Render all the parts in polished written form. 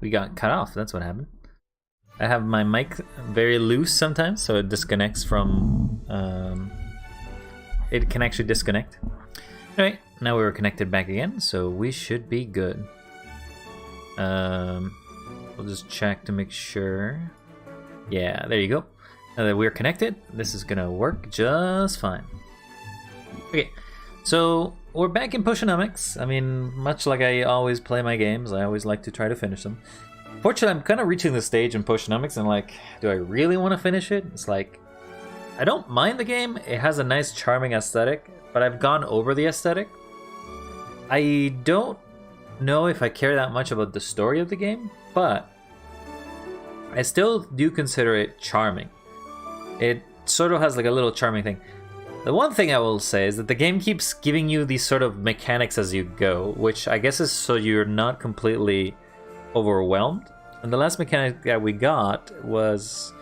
we got cut off. That's what happened. I have my mic very loose sometimes, so it disconnects from... it can actually disconnect. Anyway, now we're connected back again, so we should be good. We'll just check to make sure. Yeah, there you go. Now that we're connected, this is gonna work just fine. Okay, so we're back in Pushonomics. I mean, much like I always play my games, I always like to try to finish them. Fortunately, I'm kind of reaching the stage in Pushonomics and like, do I really want to finish it? It's like, I don't mind the game. It has a nice, charming aesthetic, but I've gone over the aesthetic. I don't know if I care that much about the story of the game, but I still do consider it charming. It sort of has like a little charming thing. The one thing I will say is that the game keeps giving you these sort of mechanics as you go, which I guess is so you're not completely overwhelmed. And the last mechanic that we got was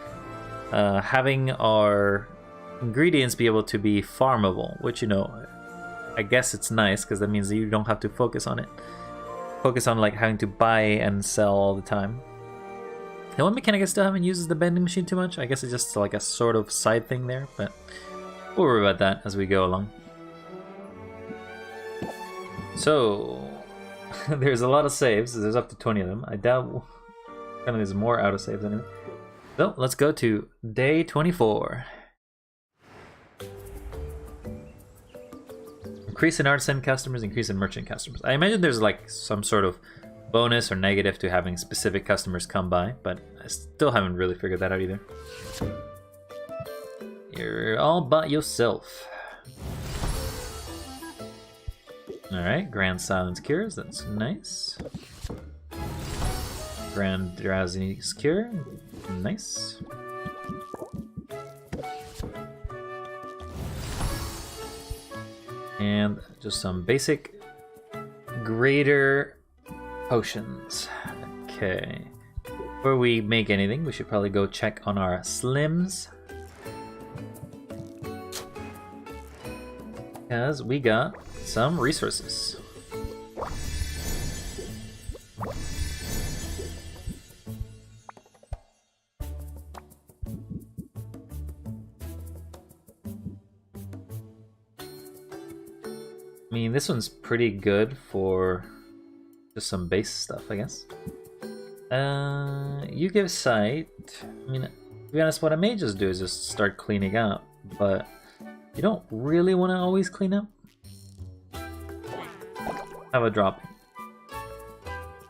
having our ingredients be able to be farmable, which, you know, I guess it's nice because that means that you don't have to focus on it. Focus on like having to buy and sell all the time. The one mechanic I still haven't used is the vending machine too much. I guess it's just like a sort of side thing there, but we'll worry about that as we go along. So, there's a lot of saves. There's up to 20 of them. I doubt kind of there's more out of saves anyway. So, let's go to day 24. Increase in artisan customers, increase in merchant customers. I imagine there's like some sort of bonus or negative to having specific customers come by, but I still haven't really figured that out either. You're all by yourself. Alright, Grand Silence Cures, that's nice. Grand Drowsiness Cure, nice. And just some basic greater potions. Okay. Before we make anything, we should probably go check on our slims. Because we got some resources. I mean, this one's pretty good for just some base stuff, I guess. You give sight. I mean, to be honest, what I may just do is just start cleaning up, but you don't really want to always clean up. Have a drop.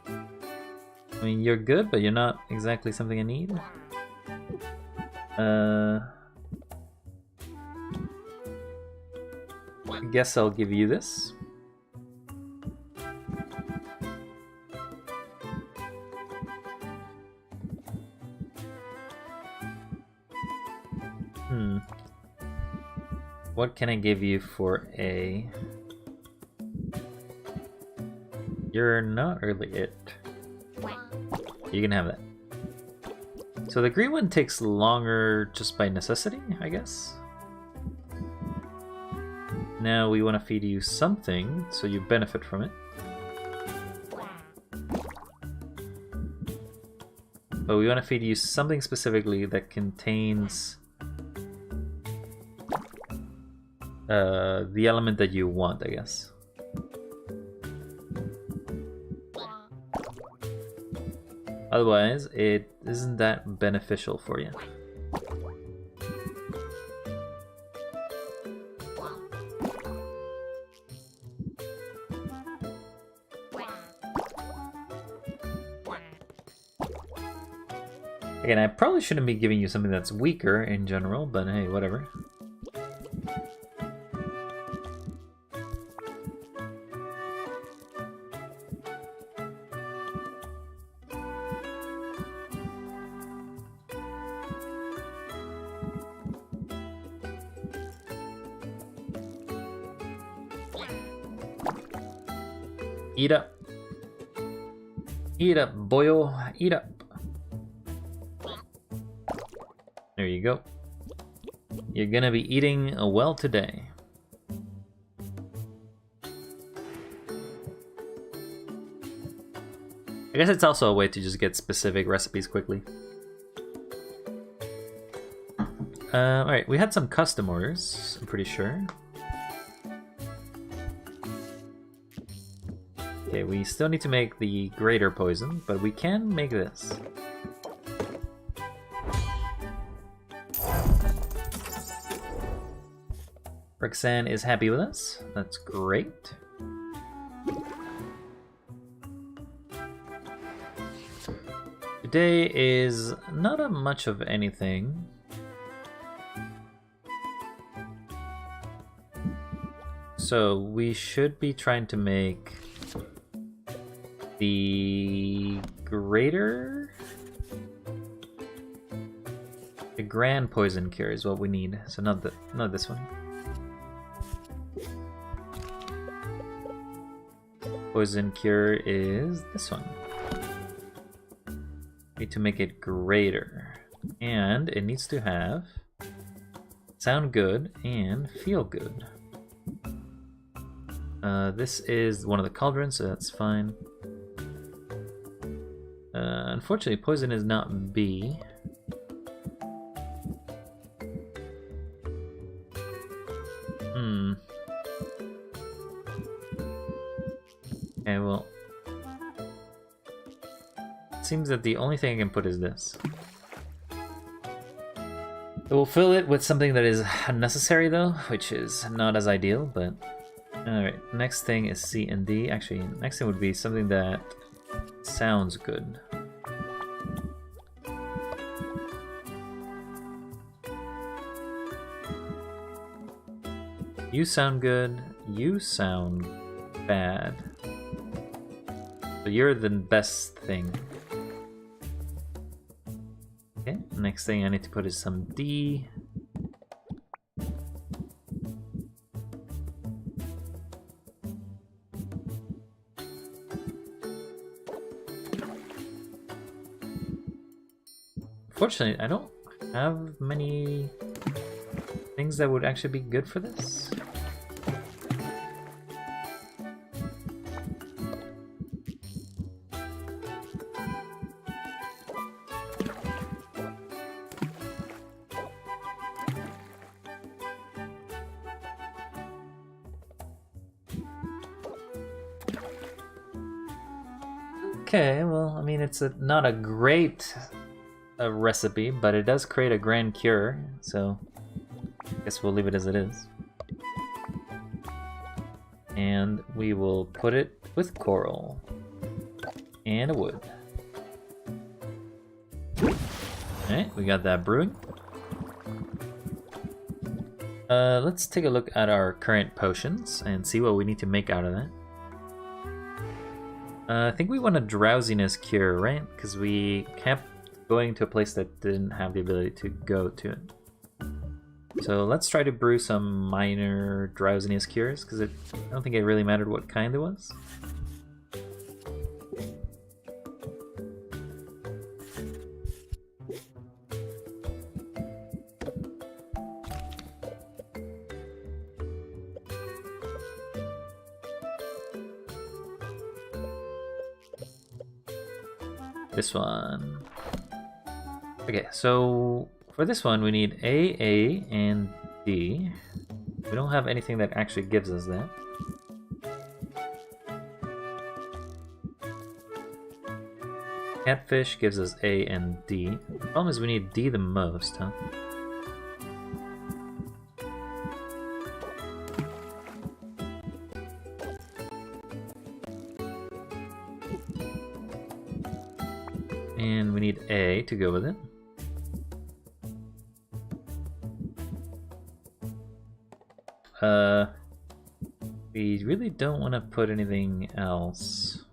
I mean, you're good, but you're not exactly something I need. I guess I'll give you this. What can I give you for a... You're not really it. You can have that. So the green one takes longer just by necessity, I guess. Now we want to feed you something, so you benefit from it. But we want to feed you something specifically that contains the element that you want, I guess. Otherwise, it isn't that beneficial for you. Again, I probably shouldn't be giving you something that's weaker in general, but hey, whatever. Eat up. Eat up, boyo. Eat up. There you go. You're gonna be eating well today. I guess it's also a way to just get specific recipes quickly. Alright, we had some custom orders, I'm pretty sure. Okay, we still need to make the greater poison, but we can make this. Roxanne is happy with us. That's great. Today is not a much of anything. So we should be trying to make the greater... The grand poison cure is what we need. So not this one. Poison cure is this one. Need to make it greater. And it needs to have sound good and feel good. This is one of the cauldrons, so that's fine. Unfortunately, poison is not B. Okay, well... It seems that the only thing I can put is this. We'll fill it with something that is unnecessary though, which is not as ideal, but... Alright, next thing is C and D. Actually, next thing would be something that sounds good. You sound good, you sound bad. So you're the best thing. Okay, next thing I need to put is some D. Unfortunately, I don't have many things that would actually be good for this. Okay, well, I mean, it's not a great recipe, but it does create a grand cure, so I guess we'll leave it as it is. And we will put it with coral and a wood. Alright, we got that brewing. Let's take a look at our current potions and see what we need to make out of that. I think we want a drowsiness cure, right? Because we kept going to a place that didn't have the ability to go to it. So let's try to brew some minor drowsiness cures, because I don't think it really mattered what kind it was. This one. Okay, so for this one we need A, and D. We don't have anything that actually gives us that. Catfish gives us A and D. The problem is we need D the most, huh? And we need A to go with it. We really don't want to put anything else.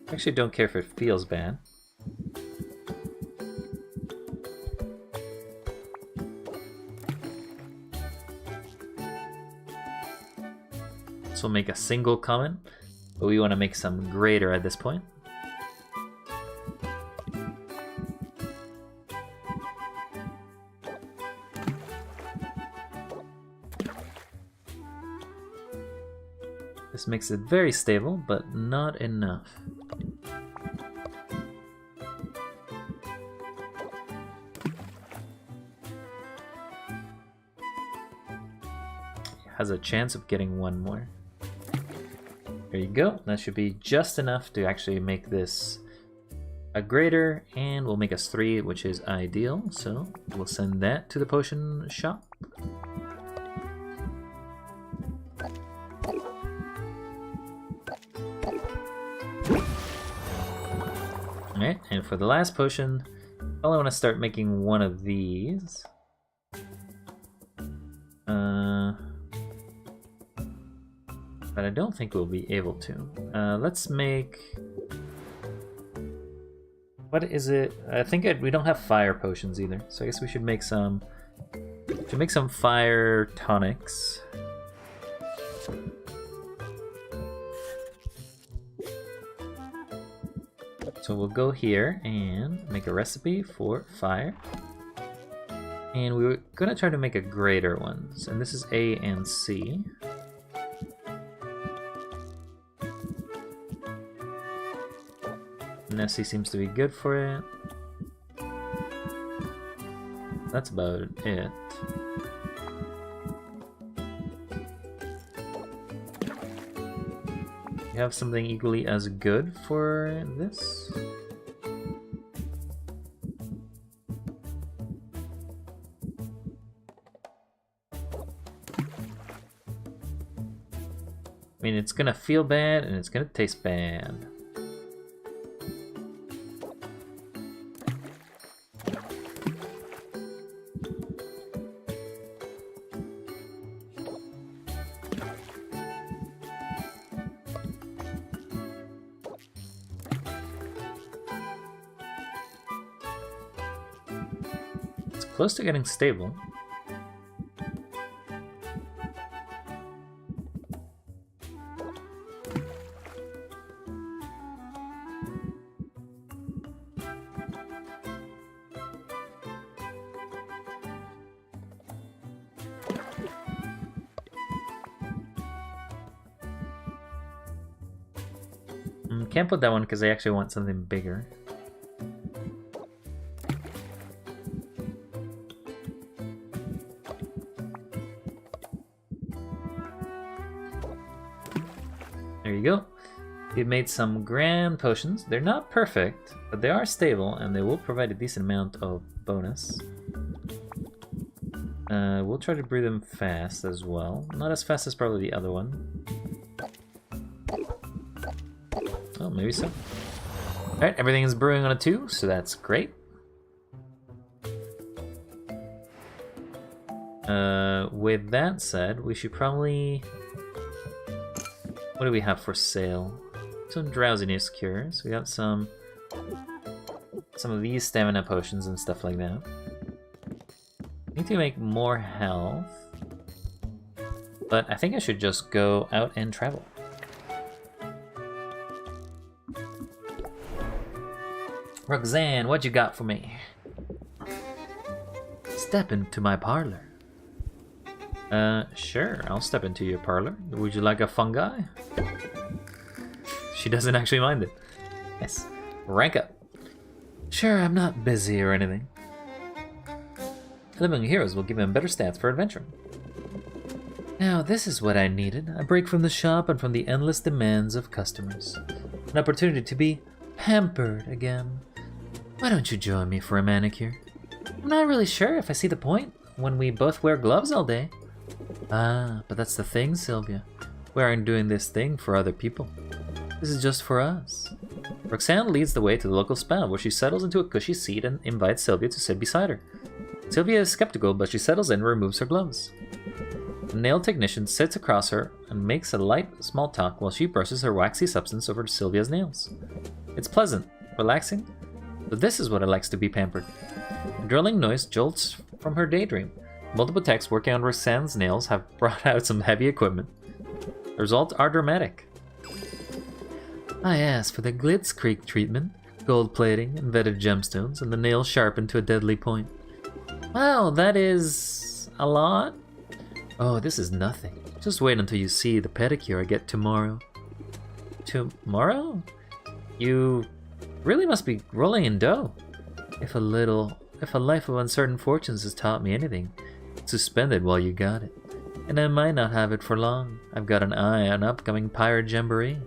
Actually, don't care if it feels bad. This will make a single comment, but we want to make some greater at this point. This makes it very stable, but not enough. Has a chance of getting one more. There you go. That should be just enough to actually make this a greater, and will make us 3, which is ideal. So we'll send that to the potion shop. Alright, and for the last potion, I want to start making one of these. But I don't think we'll be able to. Let's make... What is it? I think we don't have fire potions either, so I guess we should make some... fire tonics. So we'll go here and make a recipe for fire. And we were gonna try to make a greater ones, and this is A and C. Nessie seems to be good for it. That's about it. You have something equally as good for this? I mean, it's gonna feel bad and it's gonna taste bad. Close to getting stable. Can't put that one because I actually want something bigger. There you go. We've made some grand potions. They're not perfect, but they are stable and they will provide a decent amount of bonus. We'll try to brew them fast as well. Not as fast as probably the other one. Oh, maybe so. Alright, everything is brewing on a 2, so that's great. With that said, we should probably... What do we have for sale? Some drowsiness cures. We got some of these stamina potions and stuff like that. Need to make more health. But I think I should just go out and travel. Roxanne, what you got for me? Step into my parlor. Sure, I'll step into your parlor. Would you like a fungi? She doesn't actually mind it. Yes. Rank up. Sure, I'm not busy or anything. Living heroes will give him better stats for adventuring. Now, this is what I needed. A break from the shop and from the endless demands of customers. An opportunity to be pampered again. Why don't you join me for a manicure? I'm not really sure if I see the point when we both wear gloves all day. Ah, but that's the thing, Sylvia. We aren't doing this thing for other people. This is just for us. Roxanne leads the way to the local spa, where she settles into a cushy seat and invites Sylvia to sit beside her. Sylvia is skeptical, but she settles in and removes her gloves. The nail technician sits across her and makes a light small talk while she brushes her waxy substance over Sylvia's nails. It's pleasant, relaxing, but this is what it likes to be pampered. A drilling noise jolts from her daydream. Multiple techs working on Roxanne's nails have brought out some heavy equipment. The results are dramatic. I asked for the Glitzkrieg treatment, gold plating, and vetted gemstones, and the nails sharpened to a deadly point. Wow, that is a lot. Oh, this is nothing. Just wait until you see the pedicure I get tomorrow. Tomorrow? You really must be rolling in dough. If a life of uncertain fortunes has taught me anything, suspend it while you got it. And I might not have it for long. I've got an eye on upcoming pirate jamboree.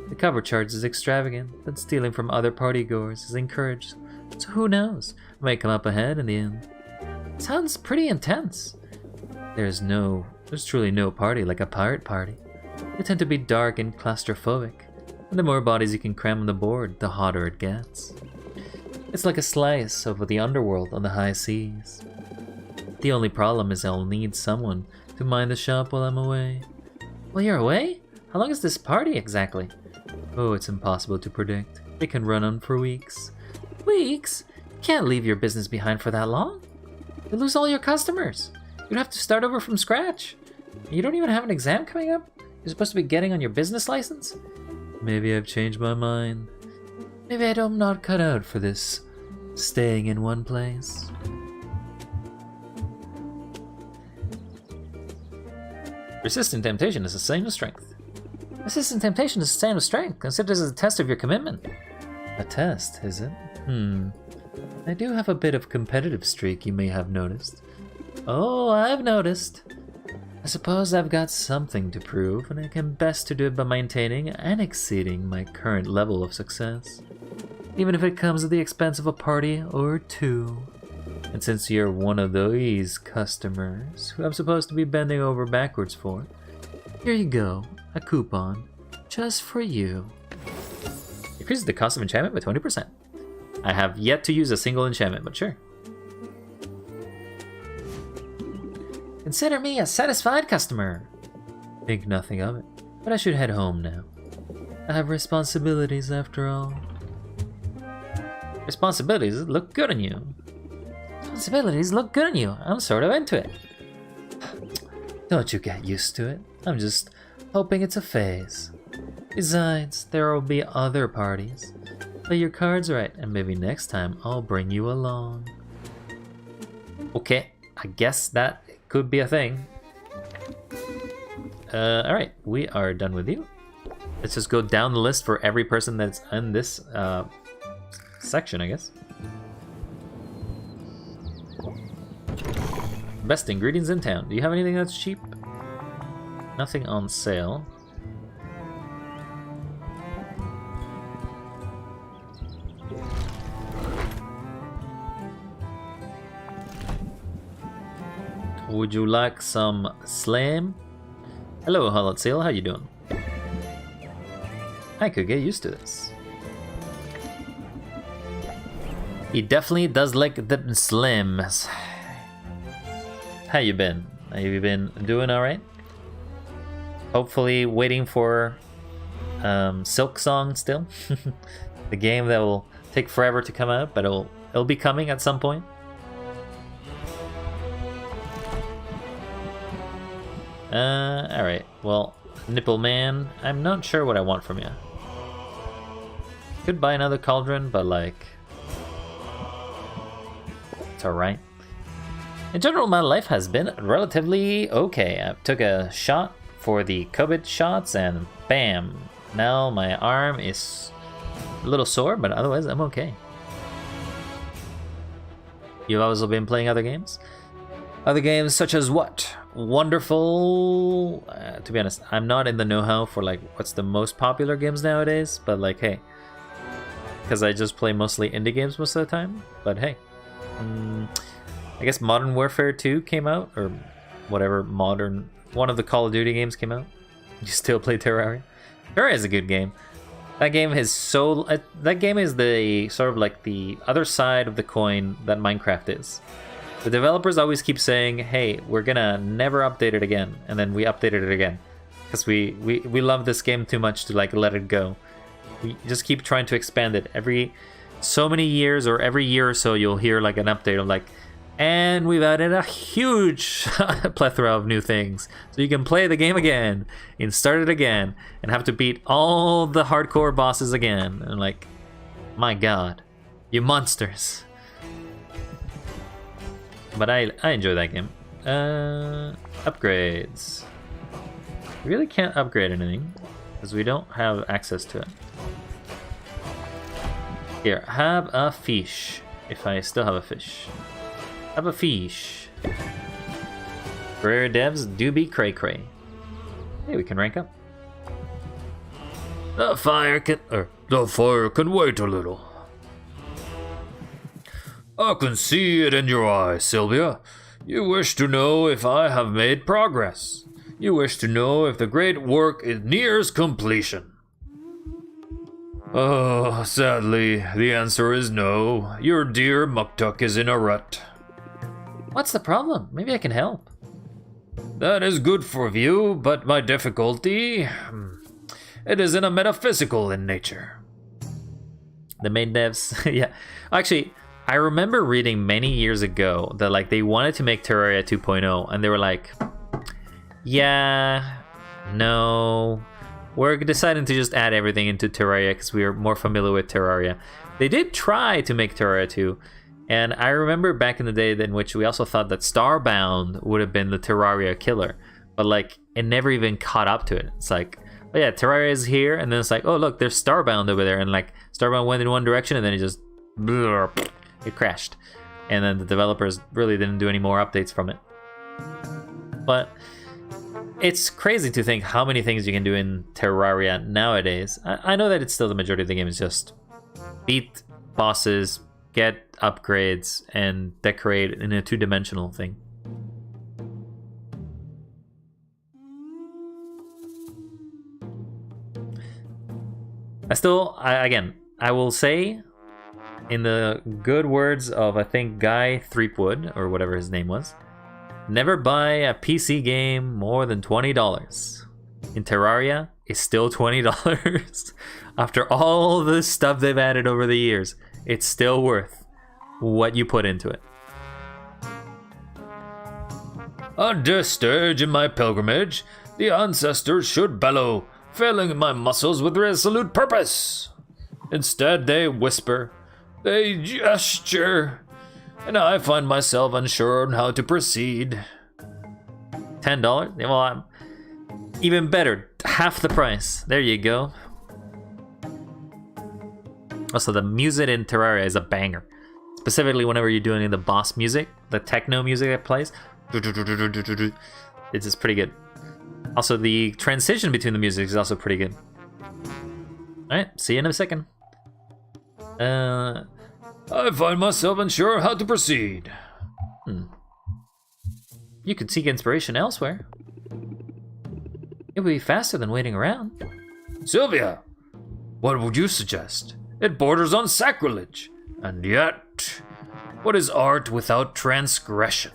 The cover charge is extravagant, but stealing from other partygoers is encouraged. So who knows? I might come up ahead in the end. Sounds pretty intense. There's truly no party like a pirate party. They tend to be dark and claustrophobic. And the more bodies you can cram on the board, the hotter it gets. It's like a slice of the underworld on the high seas. The only problem is I'll need someone to mind the shop while I'm away. While you're away? How long is this party exactly? Oh, it's impossible to predict. It can run on for weeks. Weeks? You can't leave your business behind for that long. You'll lose all your customers. You'd have to start over from scratch. You don't even have an exam coming up? You're supposed to be getting on your business license? Maybe I've changed my mind. Maybe I'm not cut out for this staying in one place. Resistant temptation is the same as strength. Resistant temptation is the same as strength. Consider this as a test of your commitment. A test, is it? I do have a bit of competitive streak, you may have noticed. Oh, I've noticed. I suppose I've got something to prove, and I can best to do it by maintaining and exceeding my current level of success. Even if it comes at the expense of a party or two. And since you're one of these customers who I'm supposed to be bending over backwards for, here you go, a coupon, just for you. Increases the cost of enchantment by 20%. I have yet to use a single enchantment, but sure. Consider me a satisfied customer. Think nothing of it, but I should head home now. I have responsibilities after all. Responsibilities look good on you. Responsibilities look good on you. I'm sort of into it. Don't you get used to it. I'm just hoping it's a phase. Besides, there will be other parties. Play your cards right, and maybe next time I'll bring you along. Okay, I guess that could be a thing. Alright, we are done with you. Let's just go down the list for every person that's in this section, I guess. Best ingredients in town. Do you have anything that's cheap? Nothing on sale. Would you like some slam? Hello, Hollow Seal. How you doing? I could get used to this. He definitely does like the slims. How you been? Have you been doing all right? Hopefully waiting for Silk Song still. The game that will take forever to come out, but it'll be coming at some point. Alright, well, Nipple Man, I'm not sure what I want from you. Could buy another cauldron, but like, it's alright. In general, my life has been relatively okay. I took a shot for the COVID shots and bam, now my arm is a little sore, but otherwise I'm okay. You've also been playing other games? Other games such as what? Wonderful. To be honest, I'm not in the know-how for like what's the most popular games nowadays, but like, hey, because I just play mostly indie games most of the time. But hey, I guess Modern Warfare 2 came out, or whatever modern one of the Call of Duty games came out. You still play Terraria? Terraria is a good game. That game is so. That game is the sort of like the other side of the coin that Minecraft is. The developers always keep saying, hey, we're gonna never update it again, and then we updated it again. Because we love this game too much to like let it go. We just keep trying to expand it. Every so many years or every year or so you'll hear like an update of like, and we've added a huge plethora of new things. So you can play the game again and start it again and have to beat all the hardcore bosses again. And like, my god, you monsters. But I enjoy that game. Upgrades. We really can't upgrade anything because we don't have access to it. Here, have a fish. If I still have a fish. Have a fish. Rare devs do be cray cray. Hey, we can rank up. The fire can wait a little. I can see it in your eyes, Sylvia. You wish to know if I have made progress. You wish to know if the great work nears completion. Oh, sadly, the answer is no. Your dear Muktuk is in a rut. What's the problem? Maybe I can help. That is good for you, but my difficulty... it is in a metaphysical in nature. The main devs... yeah. Actually, I remember reading many years ago that like they wanted to make Terraria 2.0, and they were like... yeah... no... we're deciding to just add everything into Terraria because we are more familiar with Terraria. They did try to make Terraria 2, and I remember back in the day in which we also thought that Starbound would have been the Terraria killer, but like it never even caught up to it. It's like, oh yeah, Terraria is here, and then it's like, oh look, there's Starbound over there, and like Starbound went in one direction, and then it just it crashed, and then the developers really didn't do any more updates from it. But it's crazy to think how many things you can do in Terraria nowadays. I know that it's still the majority of the game is just beat bosses, get upgrades, and decorate in a two-dimensional thing. I will say, in the good words of, I think, Guy Threepwood, or whatever his name was, never buy a PC game more than $20. In Terraria, it's still $20. After all the stuff they've added over the years, it's still worth what you put into it. At this stage in my pilgrimage, the ancestors should bellow, filling my muscles with resolute purpose. Instead, they whisper, they gesture, and I find myself unsure on how to proceed. $10? Well, I'm even better. Half the price. There you go. Also, the music in Terraria is a banger. Specifically, whenever you're doing the boss music, the techno music that plays, it's just pretty good. Also, the transition between the music is also pretty good. Alright, see you in a second. I find myself unsure how to proceed. You could seek inspiration elsewhere. It would be faster than waiting around. Sylvia, what would you suggest? It borders on sacrilege. And yet, what is art without transgression?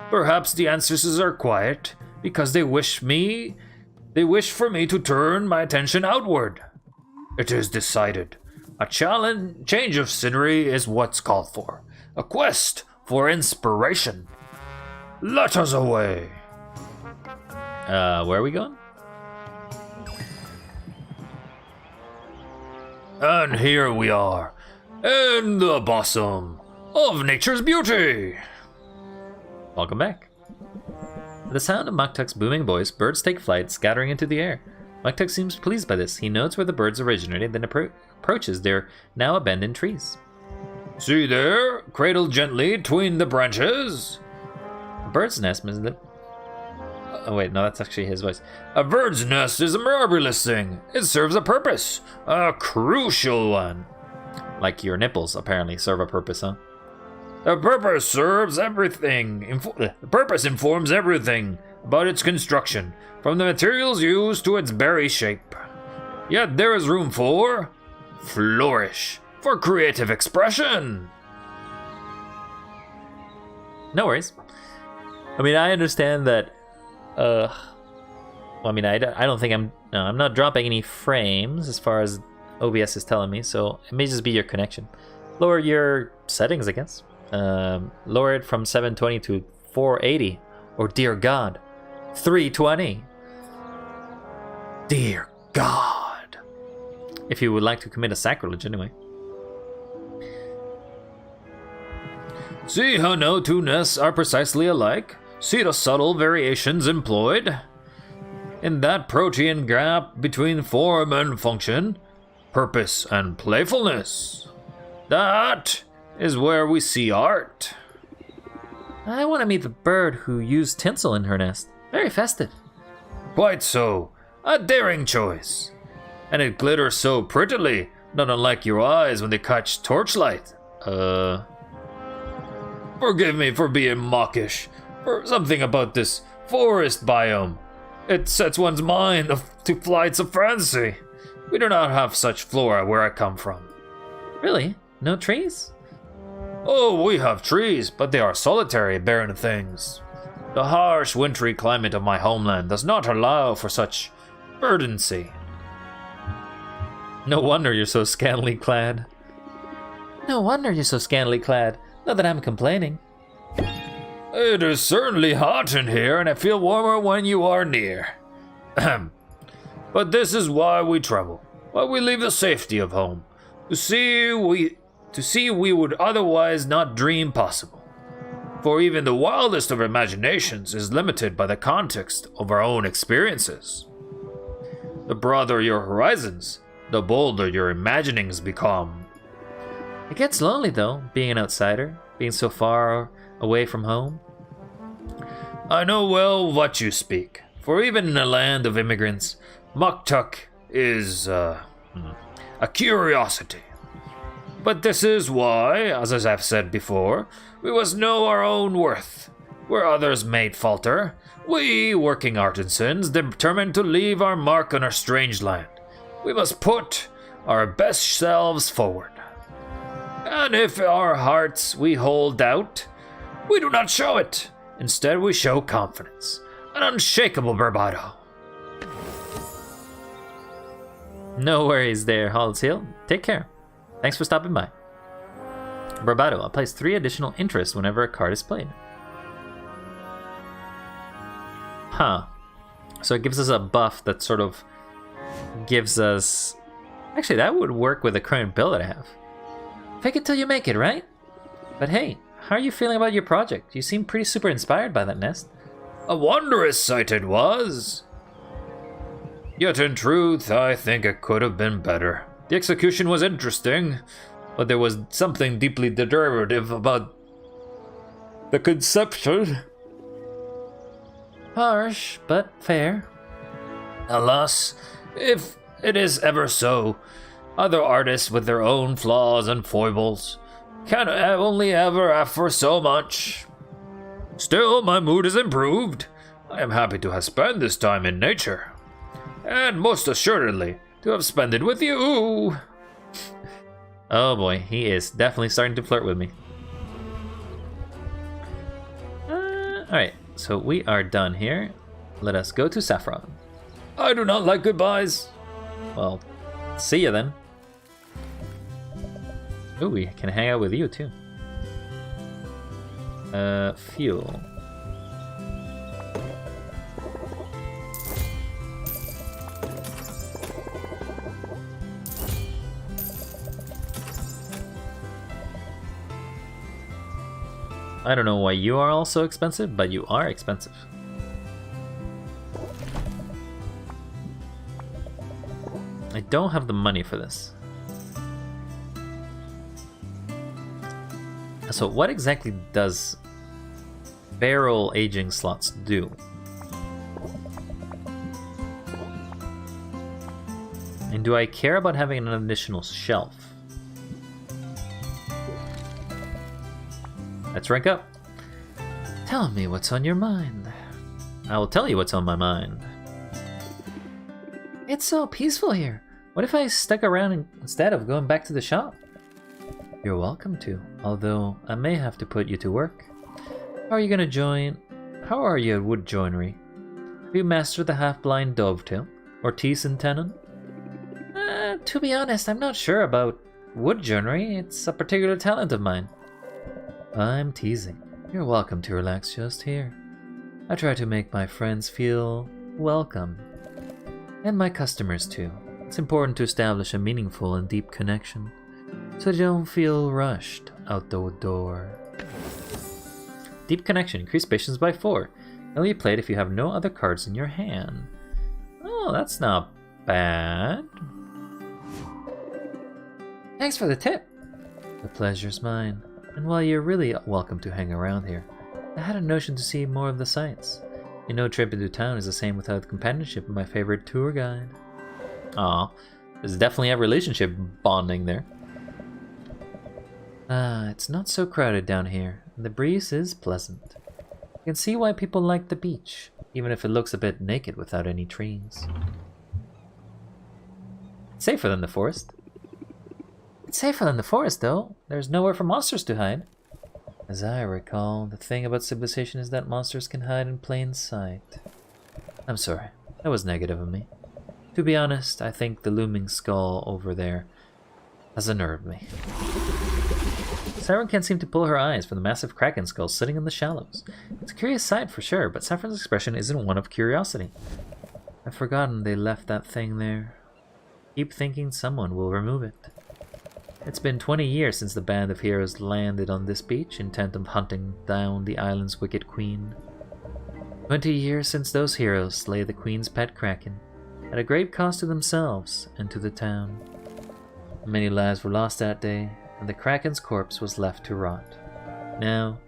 Perhaps the ancestors are quiet because they wish for me to turn my attention outward. It is decided. A change of scenery is what's called for. A quest for inspiration. Let us away. Where are we going? And here we are, in the bosom of nature's beauty. Welcome back. With the sound of Muktuk's booming voice, birds take flight, scattering into the air. Muktuk seems pleased by this. He notes where the birds originated, then approaches their now abandoned trees. See there, cradled gently tween the branches. A bird's nest is the... Oh wait, no, that's actually his voice. A bird's nest is a marvelous thing. It serves a purpose, a crucial one. Like your nipples, apparently, serve a purpose, huh? The purpose serves everything. The purpose informs everything about its construction, from the materials used to its very shape. Yet there is room for flourish, for creative expression. No worries. I mean, I understand that. Well, I mean, I don't think I'm not dropping any frames as far as OBS is telling me, so it may just be your connection. Lower your settings, I guess. Lower it from 720 to 480, or dear God, 320. Dear God. If you would like to commit a sacrilege, anyway. See how no two nests are precisely alike? See the subtle variations employed? In that protean gap between form and function, purpose and playfulness. That is where we see art. I want to meet the bird who used tinsel in her nest. Very festive. Quite so. A daring choice. And it glitters so prettily, not unlike your eyes when they catch torchlight. Forgive me for being mawkish, for something about this forest biome. It sets one's mind to flights of fancy. We do not have such flora where I come from. Really? No trees? Oh, we have trees, but they are solitary, barren things. The harsh, wintry climate of my homeland does not allow for such verdancy. No wonder you're so scantily clad. No wonder you're so scantily clad. Not that I'm complaining. It is certainly hot in here, and I feel warmer when you are near. But this is why we travel, why we leave the safety of home, to see we would otherwise not dream possible. For even the wildest of imaginations is limited by the context of our own experiences. The broader your horizons, the bolder your imaginings become. It gets lonely though, being an outsider, being so far away from home. I know well what you speak, for even in a land of immigrants, Muktuk is a curiosity. But this is why, as I have said before, we must know our own worth. Where others may falter, we, working artisans, determined to leave our mark on our strange land. We must put our best selves forward. And if our hearts we hold doubt, we do not show it. Instead, we show confidence, an unshakable bravado. No worries there, Halteel. Take care. Thanks for stopping by. Bravado applies 3 additional interest whenever a card is played. Huh. So it gives us a buff that sort of gives us... Actually, that would work with the current build that I have. Fake it till you make it, right? But hey, how are you feeling about your project? You seem pretty super inspired by that nest. A wondrous sight it was. Yet in truth, I think it could have been better. The execution was interesting, but there was something deeply derivative about the conception. Harsh, but fair. Alas, if it is ever so, other artists with their own flaws and foibles can only ever ask for so much. Still, my mood is improved. I am happy to have spent this time in nature. And most assuredly, to have spent it with you. Oh boy, he is definitely starting to flirt with me. Alright, so we are done here. Let us go to Saffron. I do not like goodbyes. Well, see ya then. Ooh, we can hang out with you too. Fuel. I don't know why you are all so expensive, but you are expensive. I don't have the money for this. So what exactly does barrel aging slots do? And do I care about having an additional shelf? Let's rank up. Tell me what's on your mind. I will tell you what's on my mind. It's so peaceful here. What if I stuck around instead of going back to the shop? You're welcome to, although I may have to put you to work. How are you gonna join? How are you at wood joinery? Have you mastered the half-blind dovetail? Or tease and tenon? To be honest, I'm not sure about wood joinery. It's a particular talent of mine. I'm teasing. You're welcome to relax just here. I try to make my friends feel welcome. And my customers too. It's important to establish a meaningful and deep connection, so you don't feel rushed out the door. Deep Connection. Increase patience by 4. Only played if you have no other cards in your hand. Oh, that's not bad. Thanks for the tip. The pleasure's mine. And while you're really welcome to hang around here, I had a notion to see more of the sights. No trip into town is the same without the companionship of my favorite tour guide. Aw, there's definitely a relationship bonding there. It's not so crowded down here. The breeze is pleasant. You can see why people like the beach, even if it looks a bit naked without any trees. It's safer than the forest. It's safer than the forest, though. There's nowhere for monsters to hide. As I recall, the thing about civilization is that monsters can hide in plain sight. I'm sorry, that was negative of me. To be honest, I think the looming skull over there has unnerved me. Siren can't seem to pull her eyes from the massive kraken skull sitting in the shallows. It's a curious sight for sure, but Saffron's expression isn't one of curiosity. I've forgotten they left that thing there. Keep thinking someone will remove it. It's been 20 years since the band of heroes landed on this beach, intent on hunting down the island's wicked queen. 20 years since those heroes slayed the queen's pet kraken, at a great cost to themselves and to the town. Many lives were lost that day, and the kraken's corpse was left to rot. Now,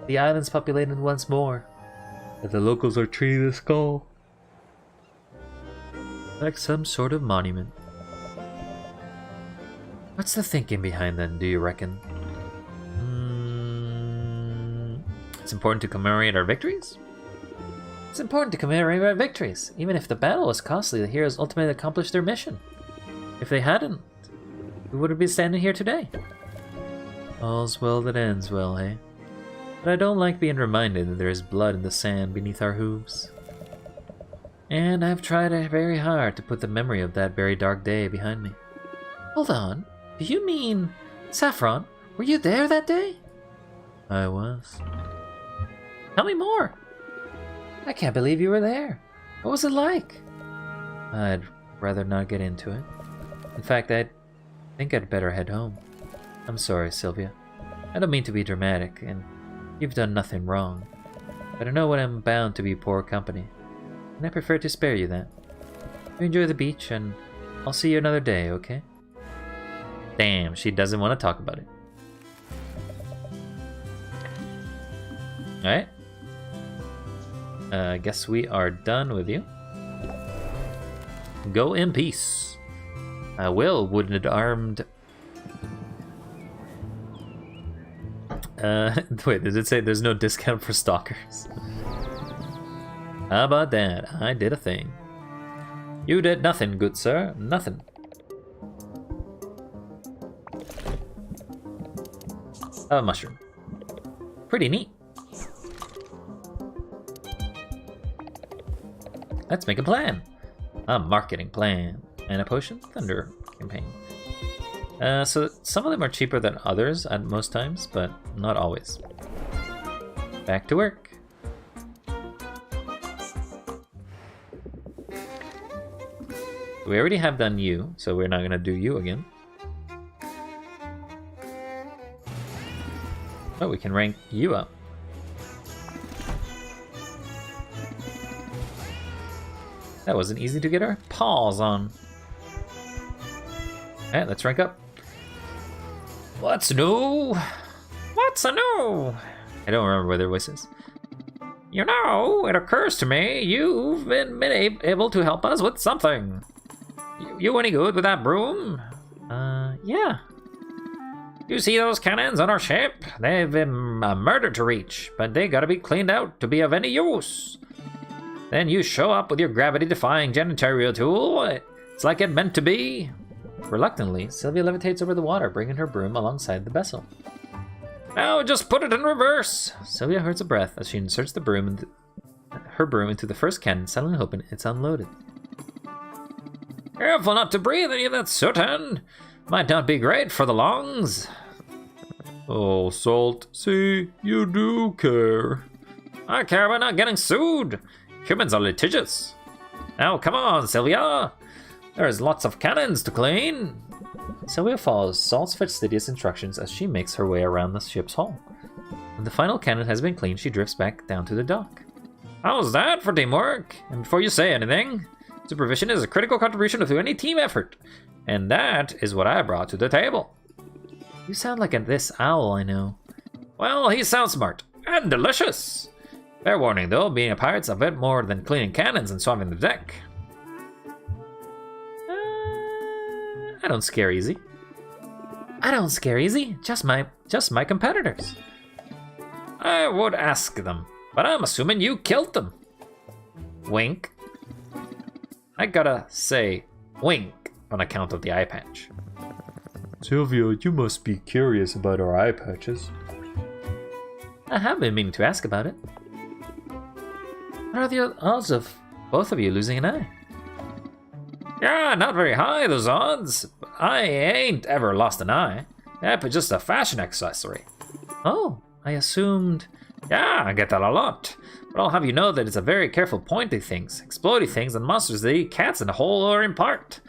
the island's populated once more, but the locals are treating the skull like some sort of monument. What's the thinking behind that, do you reckon? It's important to commemorate our victories? It's important to commemorate our victories. Even if the battle was costly, the heroes ultimately accomplished their mission. If they hadn't, we wouldn't be standing here today. All's well that ends well, eh? But I don't like being reminded that there is blood in the sand beneath our hooves. And I've tried very hard to put the memory of that very dark day behind me. Hold on. Do you mean... Saffron, were you there that day? I was. Tell me more. I can't believe you were there. What was it like? I'd rather not get into it. In fact, I think I'd better head home. I'm sorry, Sylvia. I don't mean to be dramatic, and you've done nothing wrong. But I know when I'm bound to be poor company, and I prefer to spare you that. You enjoy the beach, and I'll see you another day, okay? Damn, she doesn't want to talk about it. Alright. I guess we are done with you. Go in peace. Wounded armed... wait, did it say there's no discount for stalkers? How about that? I did a thing. You did nothing, good sir. Nothing. A mushroom. Pretty neat. Let's make a plan. A marketing plan. And a potion thunder campaign. So some of them are cheaper than others at most times, but not always. Back to work. We already have done you, so we're not going to do you again. Oh, we can rank you up. That wasn't easy to get our paws on. Alright, let's rank up. What's new? What's new? I don't remember what their voice is. You know, it occurs to me you've been able to help us with something. You any good with that broom? Yeah. You see those cannons on our ship? They've been a murder to reach, but they gotta be cleaned out to be of any use. Then you show up with your gravity-defying janitorial tool. It's like it meant to be. Reluctantly, Sylvia levitates over the water, bringing her broom alongside the vessel. Now just put it in reverse. Sylvia holds a breath as she inserts the broom her broom into the first cannon, suddenly hoping it's unloaded. Careful not to breathe any of that soot in. Might not be great for the lungs. Oh, Salt, see, you do care. I care about not getting sued. Humans are litigious. Now, come on, Sylvia. There's lots of cannons to clean. Sylvia follows Salt's fastidious instructions as she makes her way around the ship's hull. When the final cannon has been cleaned, she drifts back down to the dock. How's that for teamwork? And before you say anything, supervision is a critical contribution to any team effort. And that is what I brought to the table. You sound like this owl I know. Well, he sounds smart. And delicious. Fair warning though, being a pirate's a bit more than cleaning cannons and swabbing the deck. I don't scare easy. I don't scare easy. Just my competitors. I would ask them, but I'm assuming you killed them. Wink. I gotta say wink on account of the eye patch. Sylvia, you must be curious about our eye patches. I have been meaning to ask about it. What are the odds of both of you losing an eye? Yeah, not very high, those odds. I ain't ever lost an eye. That's just a fashion accessory. Oh, I assumed... Yeah, I get that a lot. But I'll have you know that it's a very careful pointy things, explodey things, and monsters that eat cats in whole or in part.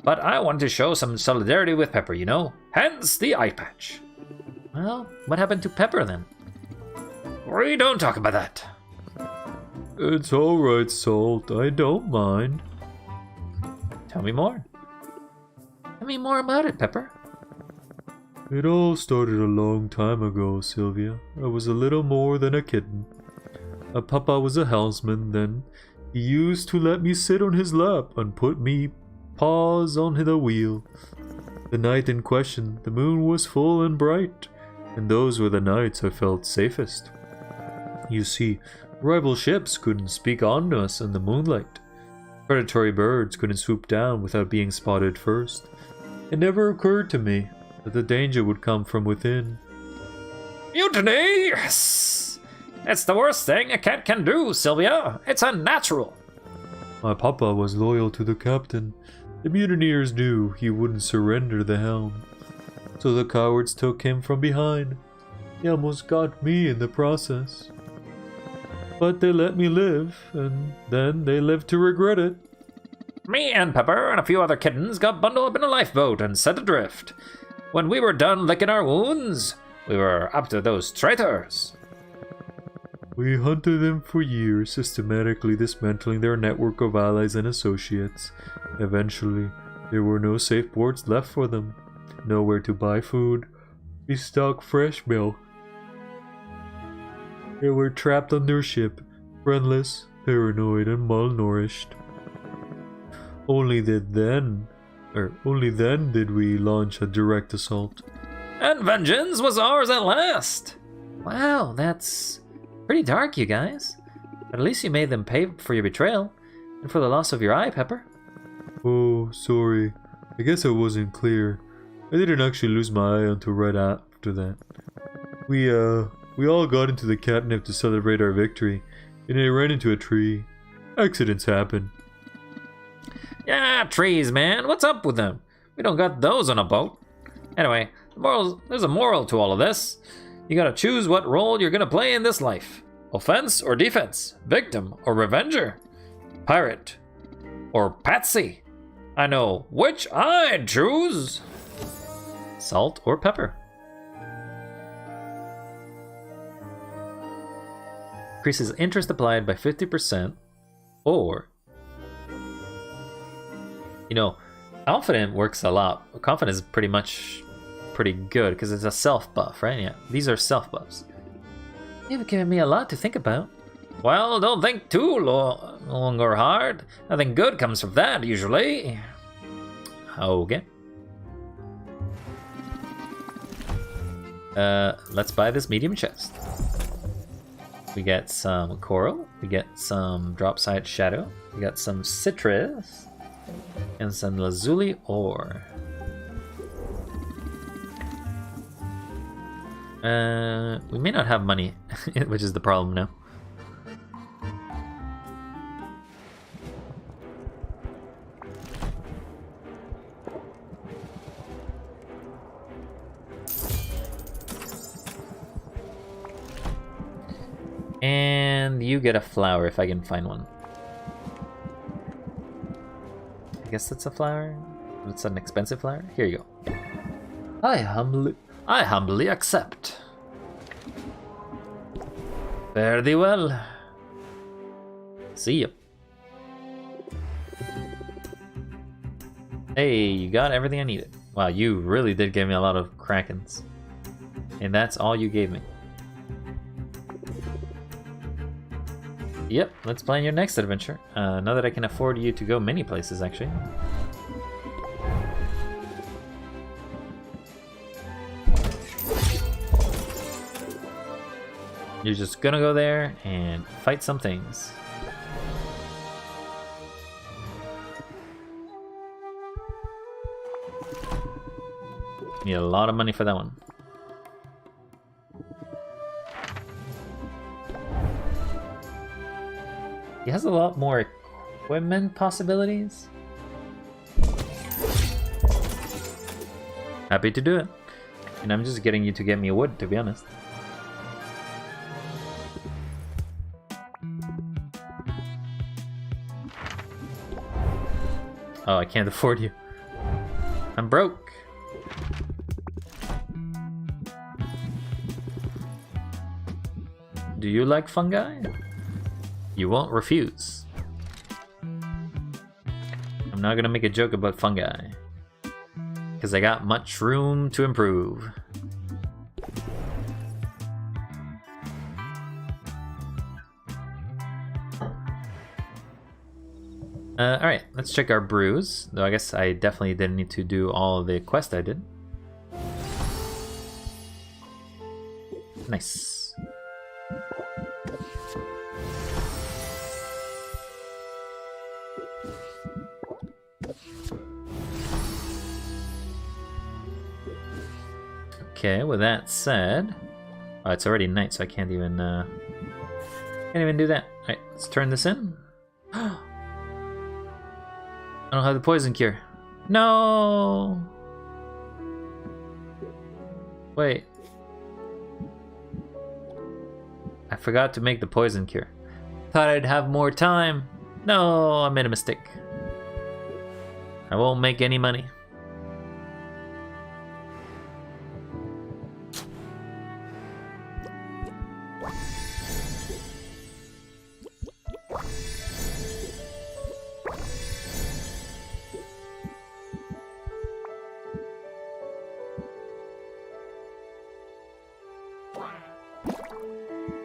But I wanted to show some solidarity with Pepper, you know? Hence the eye patch. Well, what happened to Pepper then? We don't talk about that. It's alright, Salt. I don't mind. Tell me more. Tell me more about it, Pepper. It all started a long time ago, Sylvia. I was a little more than a kitten. My papa was a helmsman then. He used to let me sit on his lap and put me paws on the wheel. The night in question, the moon was full and bright, and those were the nights I felt safest. You see, rival ships couldn't speak on us in the moonlight. Predatory birds couldn't swoop down without being spotted first. It never occurred to me that the danger would come from within. Mutiny! Yes! It's the worst thing a cat can do, Sylvia. It's unnatural. My papa was loyal to the captain. The mutineers knew he wouldn't surrender the helm. So the cowards took him from behind. He almost got me in the process. But they let me live, and then they lived to regret it. Me and Pepper and a few other kittens got bundled up in a lifeboat and set adrift. When we were done licking our wounds, we were up to those traitors. We hunted them for years, systematically dismantling their network of allies and associates. Eventually, there were no safe ports left for them, nowhere to buy food, restock fresh milk. They were trapped on their ship, friendless, paranoid, and malnourished. Only then did we launch a direct assault. And vengeance was ours at last! Wow, that's pretty dark, you guys. But at least you made them pay for your betrayal, and for the loss of your eye, Pepper. Oh, sorry. I guess I wasn't clear. I didn't actually lose my eye until right after that. We all got into the catnip to celebrate our victory, and I ran into a tree. Accidents happen. Yeah, trees, man. What's up with them? We don't got those on a boat. Anyway, there's a moral to all of this. You gotta choose what role you're gonna play in this life. Offense or defense? Victim or revenger? Pirate or patsy? I know which I'd choose. Salt or pepper? Increases interest applied by 50%, or, you know, confident works a lot. Confident is pretty good because it's a self buff, right? Yeah, these are self buffs. You've given me a lot to think about. Well, don't think too long or hard. Nothing good comes from that usually. Okay. Let's buy this medium chest. We get some coral, we get some drop side shadow, we got some citrus, and some lazuli ore. We may not have money, which is the problem now. And you get a flower if I can find one. I guess that's a flower. It's an expensive flower. Here you go. I humbly accept. Very well. See ya. Hey, you got everything I needed. Wow, you really did give me a lot of Krakens. And that's all you gave me. Yep, let's plan your next adventure. Now that I can afford you to go many places, actually. You're just gonna go there and fight some things. Need a lot of money for that one. He has a lot more equipment possibilities. Happy to do it. And I'm just getting you to get me wood, to be honest. Oh, I can't afford you. I'm broke. Do you like fungi? You won't refuse. I'm not gonna make a joke about fungi, because I got much room to improve. Alright, let's check our brews. Though I guess I definitely didn't need to do all of the quest I did. Nice. Okay, with that said... Oh, it's already night, so I can't even do that. Alright, let's turn this in. I don't have the poison cure. No! Wait. I forgot to make the poison cure. Thought I'd have more time. No, I made a mistake. I won't make any money.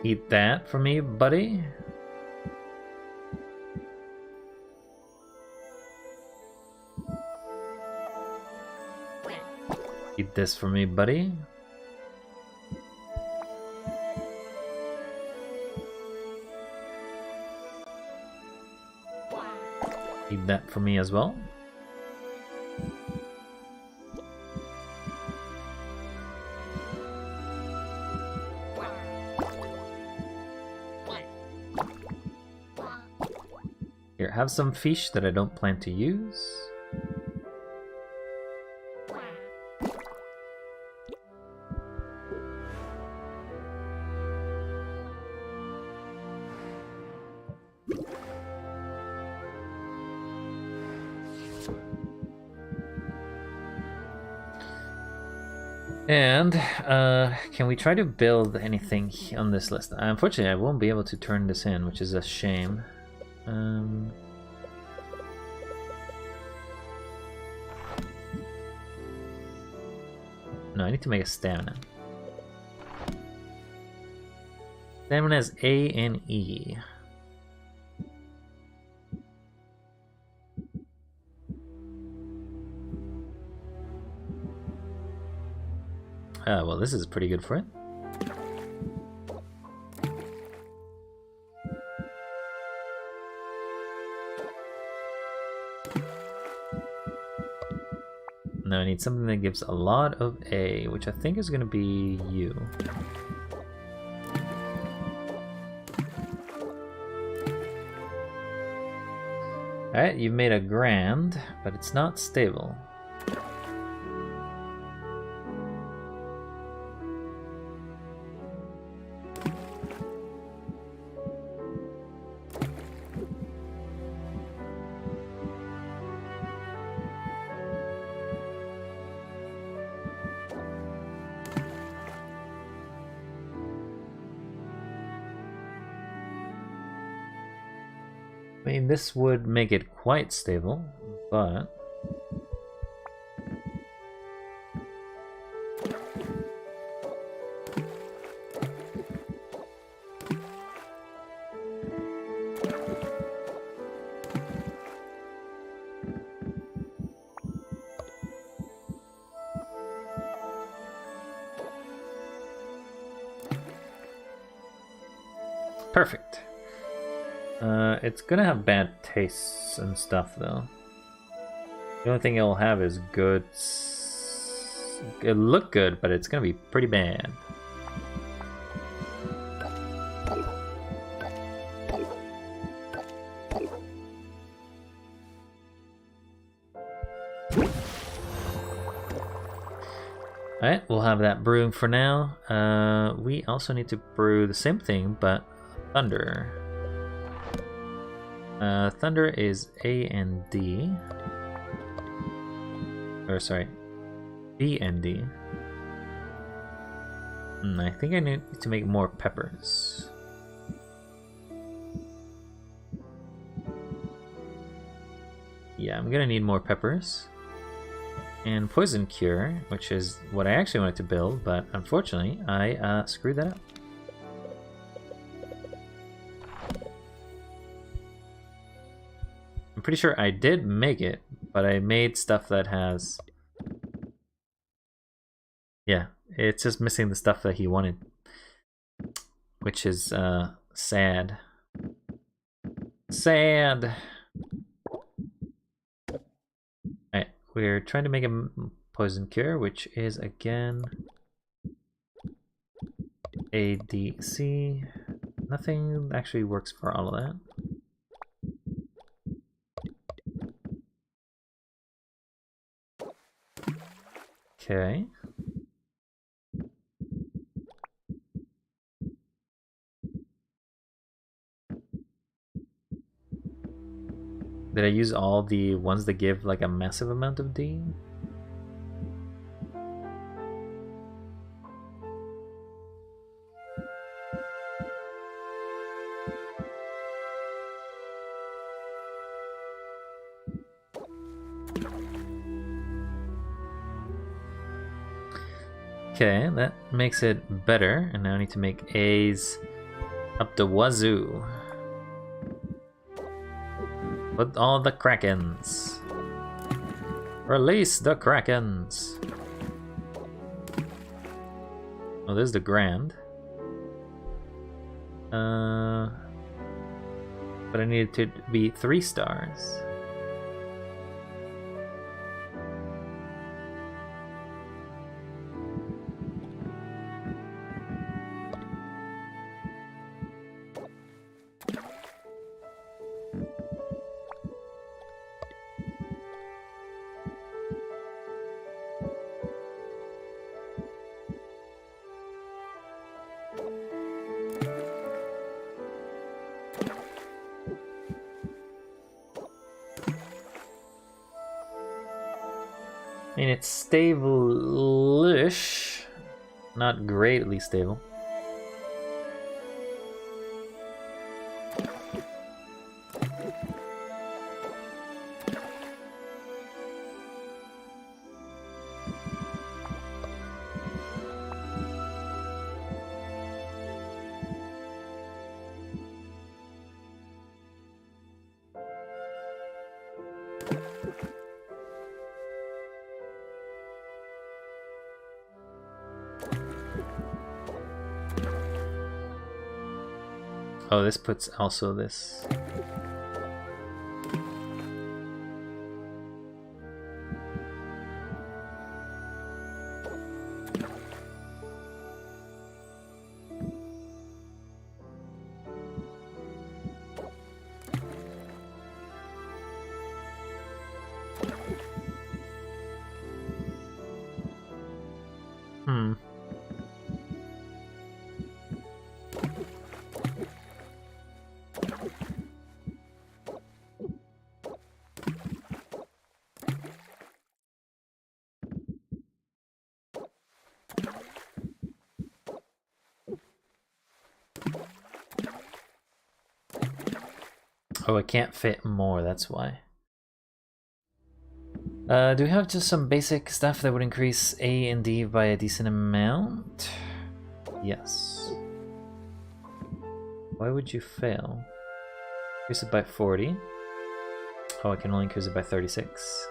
Eat that for me, buddy. Eat this for me, buddy. Eat that for me as well. Here, have some fish that I don't plan to use. And can we try to build anything on this list? Unfortunately, I won't be able to turn this in, which is a shame. No, I need to make a stamina. Stamina is A and E. Well, this is pretty good for it. Now I need something that gives a lot of A, which I think is going to be you. Alright, you've made a grand, but it's not stable. I mean, this would make it quite stable, but... Perfect. It's gonna have bad tastes and stuff, though. The only thing it'll have is good. It'll look good, but it's gonna be pretty bad. Alright, we'll have that brewing for now. We also need to brew the same thing, but thunder. Thunder is A and D. Or sorry, B and D. I think I need to make more peppers. Yeah, I'm gonna need more peppers. And poison cure, which is what I actually wanted to build, but unfortunately I screwed that up. I'm pretty sure I did make it, but I made stuff that has... Yeah, it's just missing the stuff that he wanted. Which is, sad. Sad! Alright, we're trying to make a poison cure, which is, again... ADC. Nothing actually works for all of that. Okay. Did I use all the ones that give like a massive amount of D? Okay, that makes it better, and now I need to make A's up the wazoo. Put all the Krakens. Release the Krakens. Oh, there's the Grand. But I need it to be 3 stars. I mean, it's stable-ish. Not greatly stable. Oh, this puts also this. Oh, I can't fit more, that's why. Do we have just some basic stuff that would increase A and D by a decent amount? Yes. Why would you fail? Increase it by 40. Oh, I can only increase it by 36.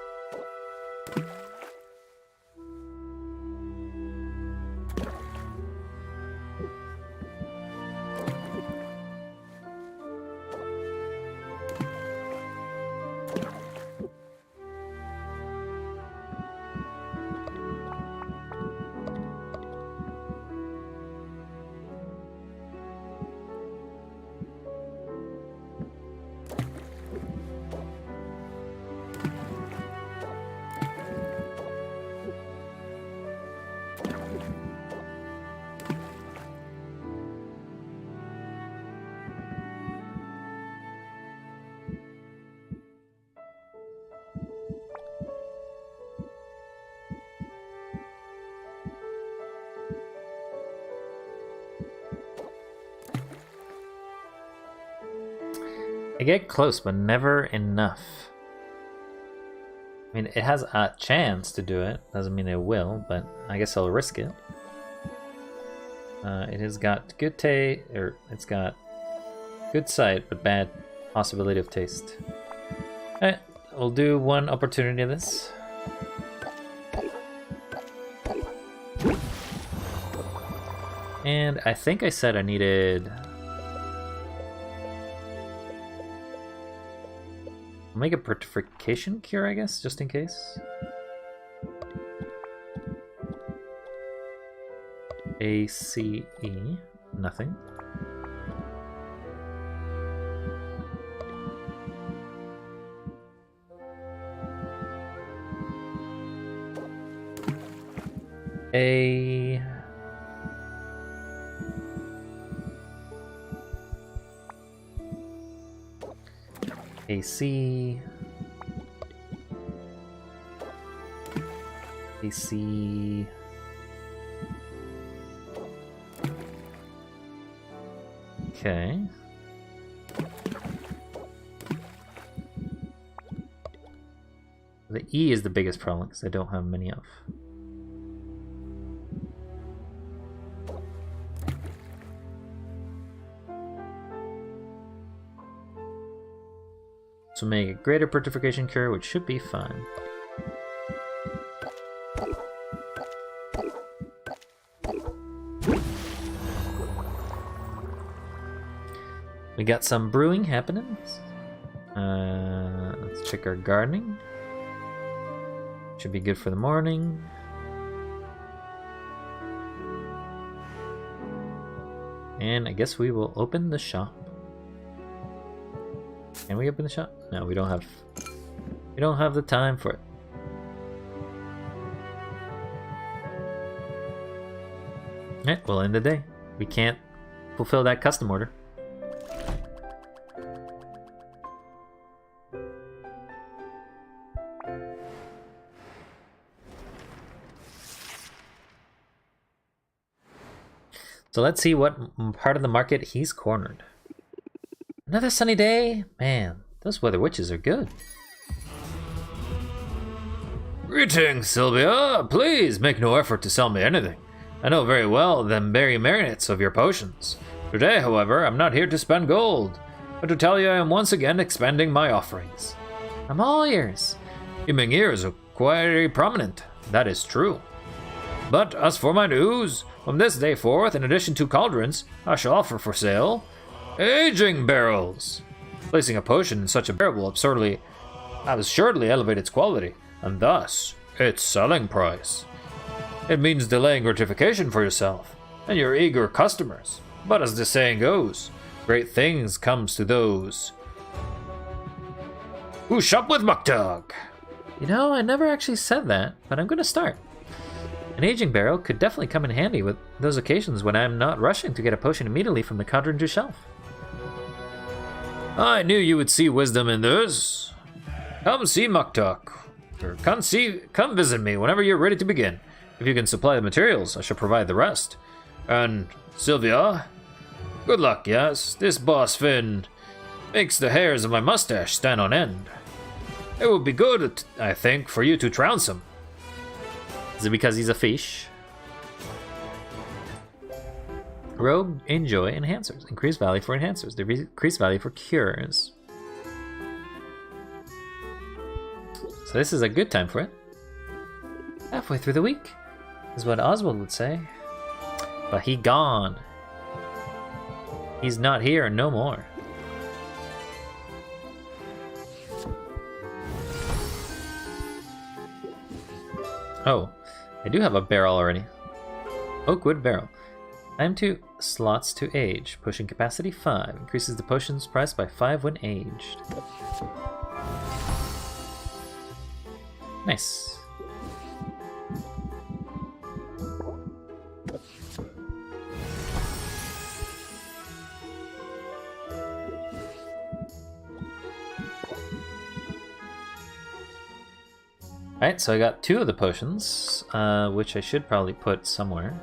I get close, but never enough. I mean, it has a chance to do it. Doesn't mean it will, but I guess I'll risk it. It has got good taste, or it's got good sight, but bad possibility of taste. Alright, we'll do one opportunity of this. And I think I said I needed... Make a petrification cure, I guess, just in case. ACE, nothing. A... AC. AC. Okay. The E is the biggest problem because I don't have many of. So make a greater petrification cure, which should be fine. We got some brewing happening. Let's check our gardening. Should be good for the morning. And I guess we will open the shop. Can we open the shop? No, we don't have the time for it. Alright, we'll end the day. We can't fulfill that custom order. So let's see what part of the market he's cornered. Another sunny day? Man, those weather witches are good. Greetings, Sylvia. Please make no effort to sell me anything. I know very well them berry marionettes of your potions. Today, however, I'm not here to spend gold, but to tell you I am once again expanding my offerings. I'm all ears. Your ears are quite prominent, that is true. But as for my news, from this day forth, in addition to cauldrons, I shall offer for sale aging barrels. Placing a potion in such a barrel will assuredly elevate its quality, and thus its selling price. It means delaying gratification for yourself and your eager customers. But as the saying goes, great things comes to those who shop with Muktug. You know, I never actually said that, but I'm gonna start. An aging barrel could definitely come in handy with those occasions when I'm not rushing to get a potion immediately from the cauldron shelf. I knew you would see wisdom in this. Come see Muktug, or come visit me whenever you're ready to begin. If you can supply the materials, I shall provide the rest. And Sylvia, good luck, yes? This boss Finn, Makes the hairs of my mustache stand on end. It would be good, I think, for you to trounce him. Is it because he's a fish? Rogue Enjoy Enhancers. Increase value for enhancers. Decrease value for cures. So this is a good time for it. Halfway through the week, is what Oswald would say. But he gone. He's not here no more. Oh, I do have a barrel already. Oakwood barrel. Time to slots to age. Potion capacity 5. Increases the potion's price by 5 when aged. Nice. Alright, so I got 2 of the potions, which I should probably put somewhere.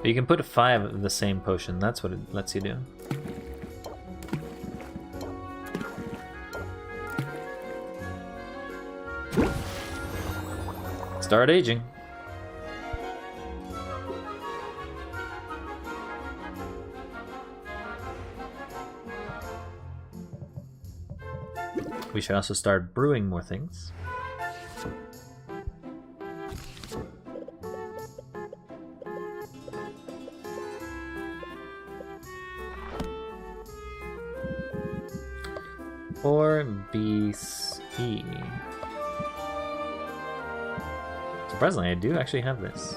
But you can put 5 of the same potion, that's what it lets you do. Start aging. We should also start brewing more things. Or BCE. Surprisingly, I do actually have this.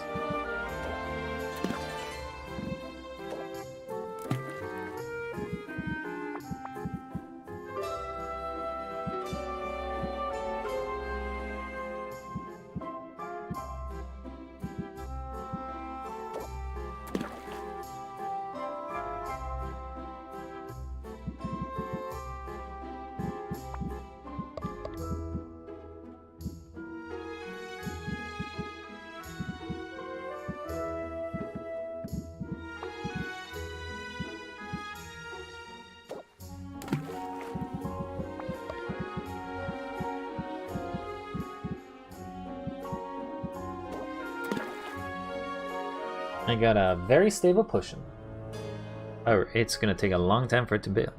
I got a very stable potion. Oh, it's gonna take a long time for it to build.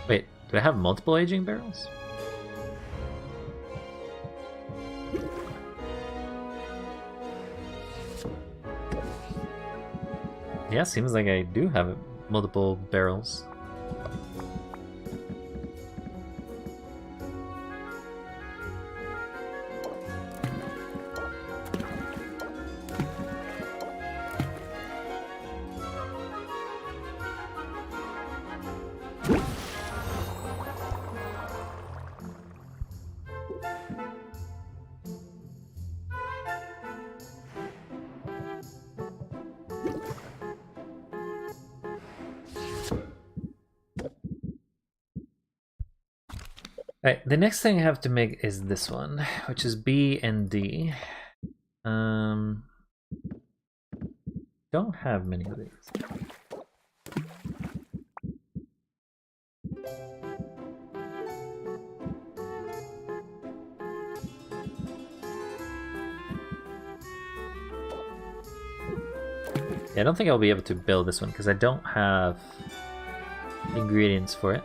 Wait, do I have multiple aging barrels? Yeah, seems like I do have multiple barrels. Alright, the next thing I have to make is this one, which is B and D. Don't have many of these. Yeah, I don't think I'll be able to build this one because I don't have ingredients for it.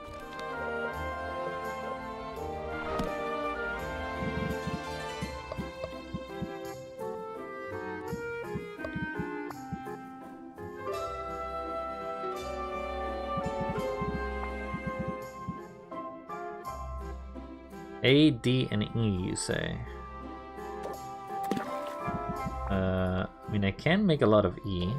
A, D, and E, you say? I mean, I can make a lot of E.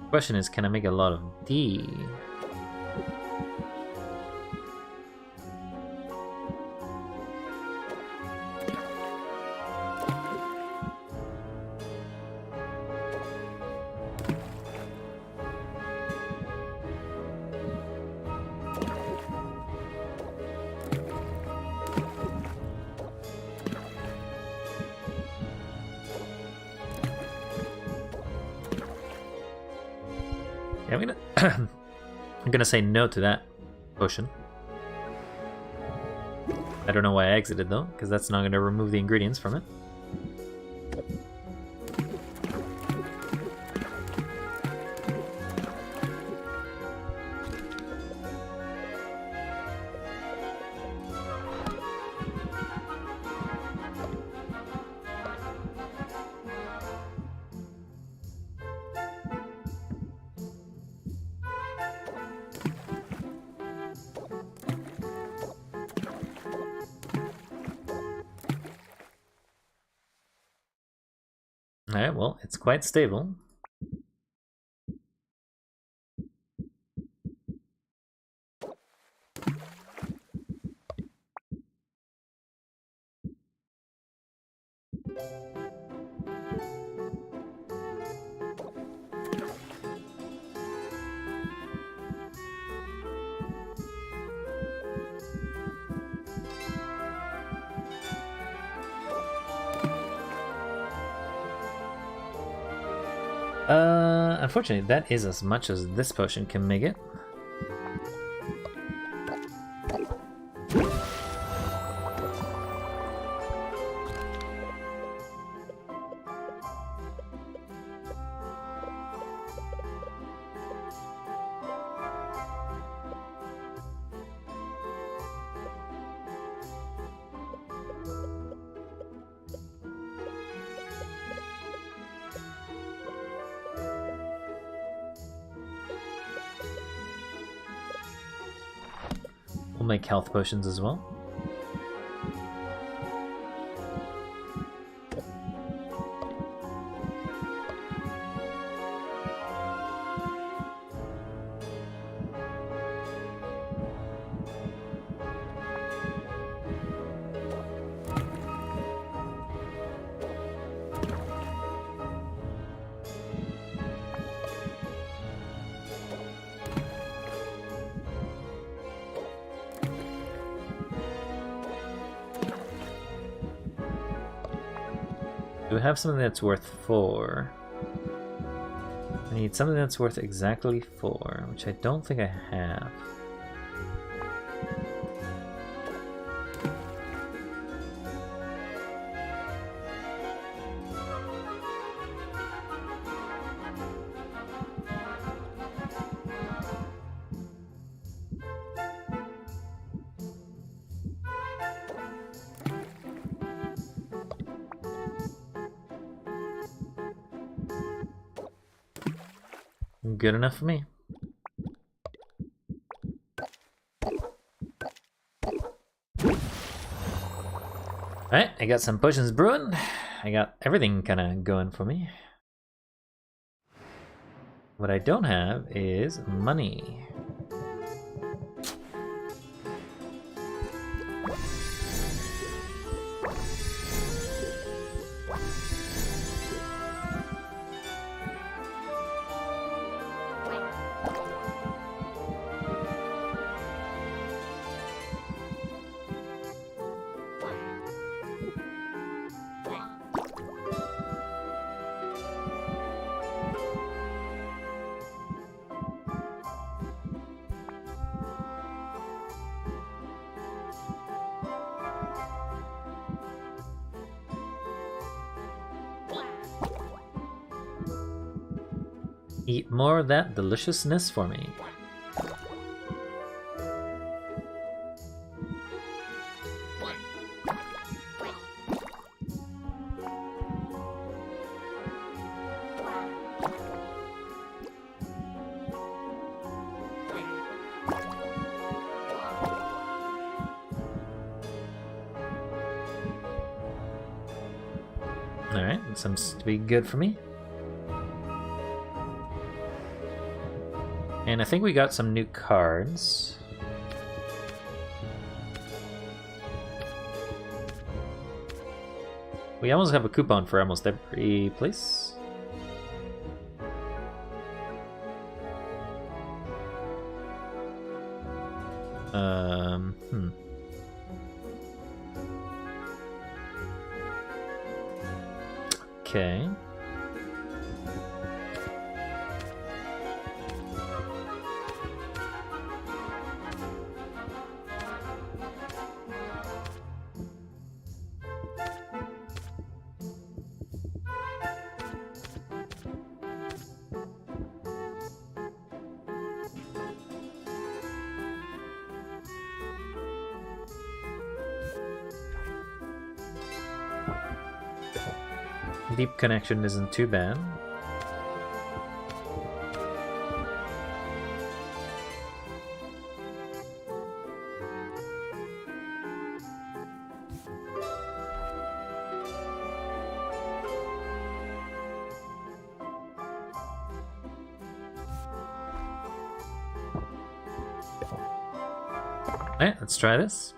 Question is, can I make a lot of D? Yeah, I'm gonna say no to that potion. I don't know why I exited though, because that's not gonna remove the ingredients from it. Alright, well, it's quite stable. Unfortunately, that is as much as this potion can make it. We'll make health potions as well. Do we have something that's worth 4? I need something that's worth exactly 4, which I don't think I have. Good enough for me. Alright, I got some potions brewing. I got everything kind of going for me. What I don't have is money. Eat more of that deliciousness for me. Alright, that seems to be good for me. And I think we got some new cards. We almost have a coupon for almost every place. Okay. Deep connection isn't too bad. Alright, let's try this.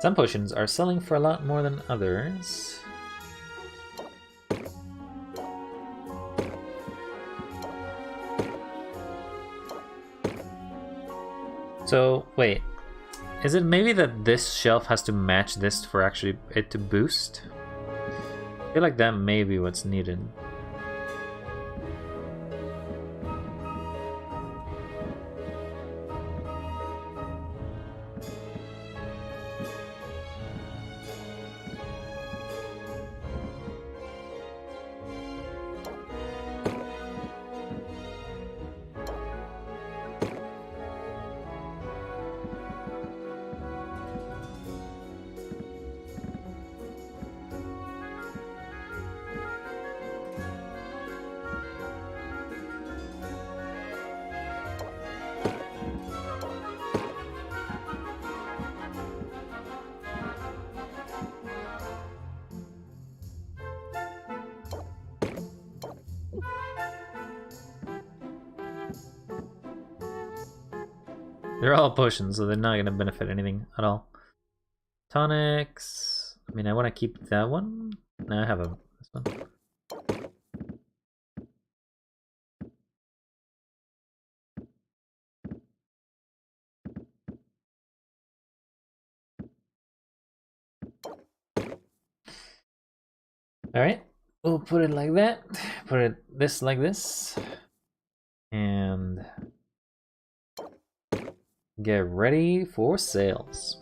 Some potions are selling for a lot more than others. So, wait. Is it maybe that this shelf has to match this for actually it to boost? I feel like that may be what's needed. They're all potions, so they're not going to benefit anything at all. Tonics. I mean, I want to keep that one. No, I have this one. Alright, we'll put it like that. Put it this like this. And get ready for sales.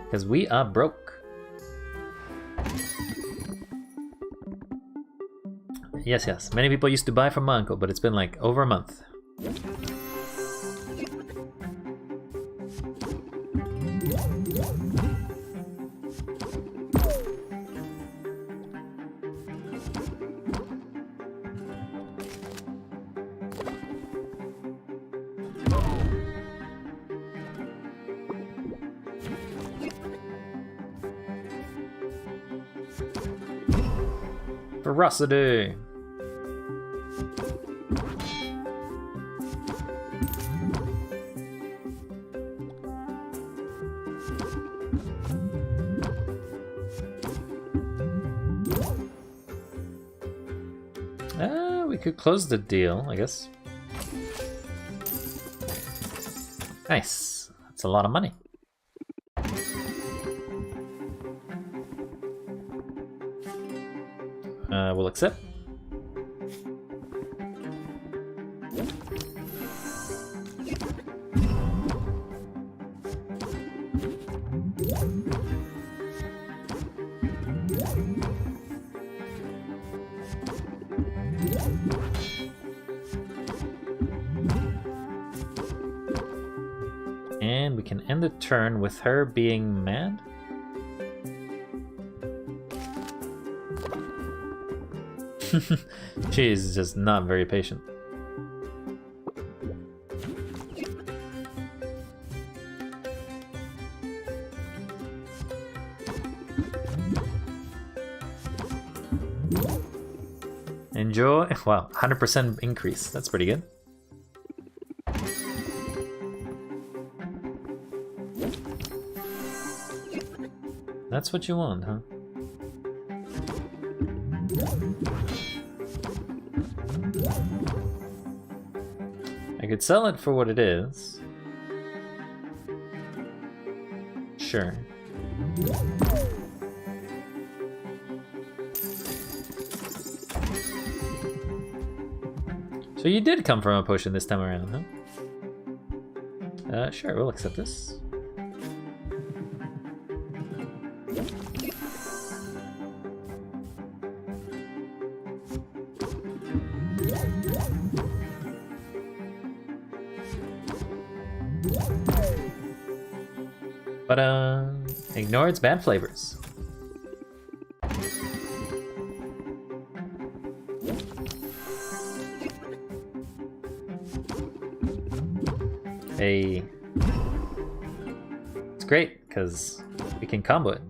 Because we are broke. Yes, yes. Many people used to buy from my uncle, but it's been like over a month. Ferocity. We could close the deal, I guess. Nice. That's a lot of money. We'll accept. And we can end the turn with her being mad. She's just not very patient. Enjoy. Wow, 100% increase. That's pretty good. That's what you want, huh? I could sell it for what it is. Sure. So you did come from a potion this time around, huh? Sure, we'll accept this. But ignore its bad flavors. Hey, it's great because we can combo it.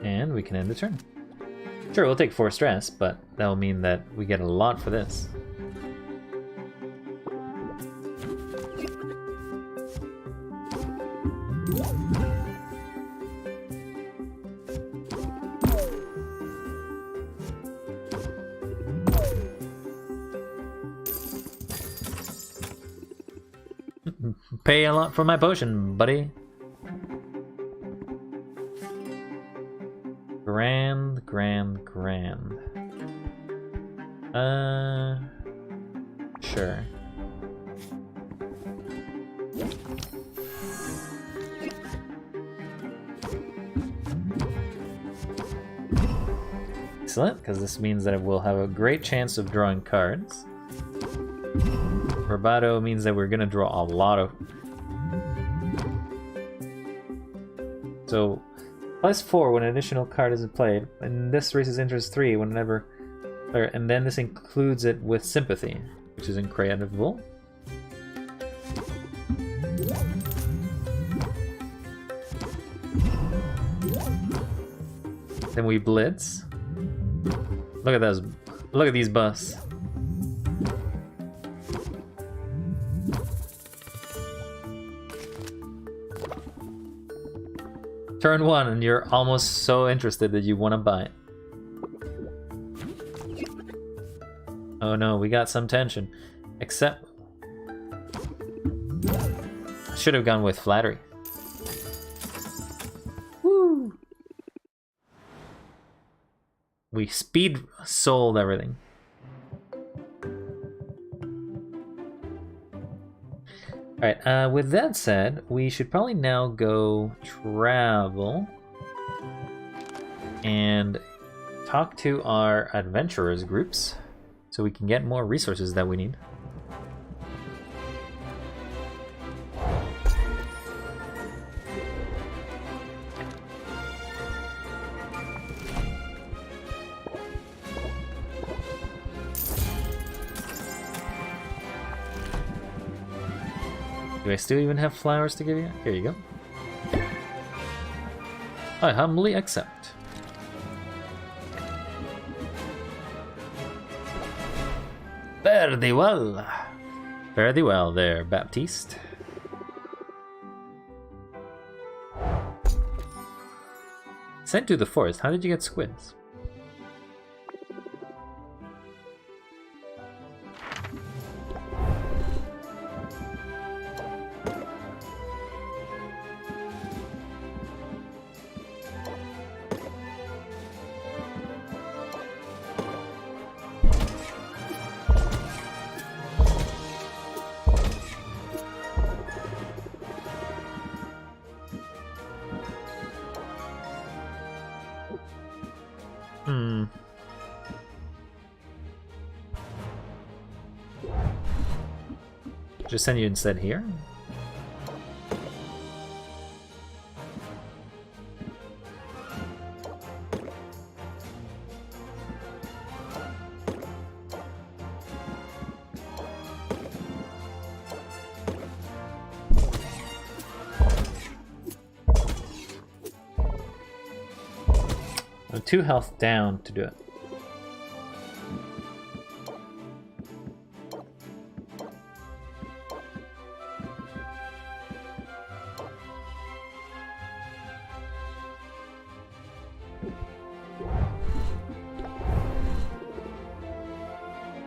And we can end the turn. Sure, we'll take 4 stress, but that'll mean that we get a lot for this. Pay a lot for my potion, buddy. Grand. Sure. Excellent, because this means that we'll have a great chance of drawing cards. Bravado means that we're gonna draw a lot of... So, +4 when an additional card isn't played, and this raises interest 3 whenever... and then this includes it with sympathy, which is incredible. Then we blitz. Look at those. Look at these buffs. Turn 1 and you're almost so interested that you want to buy it. Oh no, we got some tension. Except... I should have gone with flattery. Woo! We speed sold everything. Alright, with that said, we should probably now go travel and talk to our adventurers groups so we can get more resources that we need. Do I still even have flowers to give you? Here you go. I humbly accept. Fare thee well. Fare thee well there, Baptiste. Sent to the forest. How did you get squids? Just send you instead here. 2 health down to do it.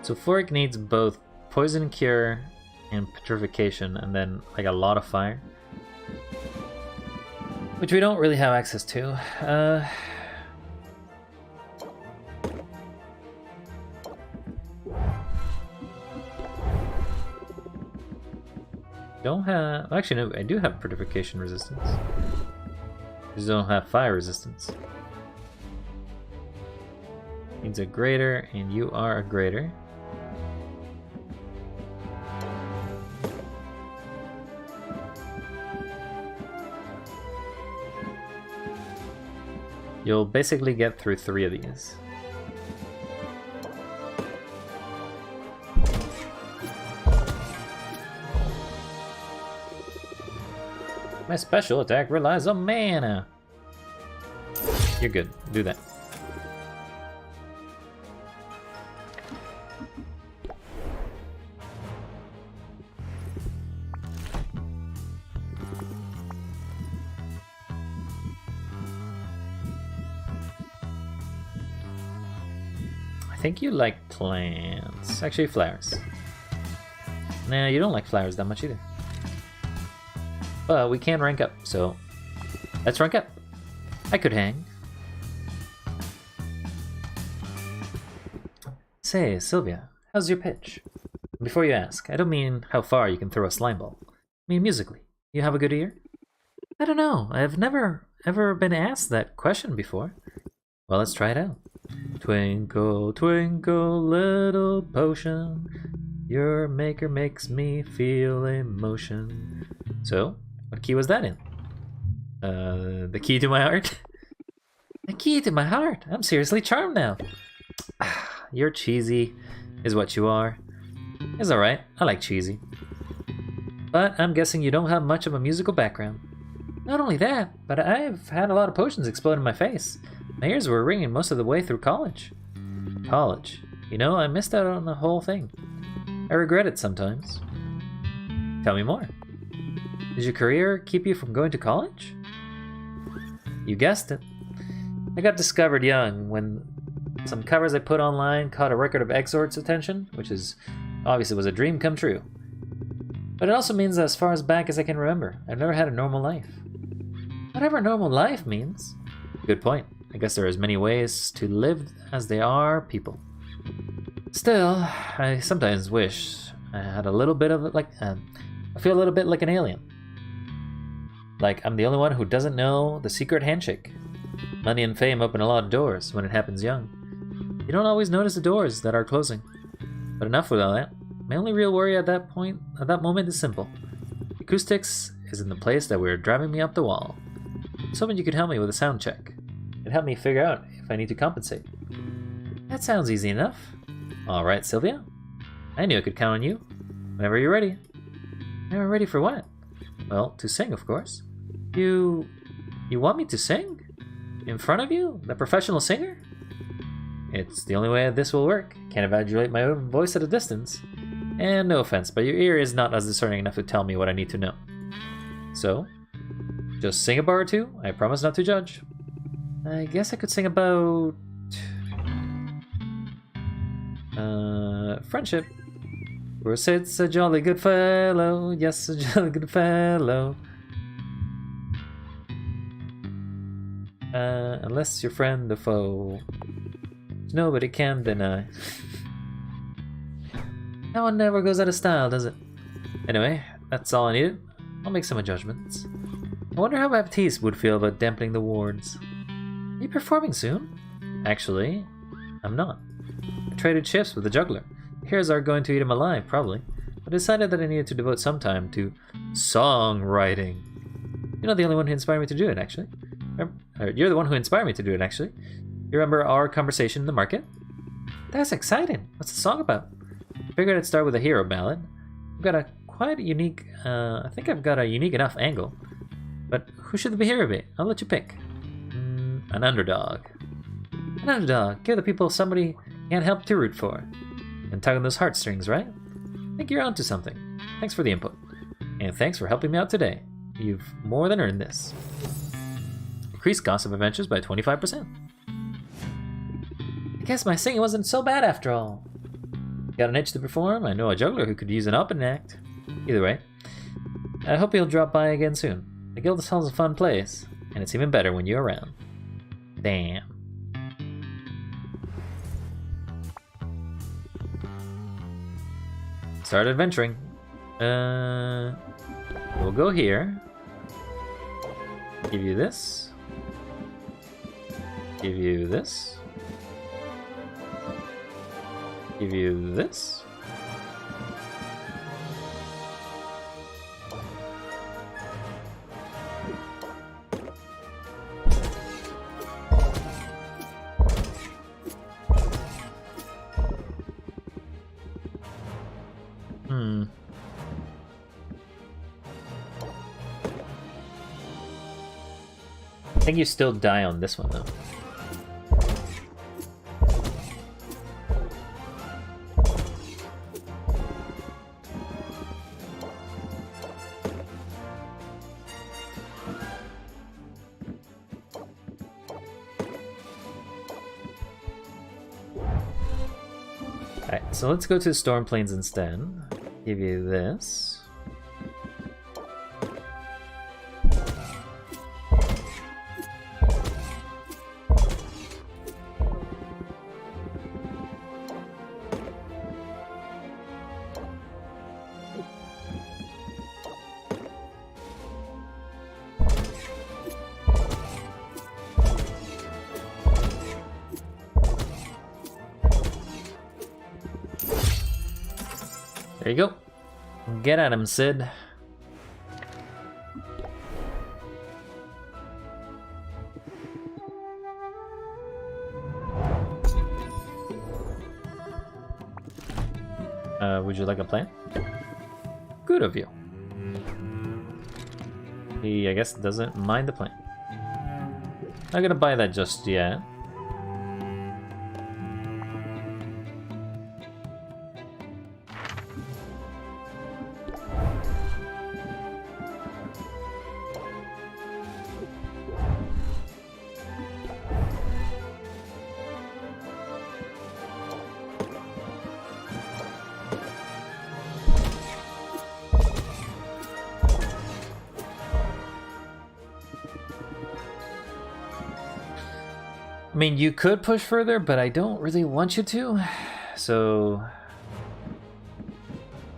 So Floric needs both Poison Cure and Petrification, and then like a lot of fire. Which we don't really have access to. Don't have... Actually, no, I do have Petrification resistance. Just don't have fire resistance. Needs a greater, and you are a greater. You'll basically get through 3 of these. My special attack relies on mana. You're good. Do that. I think you like plants. Actually, flowers. Nah, you don't like flowers that much either. But we can rank up, so let's rank up. I could hang. Say, Sylvia, how's your pitch? Before you ask, I don't mean how far you can throw a slime ball. I mean musically. You have a good ear? I don't know. I've never ever been asked that question before. Well, let's try it out. Twinkle, twinkle, little potion, your maker makes me feel emotion. So, what key was that in? The key to my heart? The key to my heart? I'm seriously charmed now. You're cheesy, is what you are. It's alright, I like cheesy. But I'm guessing you don't have much of a musical background. Not only that, but I've had a lot of potions explode in my face. My ears were ringing most of the way through college. College? You know, I missed out on the whole thing. I regret it sometimes. Tell me more. Did your career keep you from going to college? You guessed it. I got discovered young when some covers I put online caught a record of Exort's attention, which is obviously was a dream come true. But it also means that as far as back as I can remember, I've never had a normal life. Whatever normal life means. Good point. I guess there are as many ways to live as there are people. Still, I sometimes wish I had a little bit of it, I feel a little bit like an alien. Like I'm the only one who doesn't know the secret handshake. Money and fame open a lot of doors when it happens young. You don't always notice the doors that are closing. But enough with all that. My only real worry at that moment is simple. Acoustics is in the place that were driving me up the wall. I was hoping you could help me with a sound check. It'd help me figure out if I need to compensate. That sounds easy enough. Alright, Sylvia. I knew I could count on you. Whenever you're ready. Whenever ready for what? Well, to sing, of course. You want me to sing? In front of you? The professional singer? It's the only way this will work. Can't evaluate my own voice at a distance. And no offense, but your ear is not as discerning enough to tell me what I need to know. So, just sing a bar or two. I promise not to judge. I guess I could sing about... friendship. Or Sid's a jolly good fellow. Yes, a jolly good fellow. Unless your friend or foe. Nobody can deny. That one never goes out of style, does it? Anyway, that's all I needed. I'll make some adjustments. I wonder how Baptiste would feel about dampening the wards. Are you performing soon? Actually, I'm not. I traded shifts with the juggler. The heroes are going to eat him alive, probably. But I decided that I needed to devote some time to songwriting. You're not the only one who inspired me to do it, actually. You're the one who inspired me to do it, actually. You remember our conversation in the market? That's exciting. What's the song about? I figured I'd start with a hero ballad. I've got a quite unique, I think I've got a unique enough angle. But who should the hero be? I'll let you pick. An underdog. An underdog. Give the people somebody can't help to root for. And tug on those heartstrings, right? I think you're onto something. Thanks for the input. And thanks for helping me out today. You've more than earned this. Increase gossip adventures by 25%. I guess my singing wasn't so bad after all. Got an itch to perform? I know a juggler who could use an opening act. Either way, I hope you'll drop by again soon. The Guild Hall's a fun place, and it's even better when you're around. Damn. Start adventuring. We'll go here. Give you this. Give you this. Give you this. I think you still die on this one though. Alright, so let's go to Storm Plains instead. Give you this. There you go. Get at him, Sid. Would you like a plan? Good of you. He, I guess, doesn't mind the plan. Not gonna buy that just yet. I mean, you could push further, but I don't really want you to. So,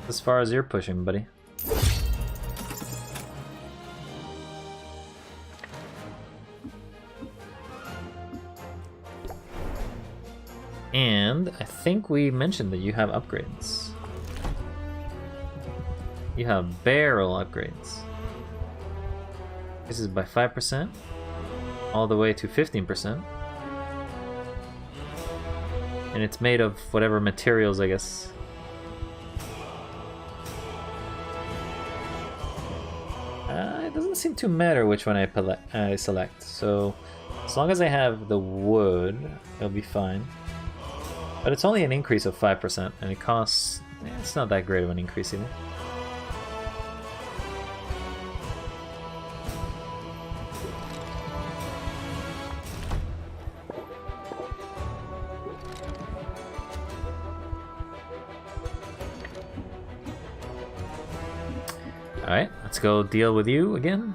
as far as you're pushing, buddy. And I think we mentioned that you have upgrades. You have barrel upgrades. This is by 5%, all the way to 15%. And it's made of whatever materials, I guess. It doesn't seem to matter which one I select. So, as long as I have the wood, it'll be fine. But it's only an increase of 5%, and it costs... it's not that great of an increase either. Alright, let's go deal with you again.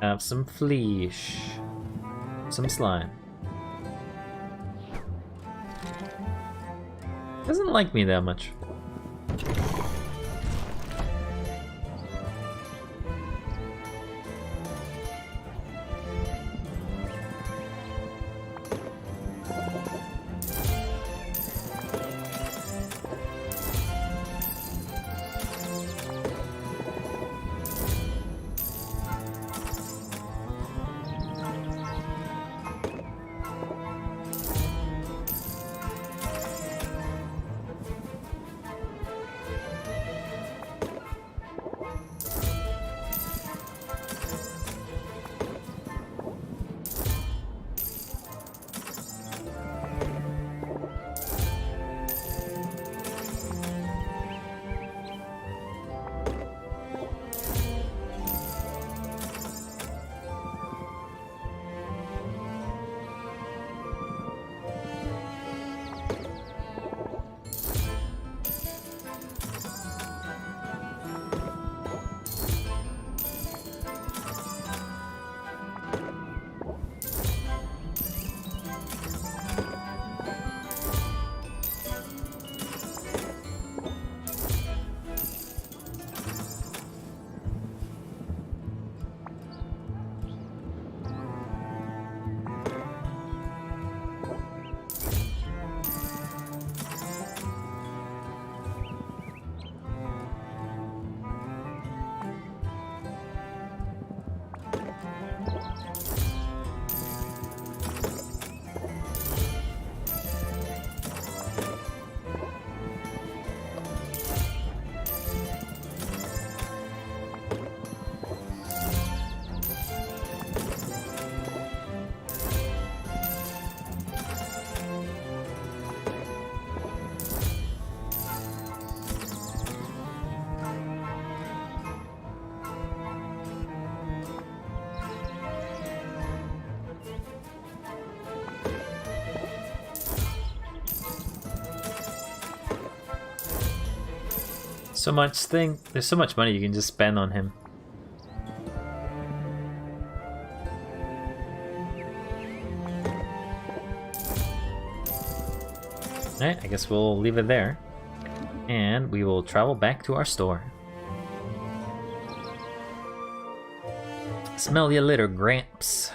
Have some fleesh. Some slime. Doesn't like me that much. There's so much money you can just spend on him. Alright, I guess we'll leave it there. And we will travel back to our store. Smell you later, Gramps.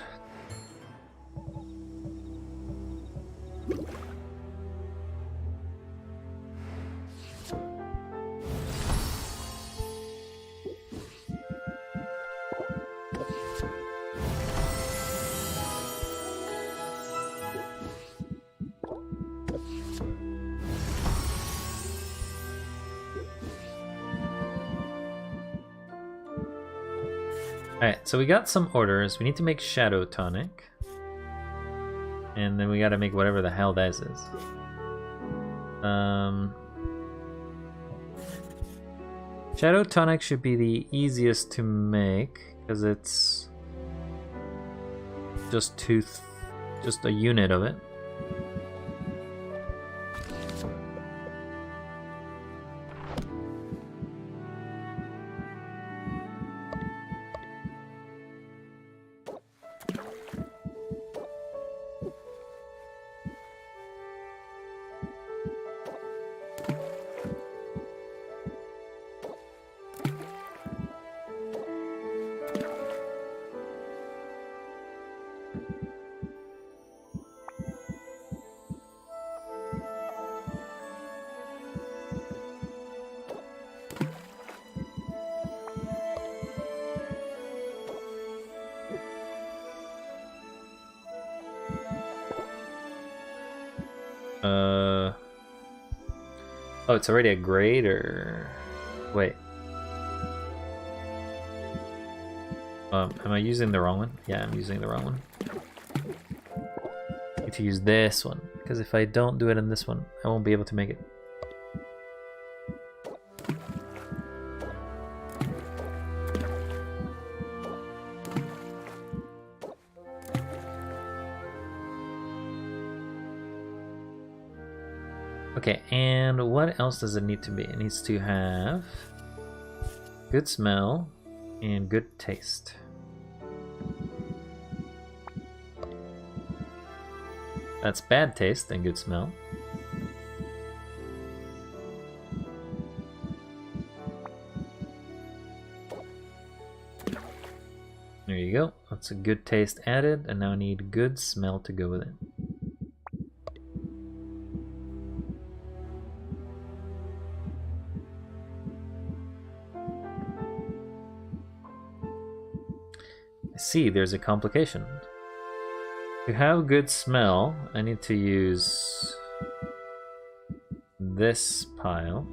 Alright, so we got some orders. We need to make Shadow Tonic. And then we gotta make whatever the hell that is. Shadow Tonic should be the easiest to make, because it's just just a unit of it. Oh, it's already a grade, or... Wait. Am I using the wrong one? Yeah, I'm using the wrong one. I need to use this one, because if I don't do it in this one, I won't be able to make it. Okay, and what else does it need to be? It needs to have good smell and good taste. That's bad taste and good smell. There you go. That's a good taste added, and now I need good smell to go with it. See, there's a complication. To have good smell, I need to use this pile.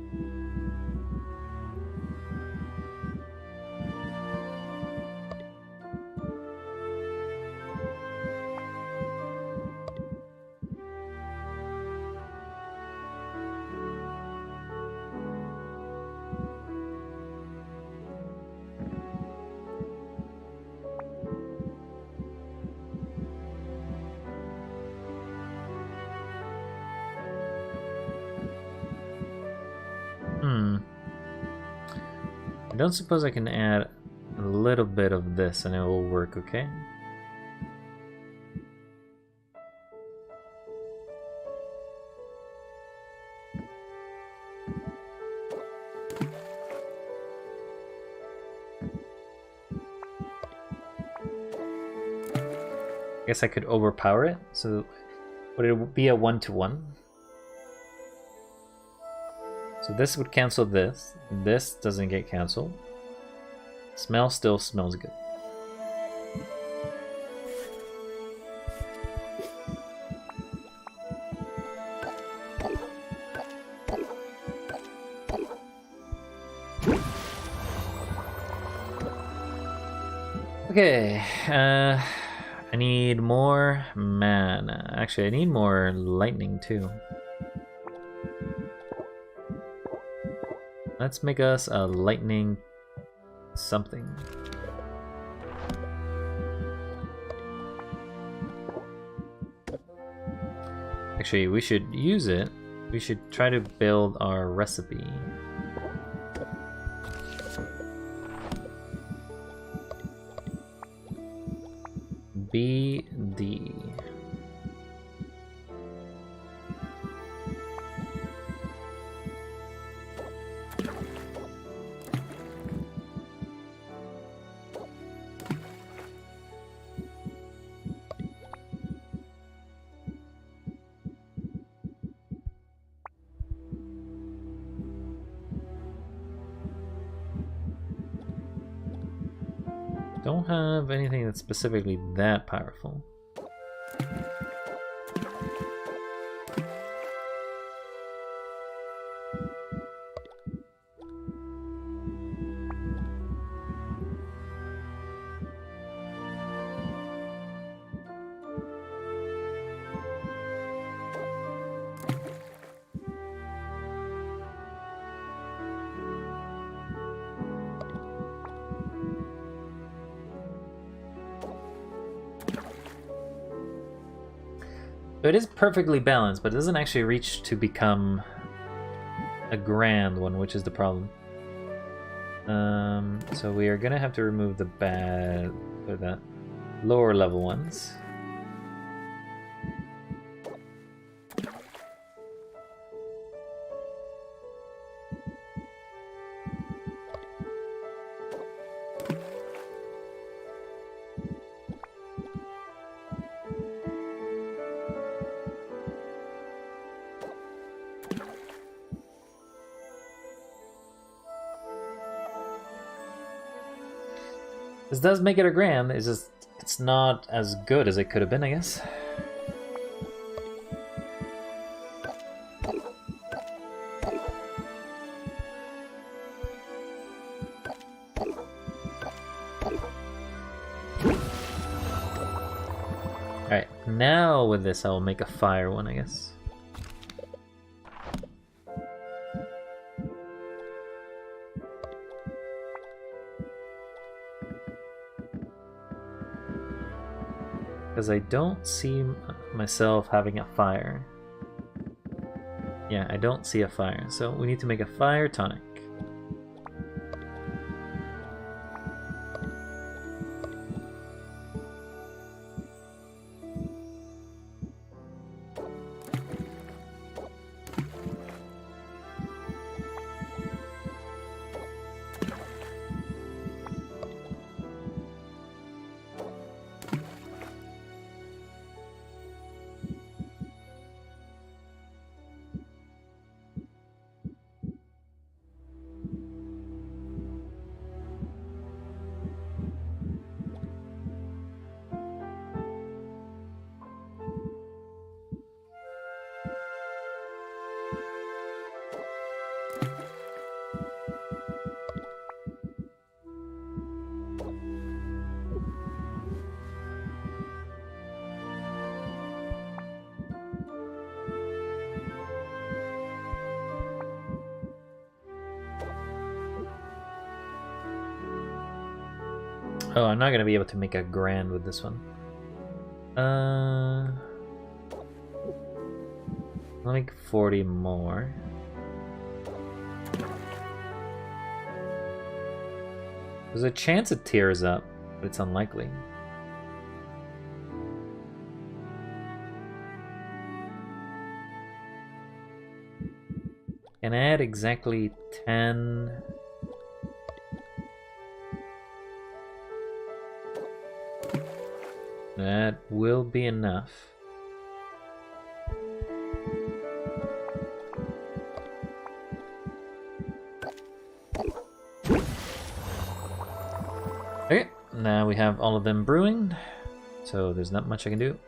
I don't suppose I can add a little bit of this and it will work, okay? I guess I could overpower it, so would it be a 1-to-1? So this would cancel this. This doesn't get canceled. Smell still smells good. Okay, I need more mana. Actually, I need more lightning too. Let's make us a lightning something. Actually, we should use it. We should try to build our recipe. BD. Don't have anything that's specifically that powerful. So it is perfectly balanced, but it doesn't actually reach to become a grand one, which is the problem. So we are gonna have to remove the bad, or the lower level ones. This does make it a grand, it's just, it's not as good as it could have been, I guess. Alright, now with this I will make a fire one, I guess. Because I don't see myself having a fire. Yeah, I don't see a fire, so we need to make a fire tonic. Oh, I'm not gonna be able to make a grand with this one. I'll make 40 more. There's a chance it tears up, but it's unlikely. Can add exactly 10. That will be enough. Okay, now we have all of them brewing, so there's not much I can do.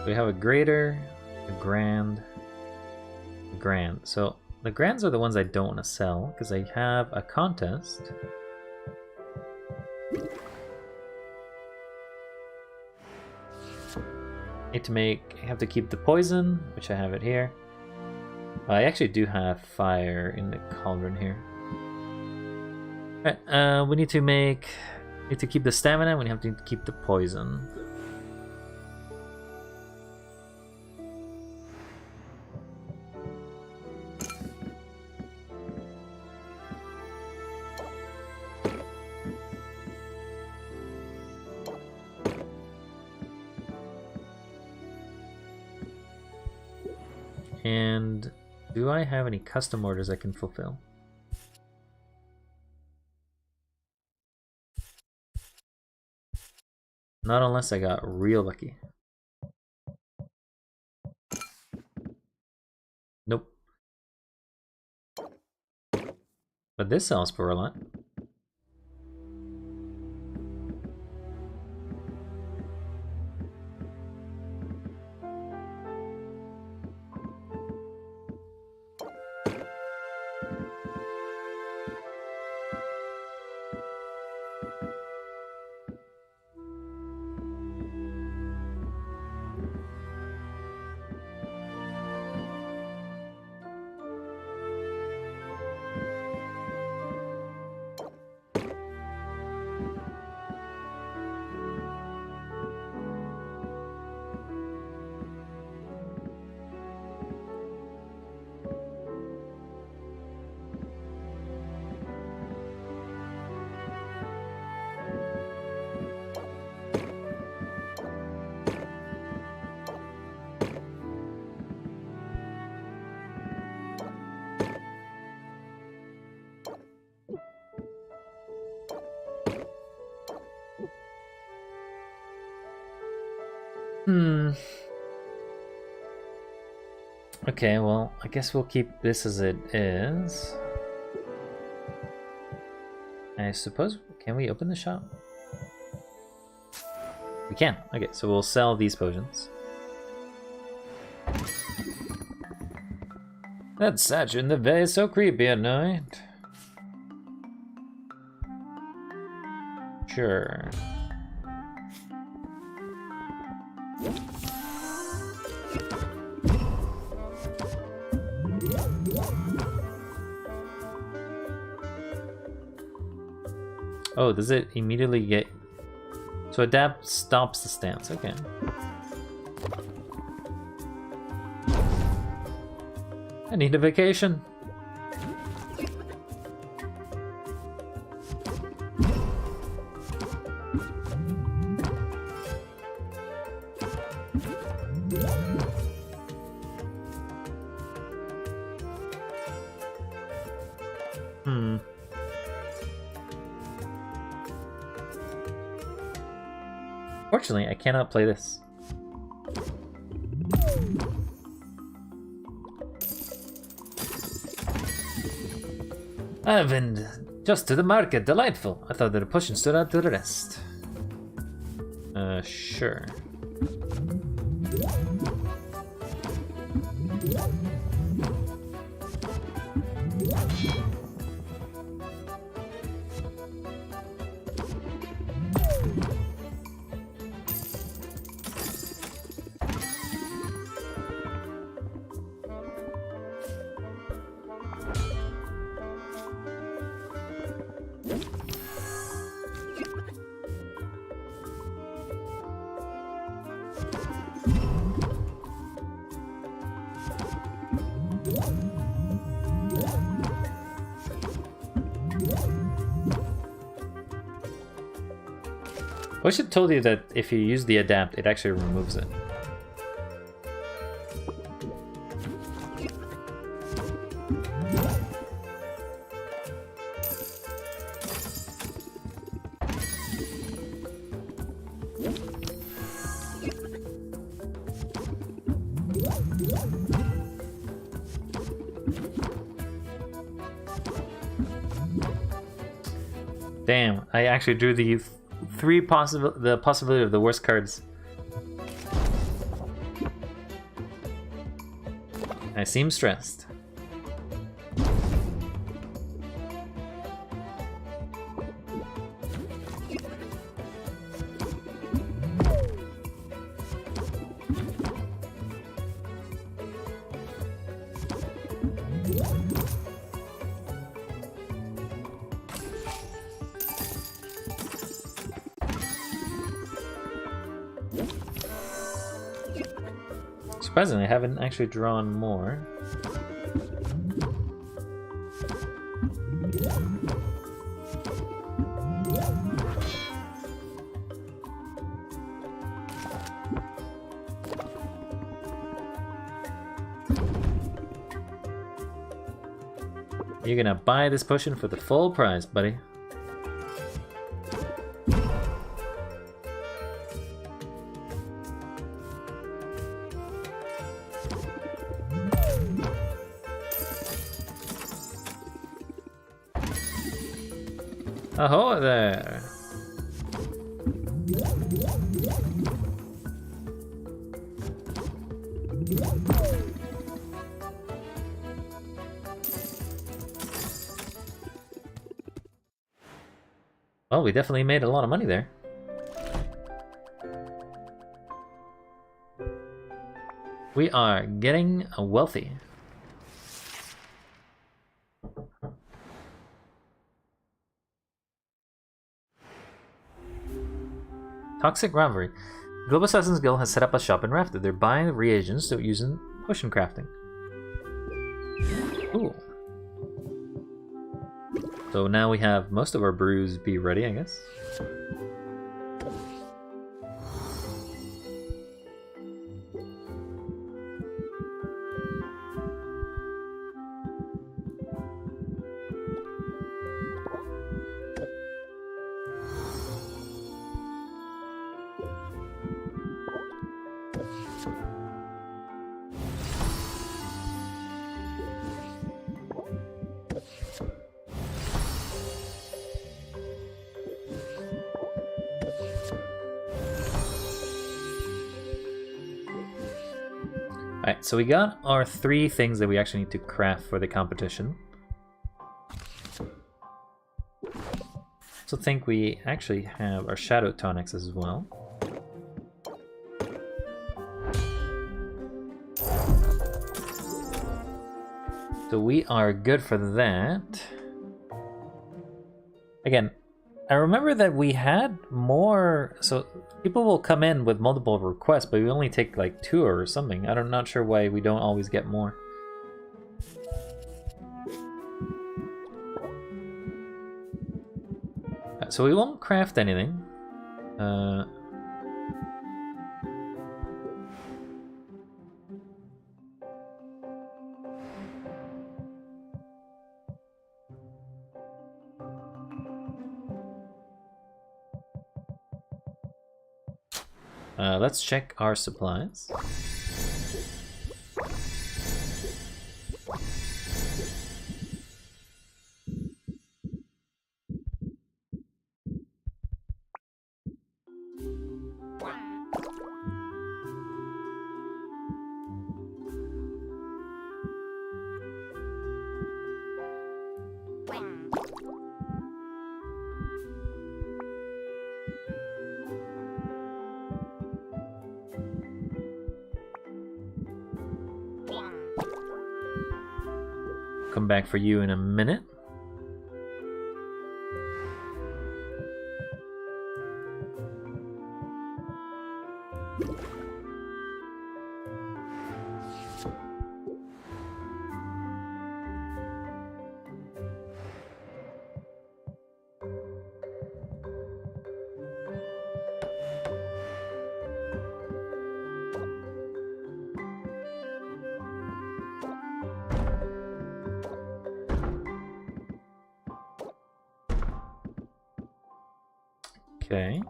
We have a greater, a grand, a grand. So the grands are the ones I don't want to sell because I have a contest. Need to make, I have to keep the poison, which I have it here. I actually do have fire in the cauldron here. Alright, we need to make need to keep the stamina, we have to keep the poison. And do I have any custom orders I can fulfill? Not unless I got real lucky. Nope. But this sells for a lot. Okay, well, I guess we'll keep this as it is. I suppose, can we open the shop? We can. Okay, so we'll sell these potions. That statue in the bay is so creepy at night. Sure. Oh, does it immediately get... So adapt stops the stance, okay. I need a vacation. Fortunately, I cannot play this. I've been just to the market. Delightful. I thought that a potion stood out to the rest. Sure. I wish it told you that if you use the adapt, it actually removes it. Damn, I actually drew the the possibility of the worst cards. I seem stressed. Surprisingly, I haven't actually drawn more. You're gonna buy this potion for the full price, buddy. Ahoy there! Well, we definitely made a lot of money there. We are getting wealthy. Toxic Rivalry. Global Assassins Guild has set up a shop in Rafted. They're buying reagents to use in potion crafting. Cool. So now we have most of our brews be ready, I guess. Alright, so we got our 3 things that we actually need to craft for the competition. So I think we actually have our Shadow Tonics as well. So we are good for that. Again, I remember that we had more, so people will come in with multiple requests, but we only take like 2 or something. I'm not sure why we don't always get more. So we won't craft anything. Let's check our supplies. Come back for you in a minute. Okay.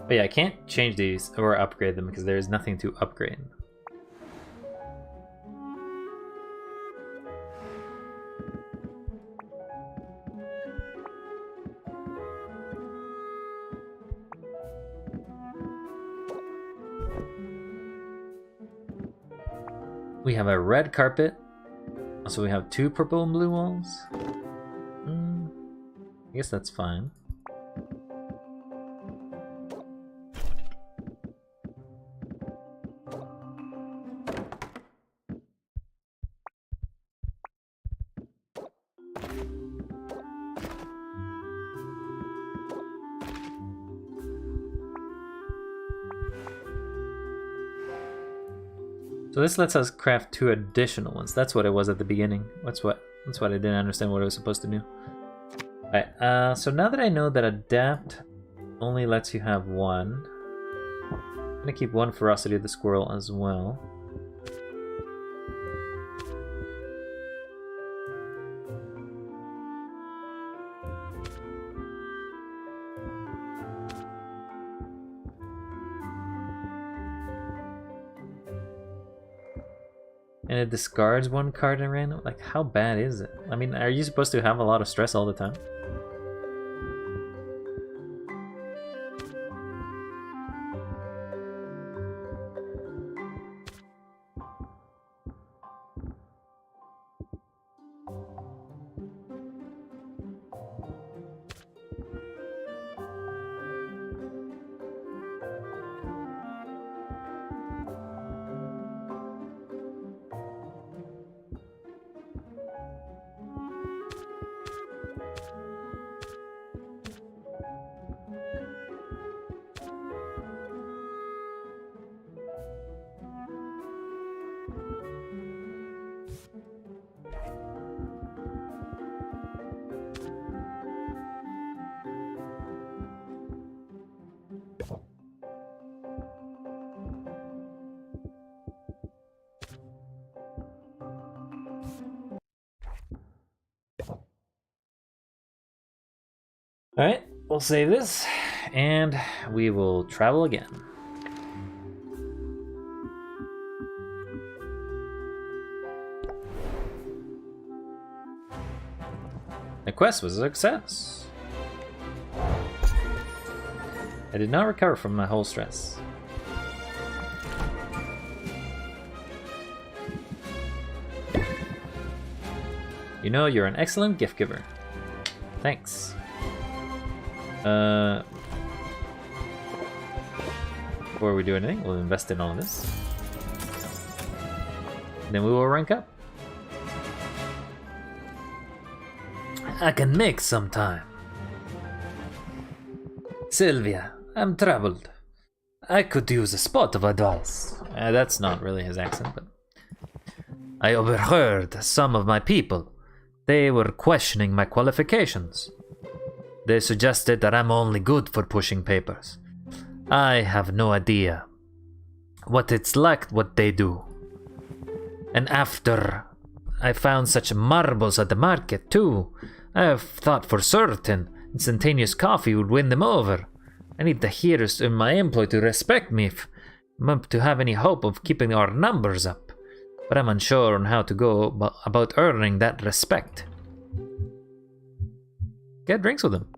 But yeah, I can't change these or upgrade them because there is nothing to upgrade. We have a red carpet. Also, we have 2 purple and blue walls. I guess that's fine. So this lets us craft 2 additional ones. That's what it was at the beginning. That's what I didn't understand what it was supposed to do. Alright, so now that I know that adapt only lets you have 1, I'm gonna keep 1 ferocity of the squirrel as well. And it discards 1 card in random? Like, how bad is it? I mean, are you supposed to have a lot of stress all the time? Alright, we'll save this, and we will travel again. The quest was a success. I did not recover from my whole stress. You know, you're an excellent gift giver. Thanks. Before we do anything, we'll invest in all of this. Then we will rank up. I can make some time. Sylvia, I'm troubled. I could use a spot of advice. That's not really his accent, but... I overheard some of my people. They were questioning my qualifications. They suggested that I'm only good for pushing papers. I have no idea what it's like what they do. And after I found such marbles at the market too, I have thought for certain instantaneous coffee would win them over. I need the heroes in my employ to respect me if I'm to have any hope of keeping our numbers up. But I'm unsure on how to go about earning that respect. Get drinks with them.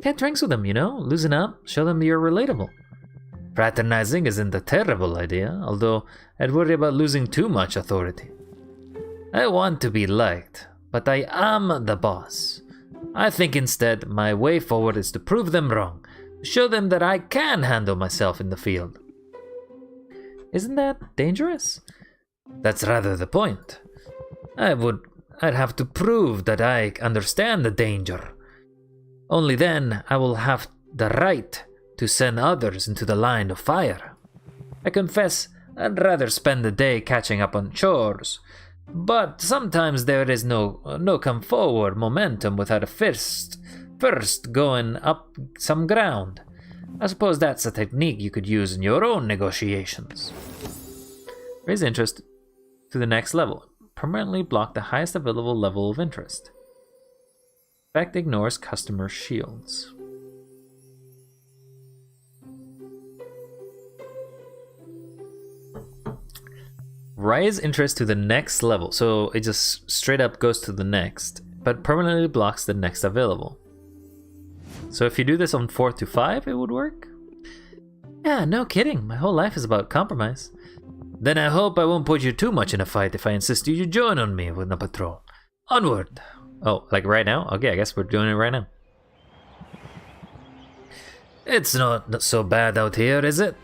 Get drinks with them, you know? Loosen up, show them you're relatable. Fraternizing isn't a terrible idea, although I'd worry about losing too much authority. I want to be liked, but I am the boss. I think instead my way forward is to prove them wrong, show them that I can handle myself in the field. Isn't that dangerous? That's rather the point. I'd have to prove that I understand the danger. Only then I will have the right to send others into the line of fire. I confess I'd rather spend the day catching up on chores, but sometimes there is no come forward momentum without a first going up some ground. I suppose that's a technique you could use in your own negotiations. Raise interest to the next level. Permanently block the highest available level of interest. Effect ignores customer shields. Raise interest to the next level. So it just straight up goes to the next, but permanently blocks the next available. So if you do this on 4 to 5, it would work? Yeah, no kidding. My whole life is about compromise. Then I hope I won't put you too much in a fight if I insist you join on me with the patrol. Onward! Oh, like right now? Okay, I guess we're doing it right now. It's not so bad out here, is it?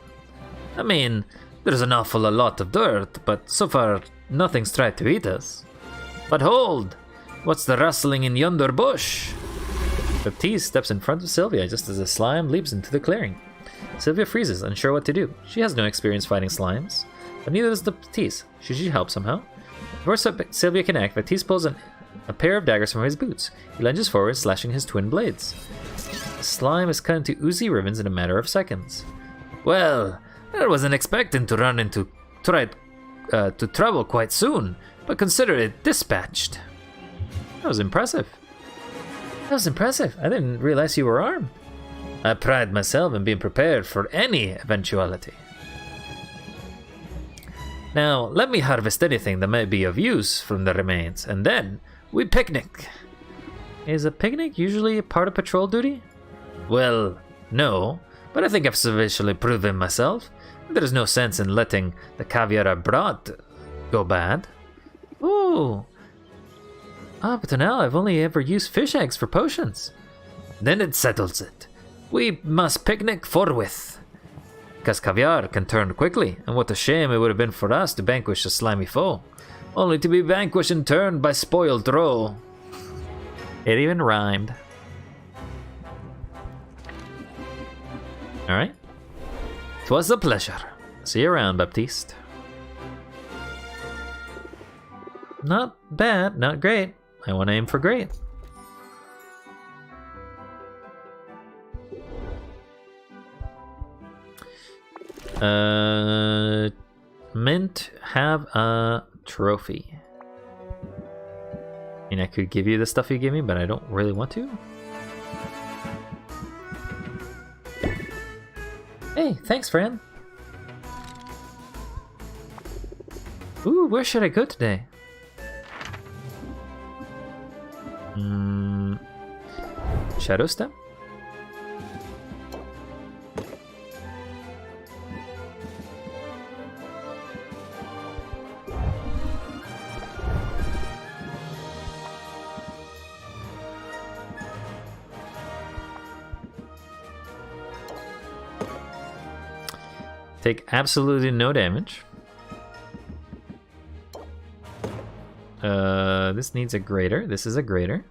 I mean, there's an awful lot of dirt, but so far nothing's tried to eat us. But hold! What's the rustling in yonder bush? Baptiste steps in front of Sylvia just as the slime leaps into the clearing. Sylvia freezes, unsure what to do. She has no experience fighting slimes. but neither does the Baptiste. Should you help somehow? Before Sylvia can act, Baptiste pulls a pair of daggers from his boots. He lunges forward, slashing his twin blades. The slime is cut into oozy ribbons in a matter of seconds. Well, I wasn't expecting to run into trouble quite soon, but consider it dispatched. That was impressive. I didn't realize you were armed. I pride myself in being prepared for any eventuality. Now, let me harvest anything that may be of use from the remains, and then we picnic. Is a picnic usually a part of patrol duty? Well, no, but I think I've sufficiently proven myself. There's no sense in letting the caviar I brought go bad. Ooh. Up to now, I've only ever used fish eggs for potions. Then it settles it. We must picnic forthwith. Because caviar can turn quickly, and what a shame it would have been for us to vanquish a slimy foe, only to be vanquished in turn by spoiled roe. It even rhymed. Alright. 'Twas a pleasure. See you around, Baptiste. Not bad, not great. I want to aim for great. Mint, have a trophy. I mean, I could give you the stuff you give me, but I don't really want to. Hey, thanks, friend. Ooh, where should I go today? Shadow Step? Take absolutely no damage. This needs a greater. This is a greater.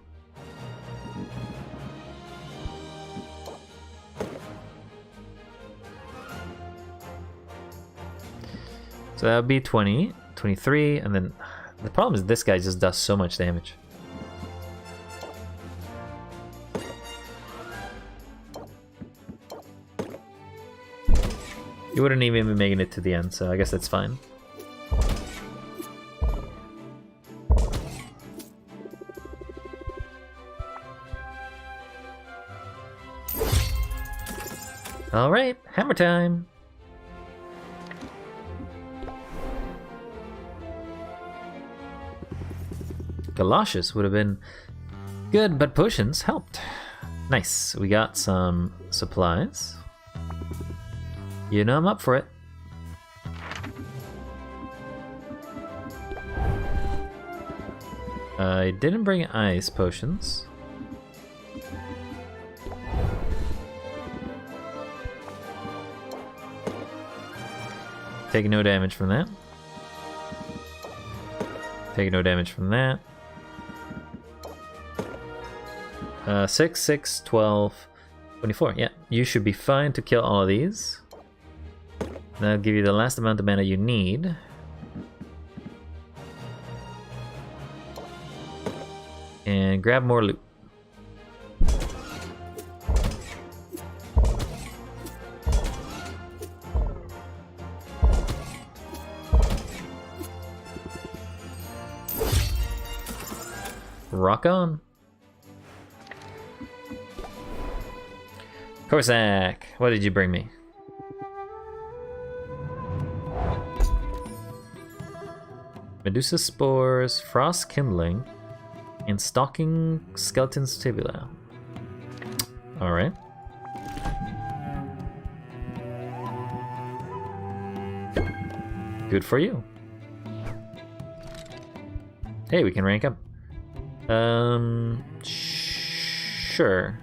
So that would be 20, 23, and then the problem is this guy just does so much damage. You wouldn't even be making it to the end, so I guess that's fine. Alright, hammer time! Galoshes would have been good, but potions helped. Nice, we got some supplies. You know I'm up for it. I didn't bring ice potions. Take no damage from that. Take no damage from that. 6, 6, 12, 24. Yeah, you should be fine to kill all of these. That'll give you the last amount of mana you need. And grab more loot. Rock on. Corsac, what did you bring me? Medusa spores, frost kindling, and stalking skeleton's tibula. Alright. Good for you. Hey, we can rank up. Sure.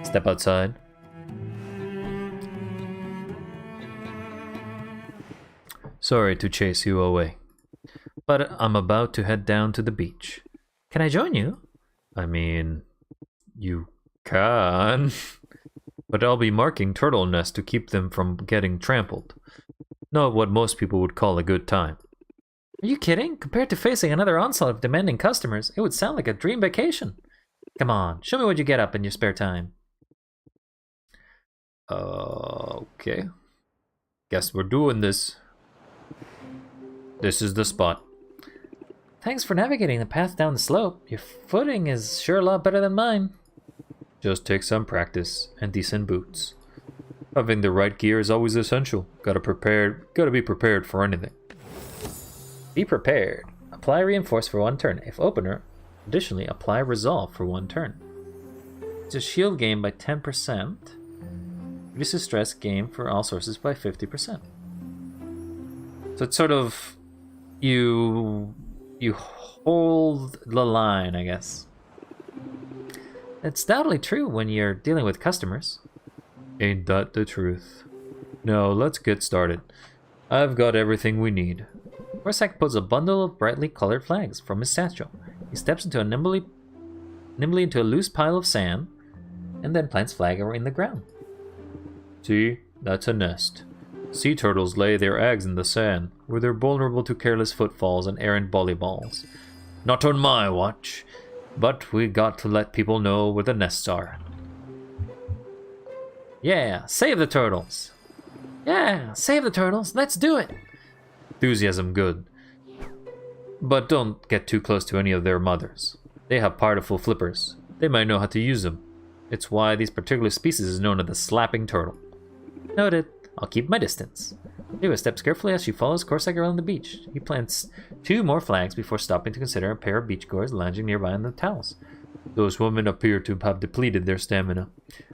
Step outside. Sorry to chase you away, but I'm about to head down to the beach. Can I join you? I mean, you can, but I'll be marking turtle nests to keep them from getting trampled. Not what most people would call a good time. Are you kidding? Compared to facing another onslaught of demanding customers, it would sound like a dream vacation. Come on, show me what you get up in your spare time. Okay. Guess we're doing this. This is the spot. Thanks for navigating the path down the slope. Your footing is sure a lot better than mine. Just take some practice and decent boots. Having the right gear is always essential. Gotta be prepared for anything. Be prepared. Apply reinforce for 1 turn. If opener, additionally apply resolve for 1 turn. It's a shield gain by 10%. Reduces stress gain for all sources by 50%. So it's sort of you hold the line, I guess. It's doubly true when you're dealing with customers. Ain't that the truth? Now let's get started. I've got everything we need. Corsac pulls a bundle of brightly colored flags from his satchel. He steps into nimbly into a loose pile of sand, and then plants flag in the ground. See, that's a nest. Sea turtles lay their eggs in the sand, where they're vulnerable to careless footfalls and errant volleyballs. Not on my watch, but we got to let people know where the nests are. Yeah, save the turtles! Yeah, save the turtles, let's do it! Enthusiasm good. But don't get too close to any of their mothers. They have powerful flippers. They might know how to use them. It's why this particular species is known as the slapping turtle. Noted. I'll keep my distance. Lua steps carefully as she follows Corsac around the beach. He plants 2 more flags before stopping to consider a pair of beachgoers lounging nearby on the towels. Those women appear to have depleted their stamina,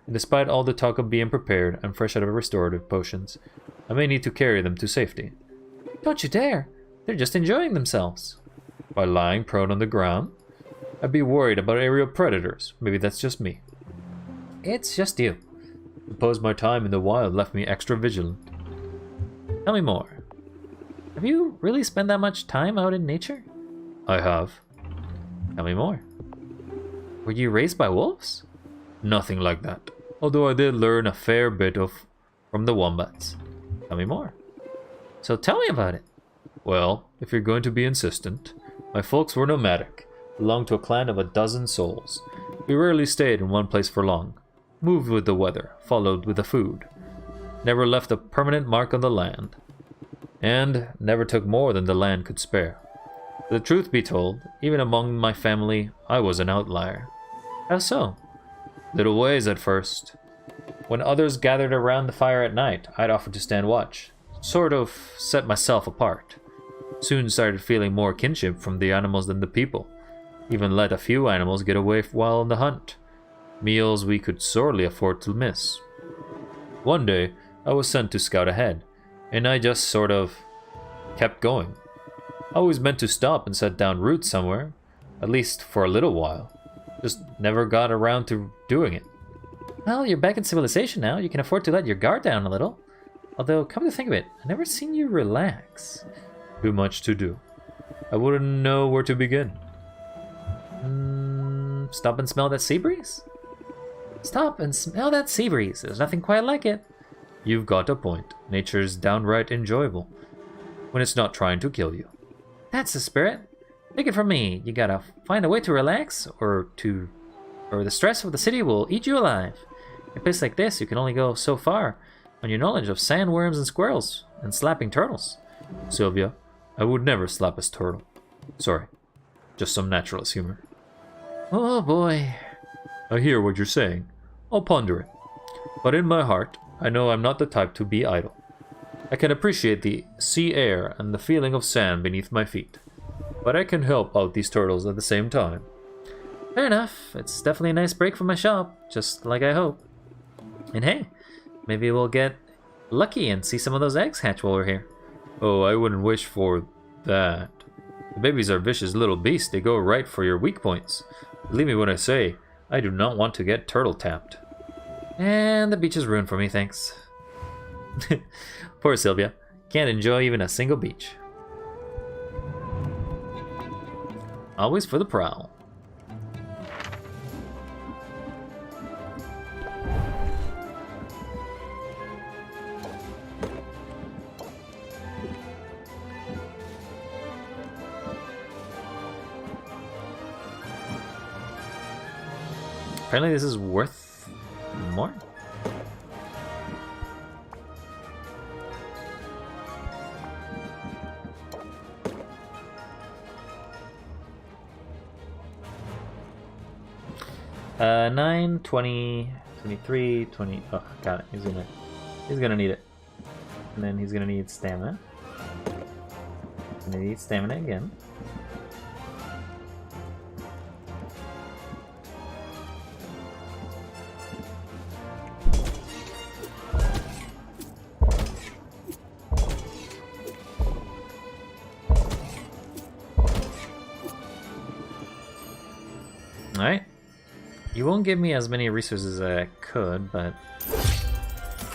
and despite all the talk of being prepared and fresh out of restorative potions, I may need to carry them to safety. Don't you dare! They're just enjoying themselves. By lying prone on the ground? I'd be worried about aerial predators. Maybe that's just me. It's just you. Suppose my time in the wild left me extra vigilant. Tell me more. Have you really spent that much time out in nature? I have. Tell me more. Were you raised by wolves? Nothing like that. Although I did learn a fair bit from the wombats. Tell me more. So tell me about it. Well, if you're going to be insistent, my folks were nomadic, belonged to a clan of 12 souls. We rarely stayed in one place for long. Moved with the weather, followed with the food. Never left a permanent mark on the land. And never took more than the land could spare. The truth be told, even among my family, I was an outlier. How so? Little ways at first. When others gathered around the fire at night, I'd offer to stand watch. Sort of set myself apart. Soon started feeling more kinship from the animals than the people. Even let a few animals get away while on the hunt. Meals we could sorely afford to miss. One day, I was sent to scout ahead, and I just sort of kept going. I always meant to stop and set down roots somewhere, at least for a little while. Just never got around to doing it. Well, you're back in civilization now. You can afford to let your guard down a little. Although, come to think of it, I've never seen you relax. Too much to do. I wouldn't know where to begin. Stop and smell that sea breeze? Stop and smell that sea breeze. There's nothing quite like it. You've got a point. Nature's downright enjoyable when it's not trying to kill you. That's the spirit. Take it from me. You gotta find a way to relax, or the stress of the city will eat you alive. In a place like this, you can only go so far on your knowledge of sandworms and squirrels and slapping turtles. Sylvia, I would never slap a turtle. Sorry, just some naturalist humor. Oh boy. I hear what you're saying. I'll ponder it. But in my heart, I know I'm not the type to be idle. I can appreciate the sea air and the feeling of sand beneath my feet. But I can help out these turtles at the same time. Fair enough. It's definitely a nice break from my shop, just like I hope. And hey, maybe we'll get lucky and see some of those eggs hatch while we're here. Oh, I wouldn't wish for that. The babies are vicious little beasts. They go right for your weak points. Believe me when I say, I do not want to get turtle tapped. And the beach is ruined for me, thanks. Poor Sylvia. Can't enjoy even a single beach. Always for the prowl. Apparently this is worth more. Uh, 9, 20, 23, 20. Oh, got it. He's gonna need it. And then he's gonna need stamina. Gonna need stamina again. Alright. You won't give me as many resources as I could, but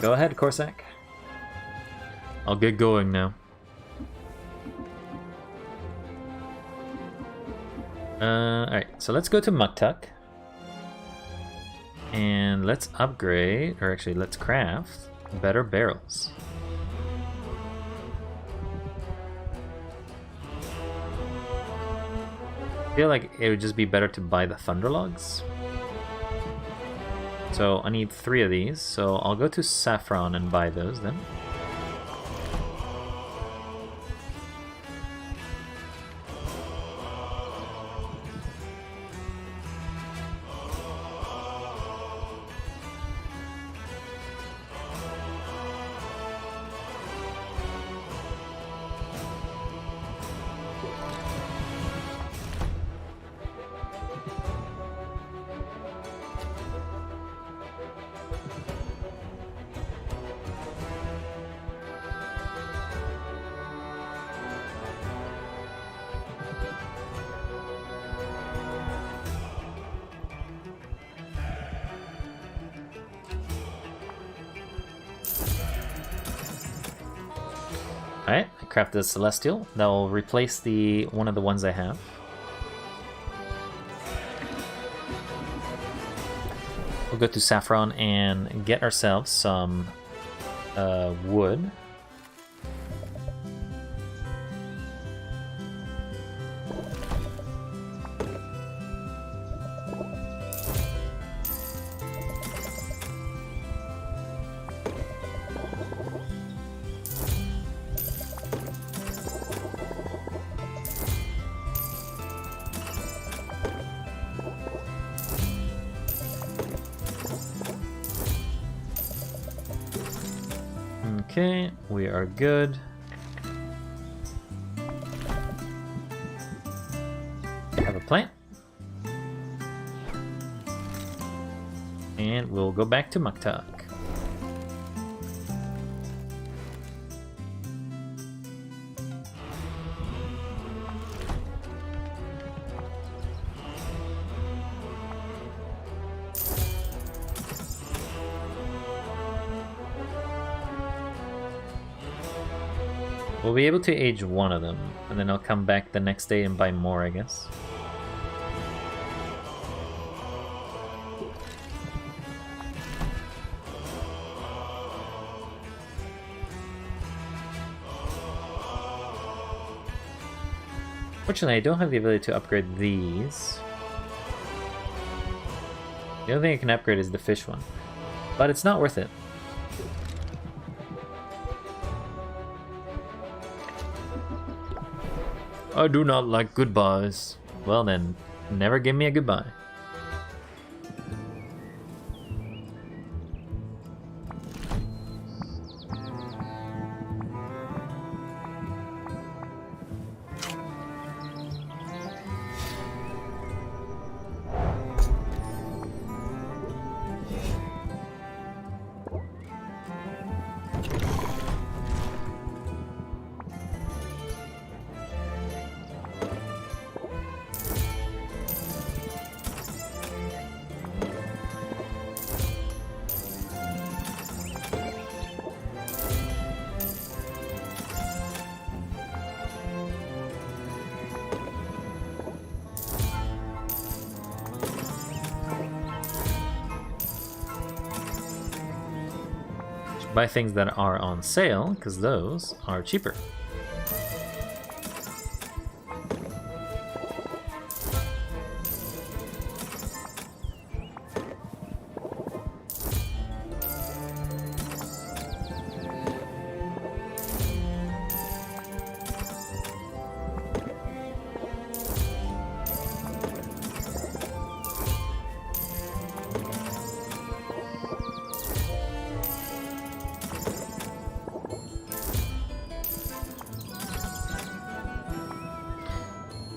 go ahead, Corsac. I'll get going now. Alright, so let's go to Muktuk. And let's upgrade, or actually let's craft better barrels. I feel like it would just be better to buy the Thunder Logs. So I need 3 of these, so I'll go to Saffron and buy those then. Alright, I crafted a Celestial. That will replace one of the ones I have. We'll go to Saffron and get ourselves some wood. Okay, we are good. Have a plant. And we'll go back to Muktuk. We'll be able to age one of them, and then I'll come back the next day and buy more, I guess. Fortunately, I don't have the ability to upgrade these. The only thing I can upgrade is the fish one, but it's not worth it. I do not like goodbyes. Well then, never give me a goodbye. Buy things that are on sale, because those are cheaper.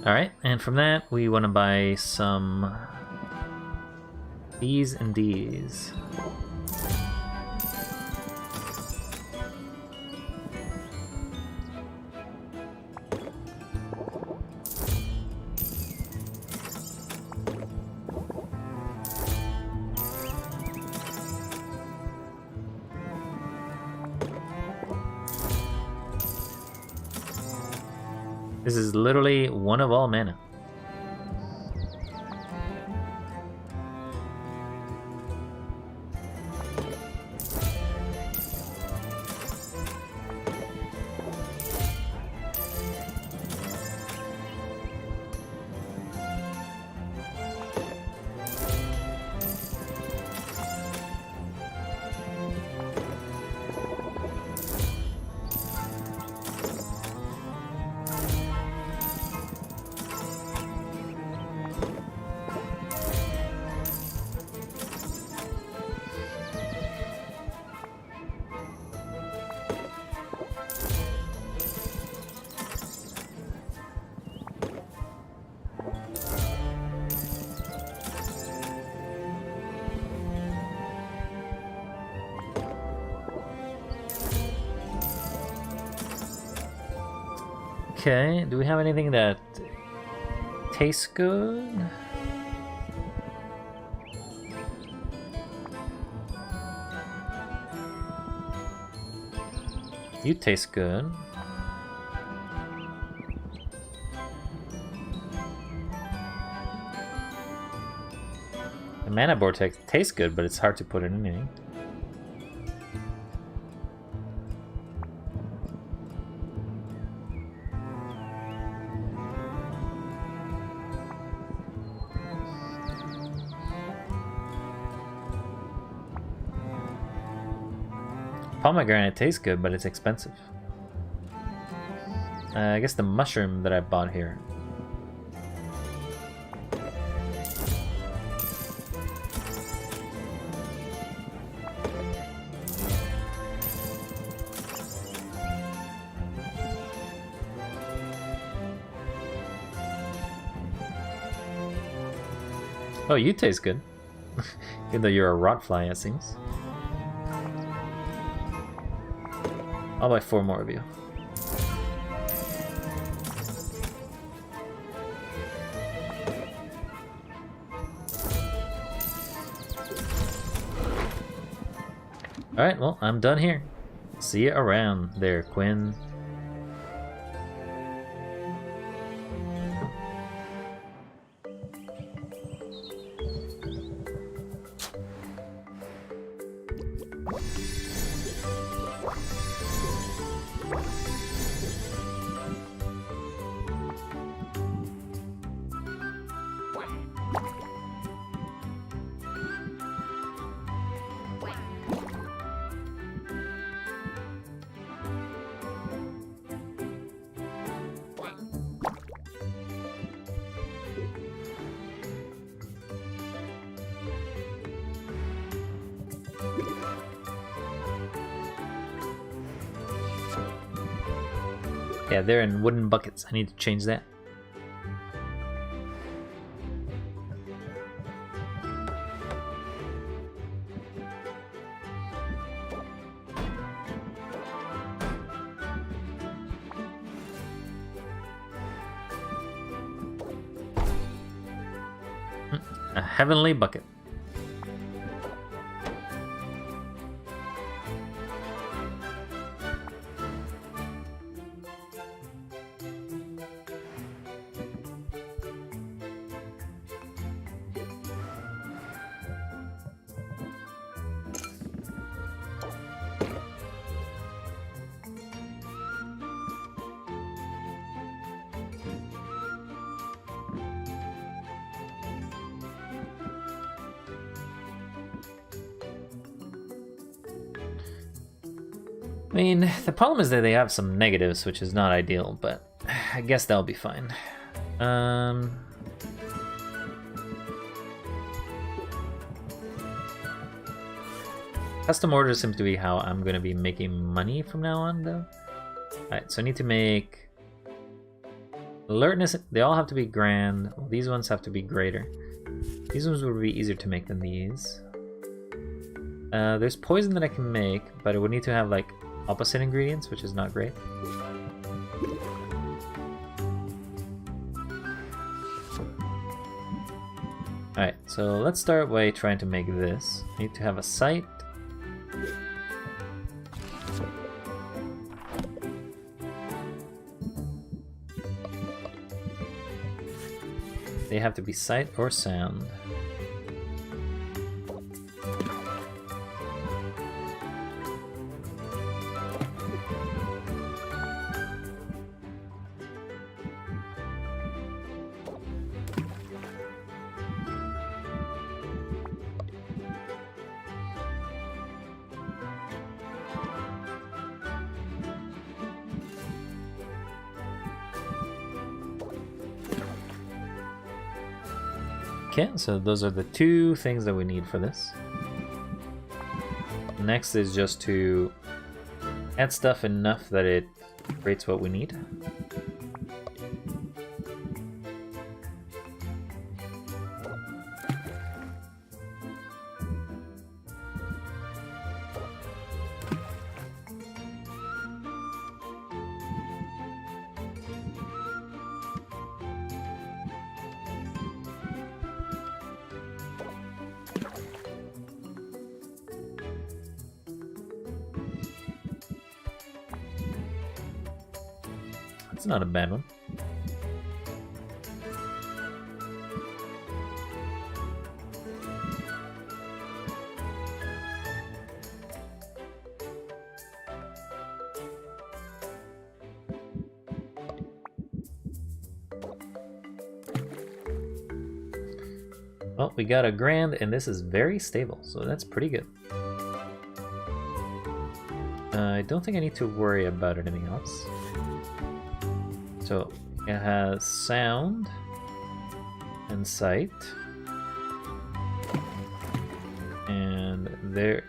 Alright, and from that we want to buy some these and these. This is literally one of all mana. Okay, do we have anything that tastes good? You taste good. The mana vortex tastes good, but it's hard to put it in anything. Pomegranate tastes good, but it's expensive. I guess the mushroom that I bought here. Oh, you taste good. Even though you're a rot fly, it seems. I'll buy 4 more of you. Alright, well, I'm done here. See you around there, Quinn. Yeah, they're in wooden buckets. I need to change that. A heavenly bucket. I mean, the problem is that they have some negatives, which is not ideal, but I guess that'll be fine. Custom orders seems to be how I'm going to be making money from now on, though. Alright, so I need to make Alertness, they all have to be grand. These ones have to be greater. These ones would be easier to make than these. There's poison that I can make, but it would need to have like opposite ingredients, which is not great. Alright, so let's start by trying to make this. I need to have a sight. They have to be sight or sound. Okay, so those are the two things that we need for this. Next is just to add stuff enough that it creates what we need. It's not a bad one. Well, we got a grand, and this is very stable, so that's pretty good. I don't think I need to worry about anything else. So it has sound and sight, and there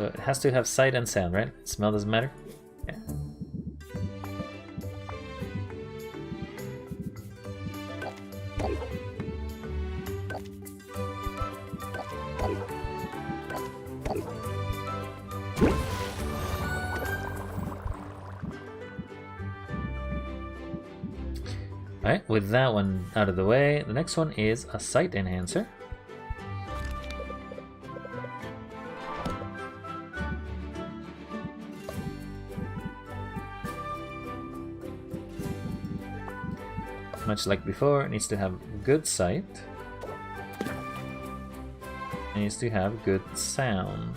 it has to have sight and sound, right? Smell doesn't matter. Yeah. Alright, with that one out of the way, the next one is a sight enhancer. Much like before, it needs to have good sight. It needs to have good sound.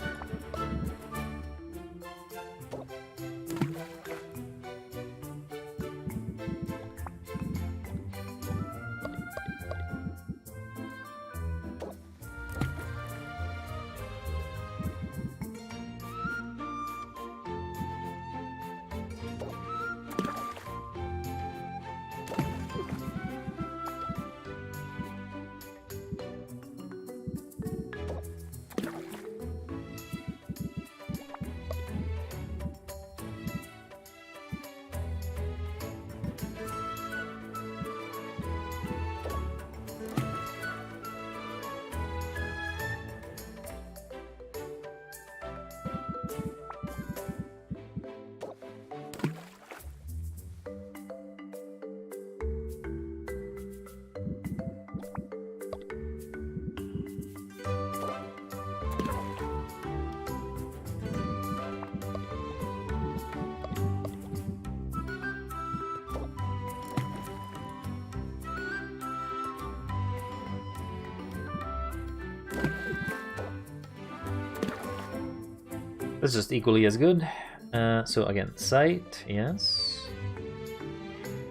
That's just equally as good. So again, sight, yes.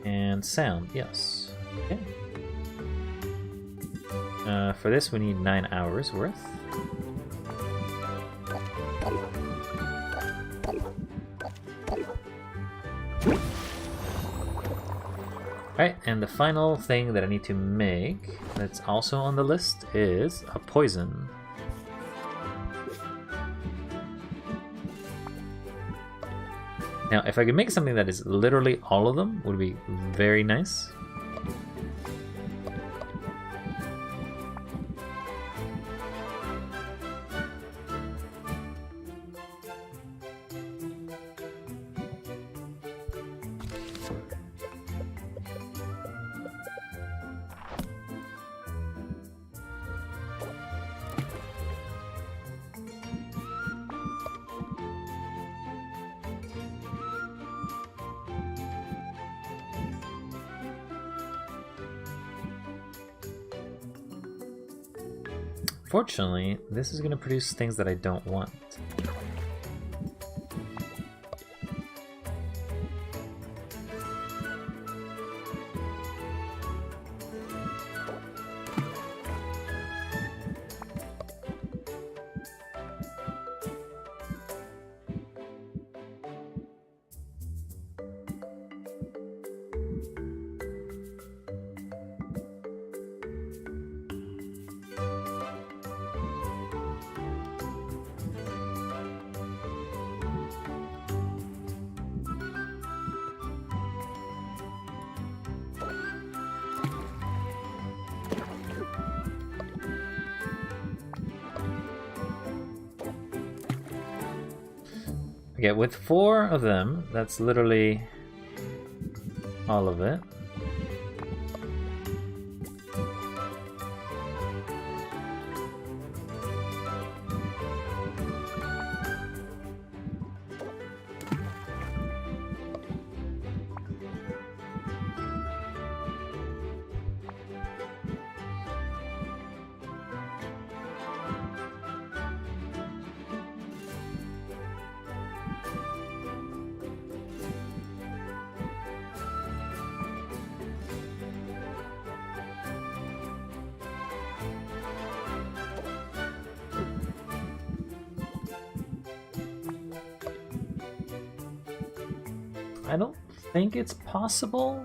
And sound, yes. Okay. For this we need 9 hours worth. Alright, and the final thing that I need to make that's also on the list is a poison. Now, if I could make something that is literally all of them, would be very nice. Fortunately, this is going to produce things that I don't want. Okay, with 4 of them, that's literally all of it. I don't think it's possible.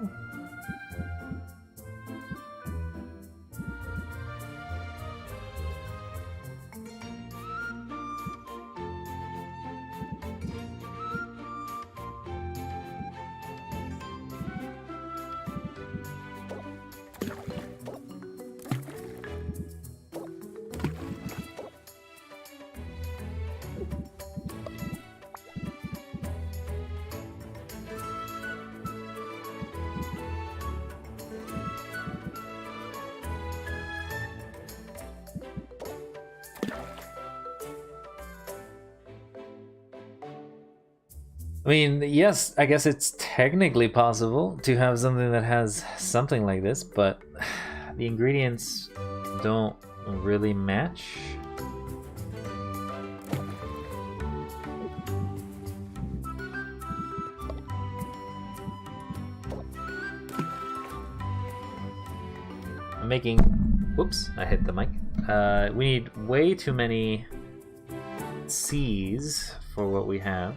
I mean, yes, I guess it's technically possible to have something that has something like this, but the ingredients don't really match. I'm making... Whoops, I hit the mic. We need way too many C's for what we have.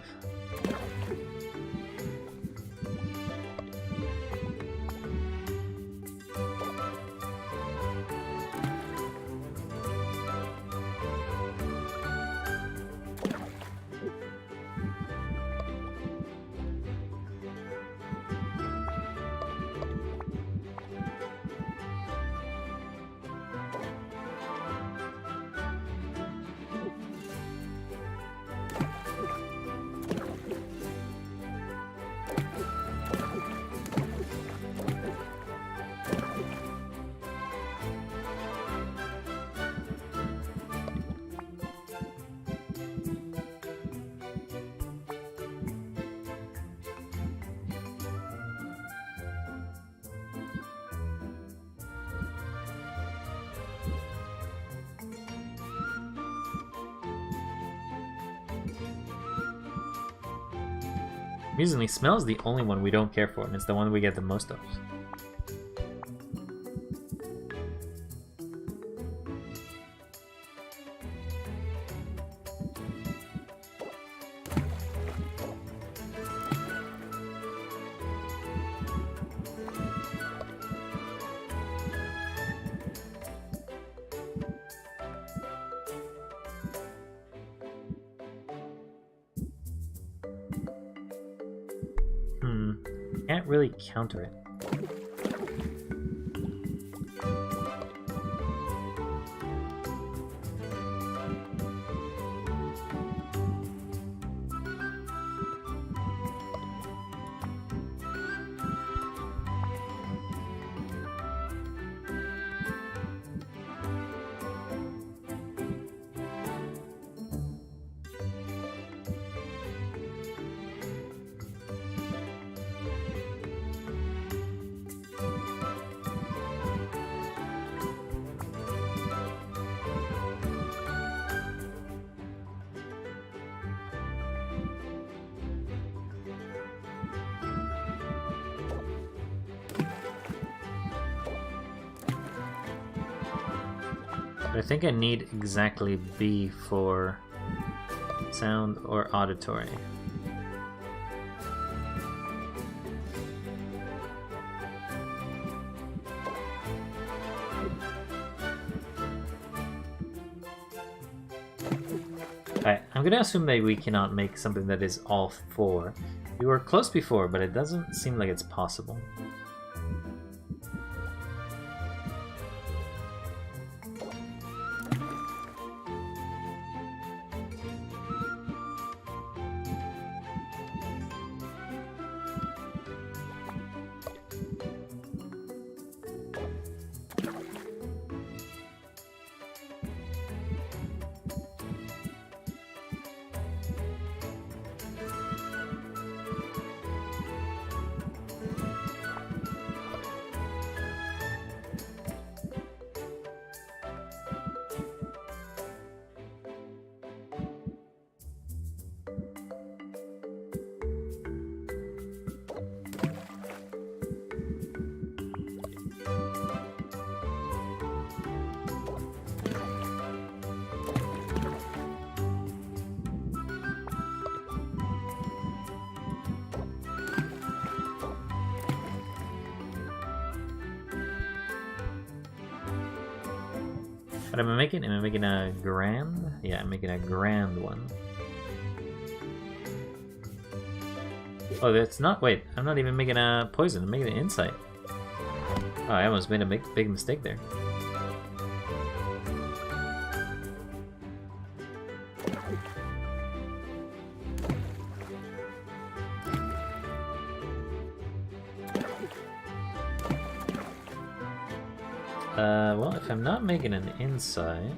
Amusingly, smell is the only one we don't care for, and it's the one we get the most of. Can't really counter it. I think I need exactly B for sound or auditory. Alright, I'm gonna assume that we cannot make something that is all 4. We were close before, but it doesn't seem like it's possible. What am I making? Am I making a grand? Yeah, I'm making a grand one. Oh, that's not. Wait, I'm not even making a poison. I'm making an insight. Oh, I almost made a big mistake there. Well, if I'm not making an insight...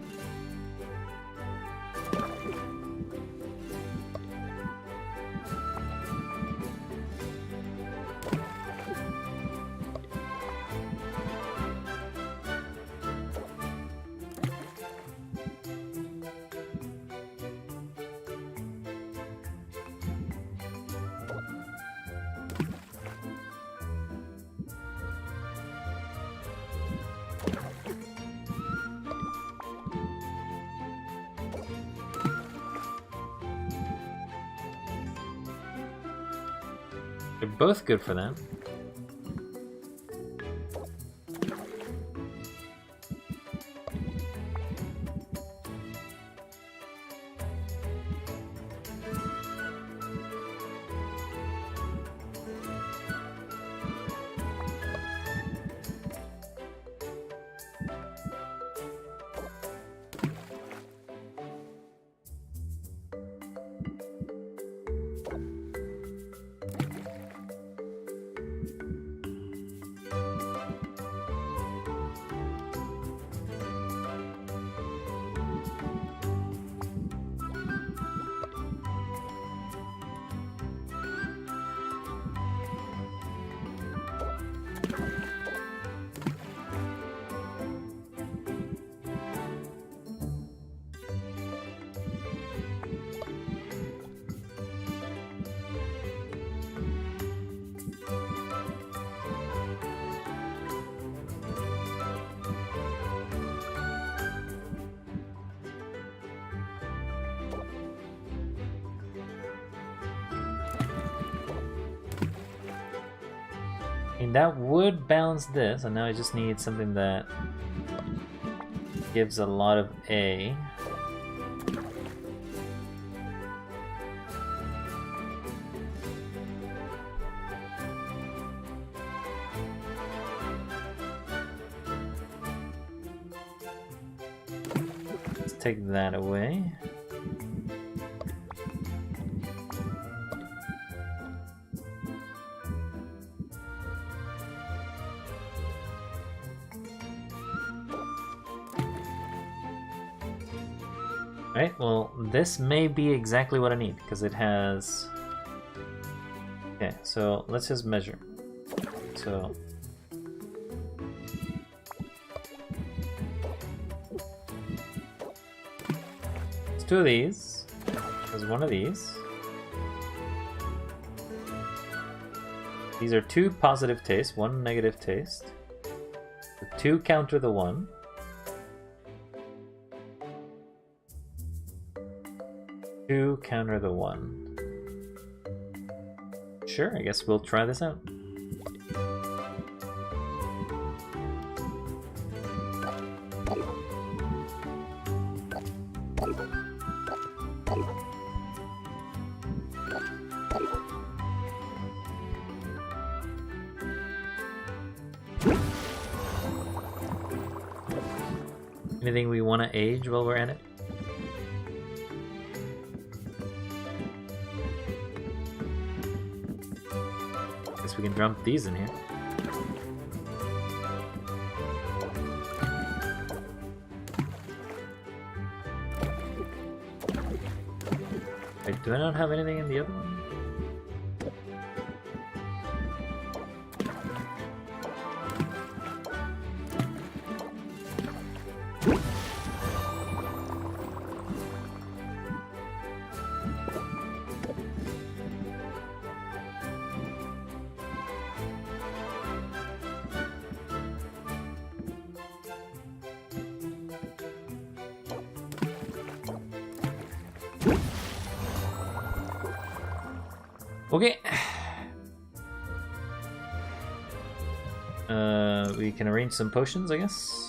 They're both good for them. And that would balance this, and now I just need something that gives a lot of A. take that away. Right, well, this may be exactly what I need, because it has... Okay, so let's just measure. So... There's 2 of these. There's 1 of these. These are 2 positive tastes, 1 negative taste. The 2 counter the 1. Counter the 1. Sure, I guess we'll try this out. Anything we want to age while we're at it? We can dump these in here. Wait, do I not have anything in the other one? Okay. We can arrange some potions, I guess.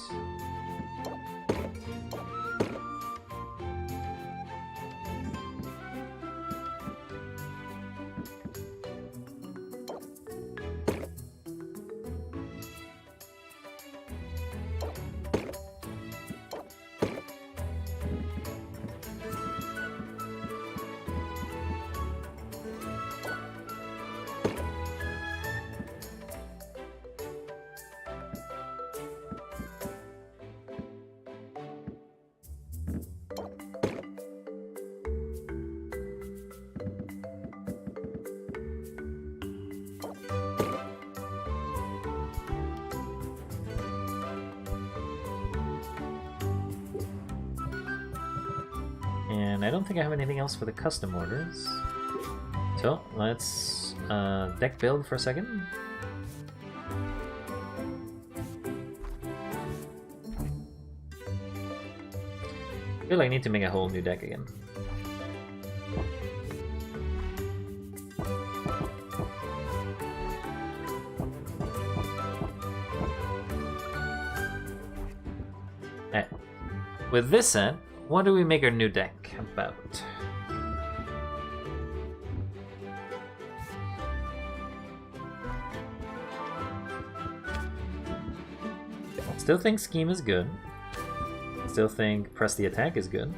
And I don't think I have anything else for the custom orders. So let's deck build for a second. I feel like I need to make a whole new deck again. Alright. With this set, what do we make our new deck about? Still think Scheme is good. Still think Press the Attack is good.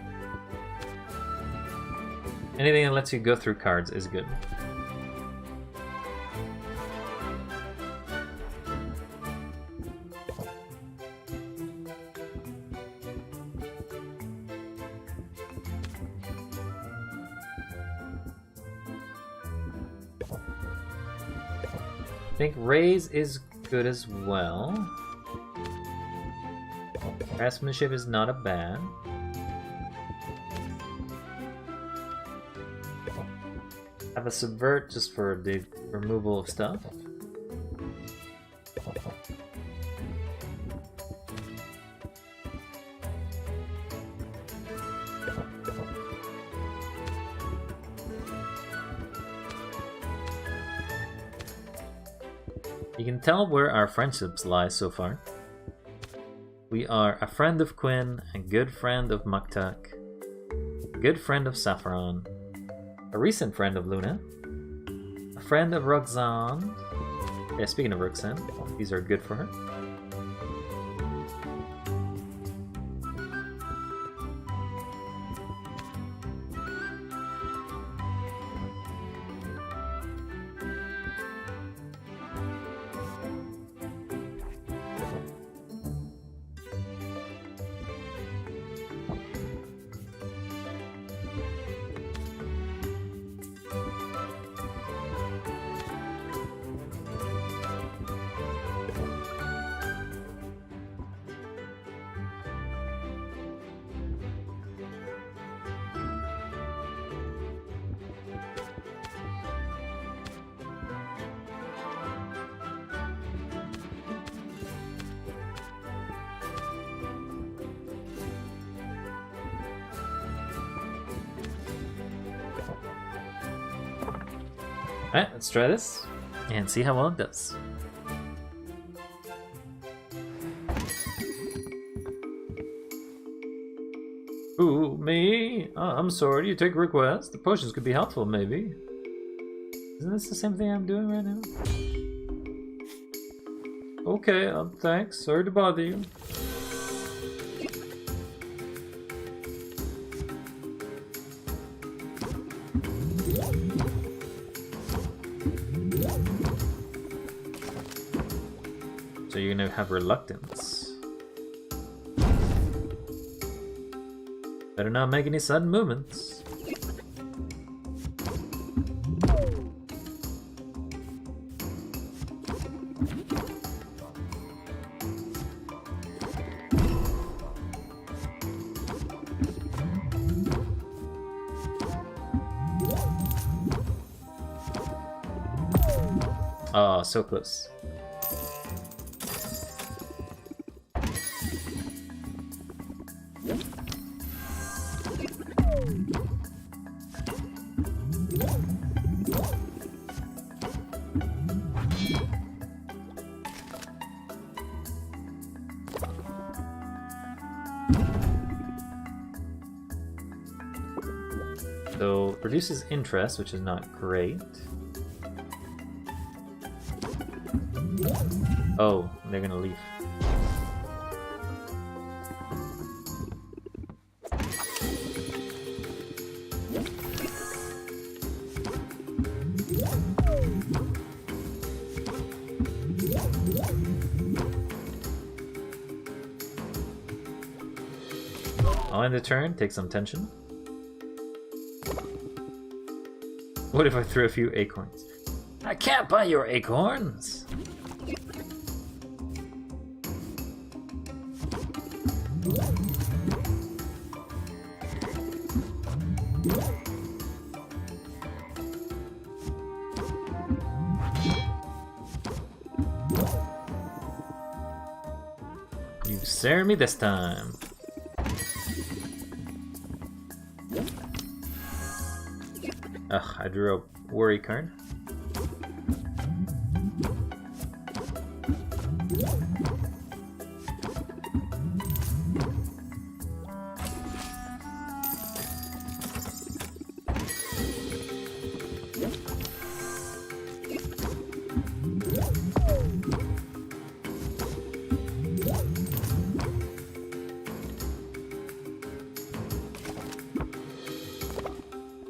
Anything that lets you go through cards is good. I think Raise is good as well. Craftsmanship is not a bad. Have a Subvert just for the removal of stuff. You can tell where our friendships lie so far. We are a friend of Quinn, a good friend of Muktak, a good friend of Saffron, a recent friend of Luna, a friend of Roxanne. Yeah, speaking of Roxanne, these are good for her. Alright, let's try this and see how well it does. Ooh, me? I'm sorry, you take requests. The potions could be helpful, maybe. Isn't this the same thing I'm doing right now? Okay, thanks. Sorry to bother you. So you're gonna have reluctance. Better not make any sudden movements. Oh, so close. So, reduces interest, which is not great. Oh, they're gonna leave. I'll end the turn, take some tension. What if I threw a few acorns? I can't buy your acorns! You stare me this time. Ugh, I drew a worry card.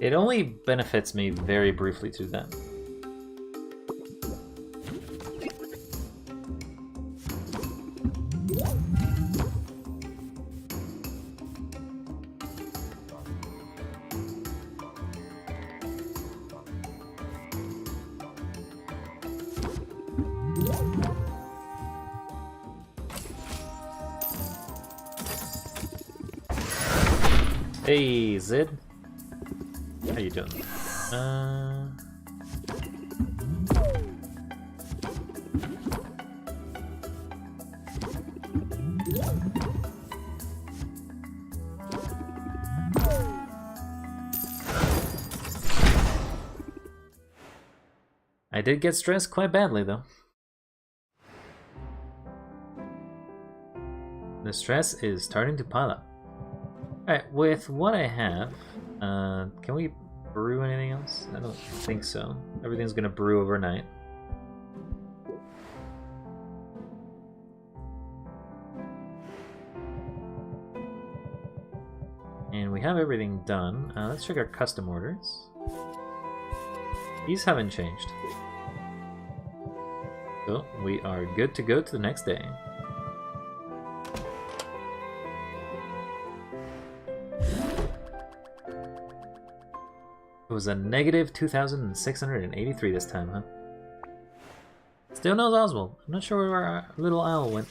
It only benefits me very briefly to them. Hey, Zid. How you doing? I did get stressed quite badly, though. The stress is starting to pile up. Alright, with what I have, can we brew anything else? I don't think so. Everything's gonna brew overnight. And we have everything done. Let's check our custom orders. These haven't changed. So we are good to go to the next day. It was a negative 2,683 this time, huh? Still no Oswald. I'm not sure where our little owl went.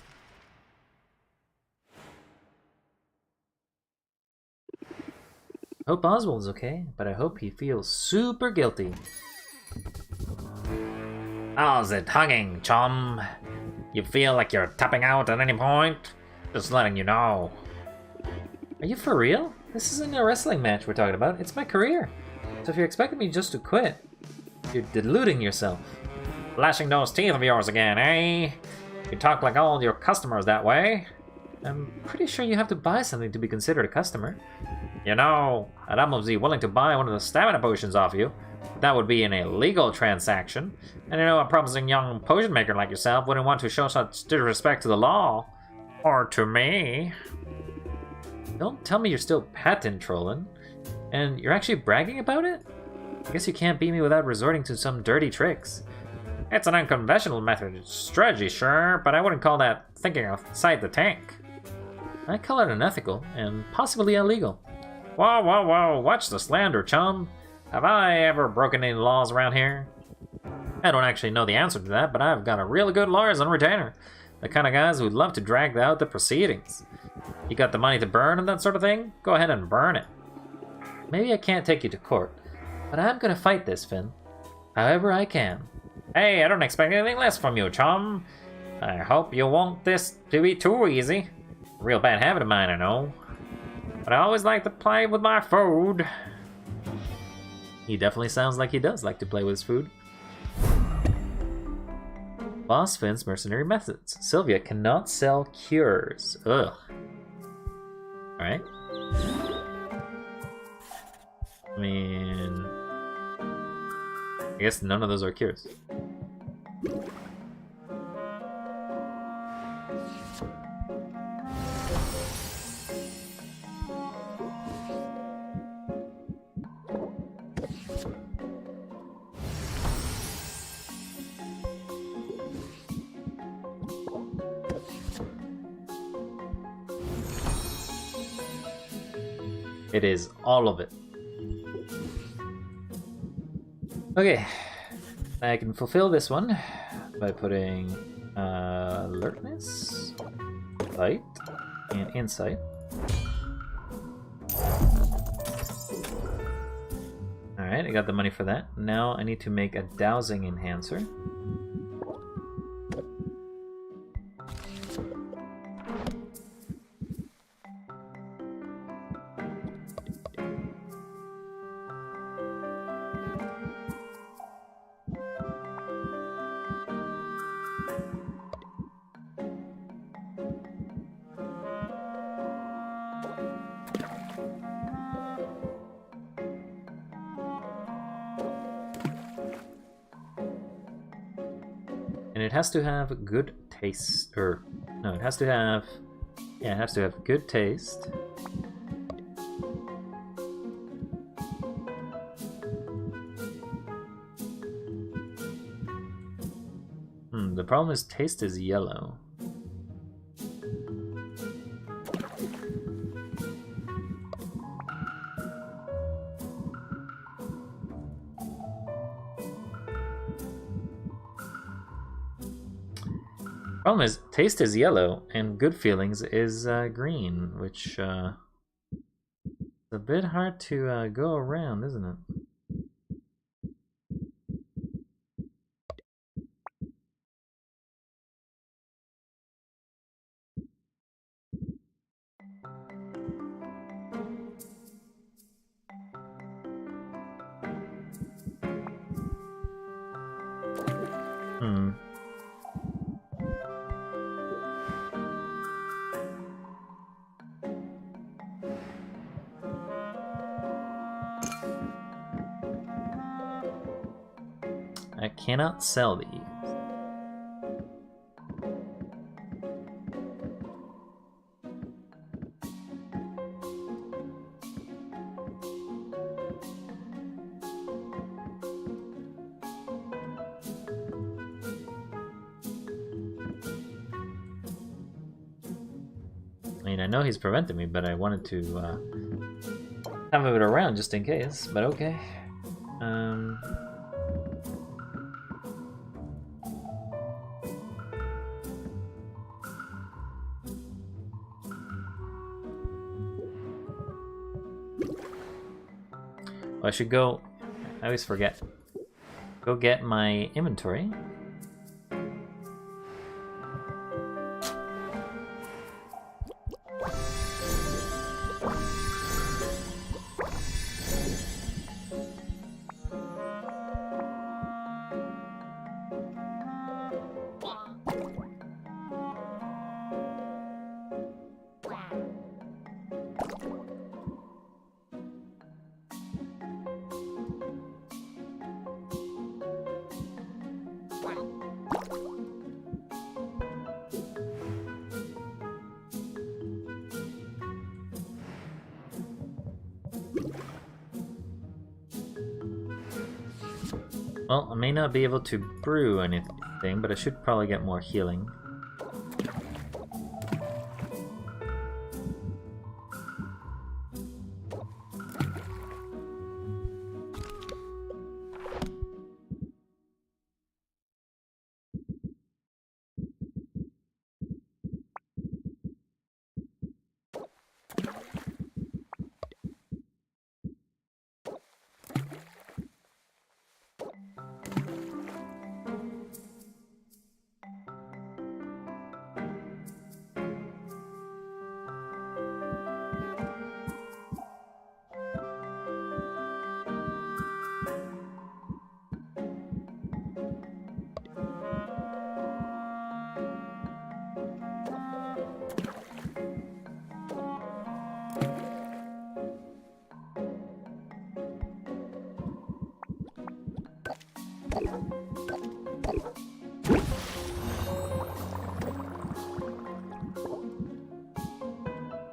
Hope Oswald's okay, but I hope he feels super guilty. How's it hugging, chum? You feel like you're tapping out at any point? Just letting you know. Are you for real? This isn't a wrestling match we're talking about. It's my career. So if you're expecting me just to quit... You're deluding yourself. Flashing those teeth of yours again, eh? You talk like all your customers that way. I'm pretty sure you have to buy something to be considered a customer. You know, I'd almost be willing to buy one of the stamina potions off you. That would be an illegal transaction. And you know, a promising young potion maker like yourself wouldn't want to show such disrespect to the law. Or to me. Don't tell me you're still patent trolling. And you're actually bragging about it? I guess you can't beat me without resorting to some dirty tricks. It's an unconventional method strategy, sure, but I wouldn't call that thinking outside the tank. I call it unethical and possibly illegal. Whoa, whoa, whoa, watch the slander, chum. Have I ever broken any laws around here? I don't actually know the answer to that, but I've got a really good lawyers on retainer. The kind of guys who'd love to drag out the proceedings. You got the money to burn and that sort of thing? Go ahead and burn it. Maybe I can't take you to court, but I'm gonna fight this, Finn. However I can. Hey, I don't expect anything less from you, chum. I hope you won't this to be too easy. Real bad habit of mine, I know. But I always like to play with my food. He definitely sounds like he does like to play with his food. Boss Finn's mercenary methods. Sylvia cannot sell cures. Ugh. Alright. I mean... I guess none of those are cures. It is all of it. Okay, I can fulfill this one by putting alertness, light, and insight. Alright, I got the money for that. Now I need to make a dowsing enhancer. And it has to have good taste, or no, it has to have, yeah, it has to have good taste. The problem is taste is yellow. Problem is, taste is yellow, and good feelings is green, which is a bit hard to go around, isn't it? I cannot sell these. I mean, I know he's prevented me, but I wanted to have it around just in case, but okay. I should go, I always forget, go get my inventory. Well, I may not be able to brew anything, but I should probably get more healing.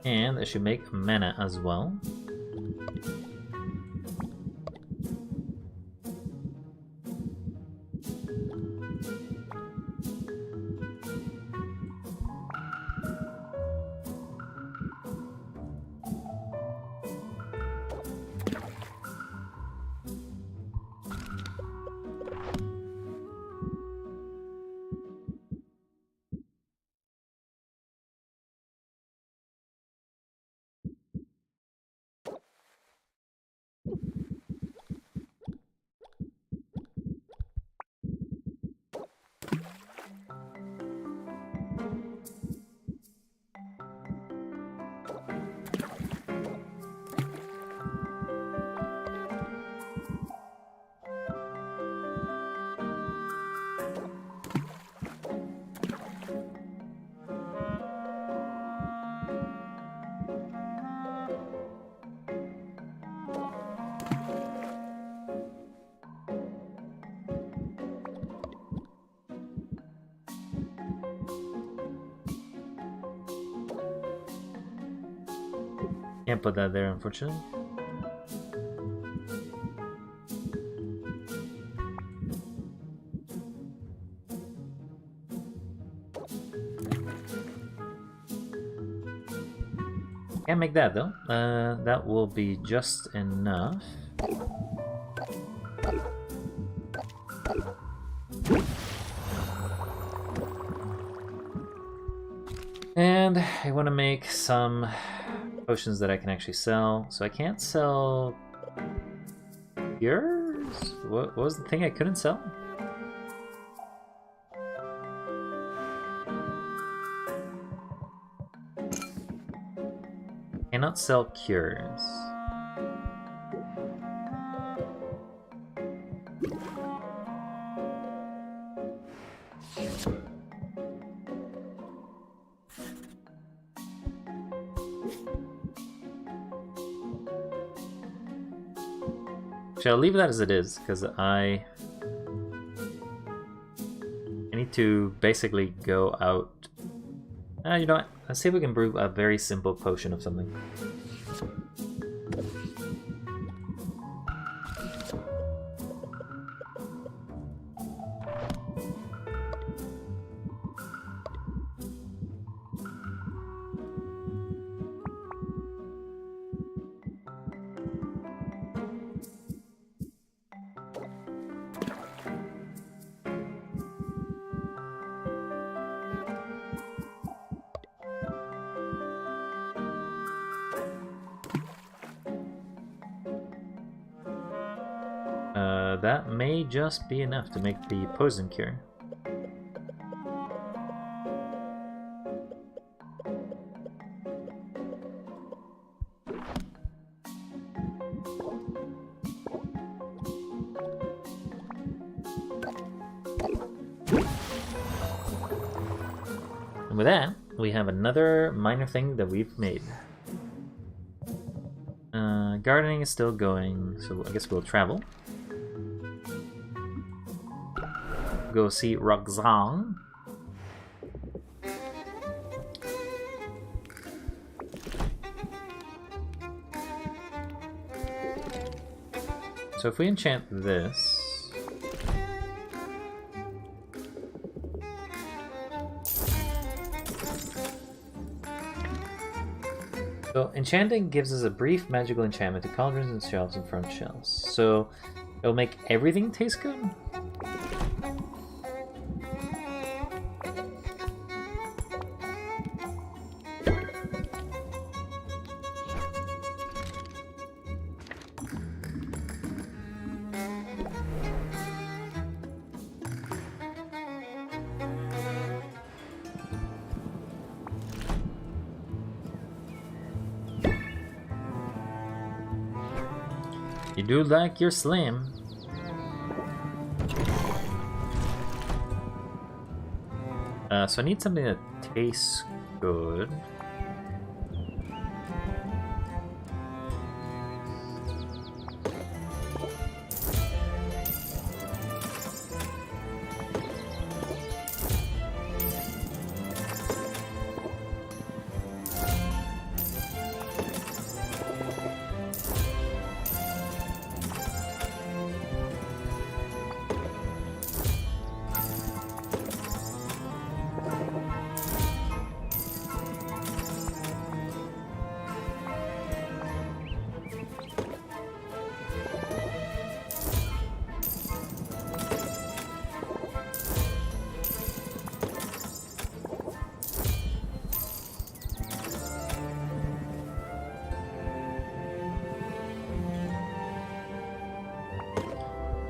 And I should make mana as well. Can't put that there, unfortunately. Can't make that though. That will be just enough. And I want to make some potions that I can actually sell. So I can't sell cures? What was the thing I couldn't sell? Cannot sell cures. Actually, I'll leave that as it is, because I need to basically go out. You know what? Let's see if we can brew a very simple potion of something. That may just be enough to make the poison cure. And with that, we have another minor thing that we've made. Gardening is still going, so I guess we'll travel. Go see Roxanne. So if we enchant this, So enchanting gives us a brief magical enchantment to cauldrons and shelves and front shelves. So it'll make everything taste good? You do like your slim. So I need something that tastes good.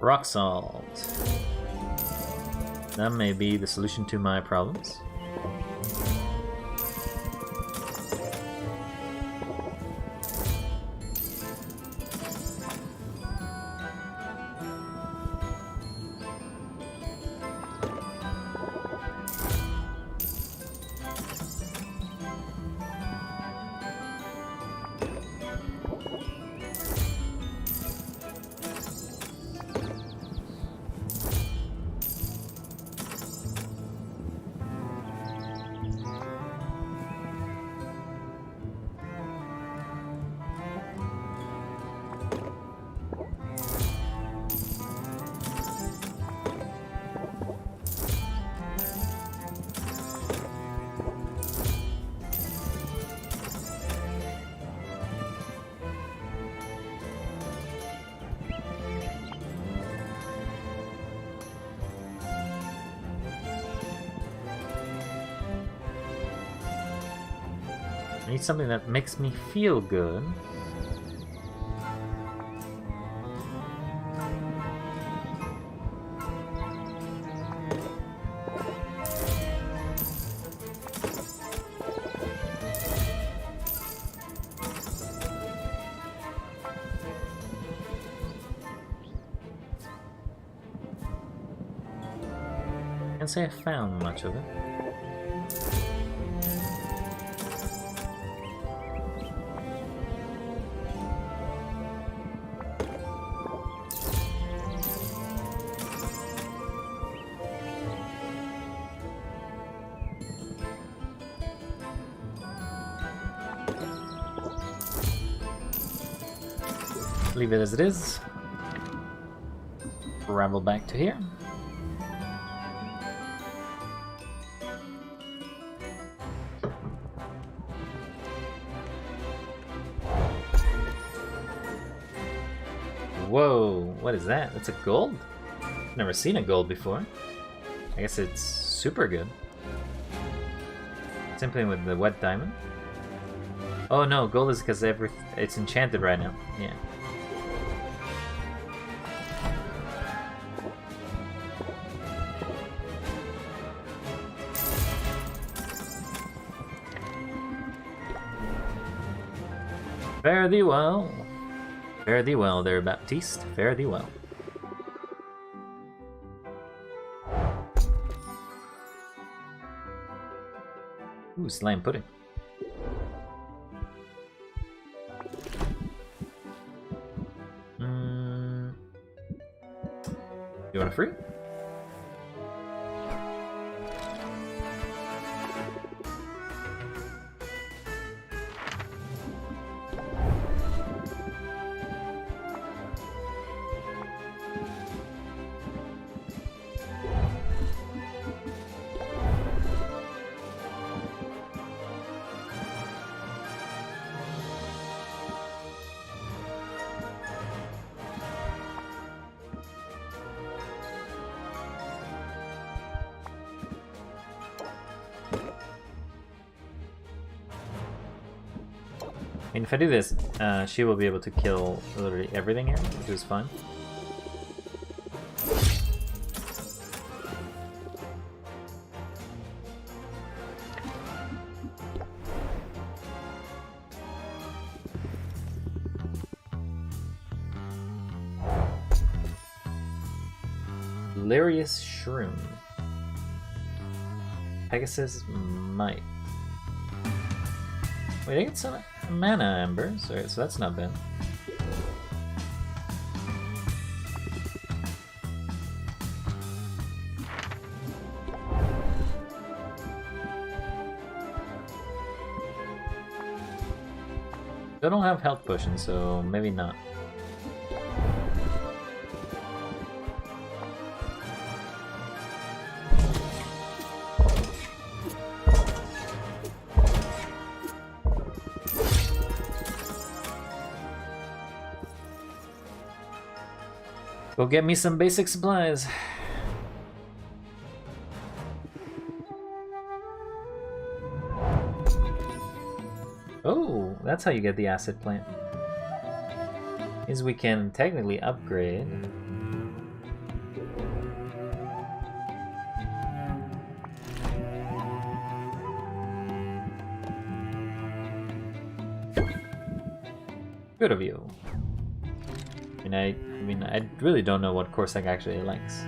Rock salt. That may be the solution to my problems. I need something that makes me feel good. Can't say I found much of it. Leave it as it is. Travel back to here. Whoa, what is that? That's a gold? Never seen a gold before. I guess it's super good. Simply with the wet diamond. Oh no, gold is because it's enchanted right now. Yeah. Fare thee well. Fare thee well there, Baptiste. Fare thee well. Ooh, slime pudding. You want a free? And if I do this, she will be able to kill literally everything here, which is fun. Hilarious Shroom. Pegasus Might. Wait, I get some mana embers. Alright, so that's not bad. I don't have health potions, so maybe not. Go get me some basic supplies. Oh, that's how you get the acid plant. Is we can technically upgrade. Good of you. I mean, I really don't know what Corsac actually likes.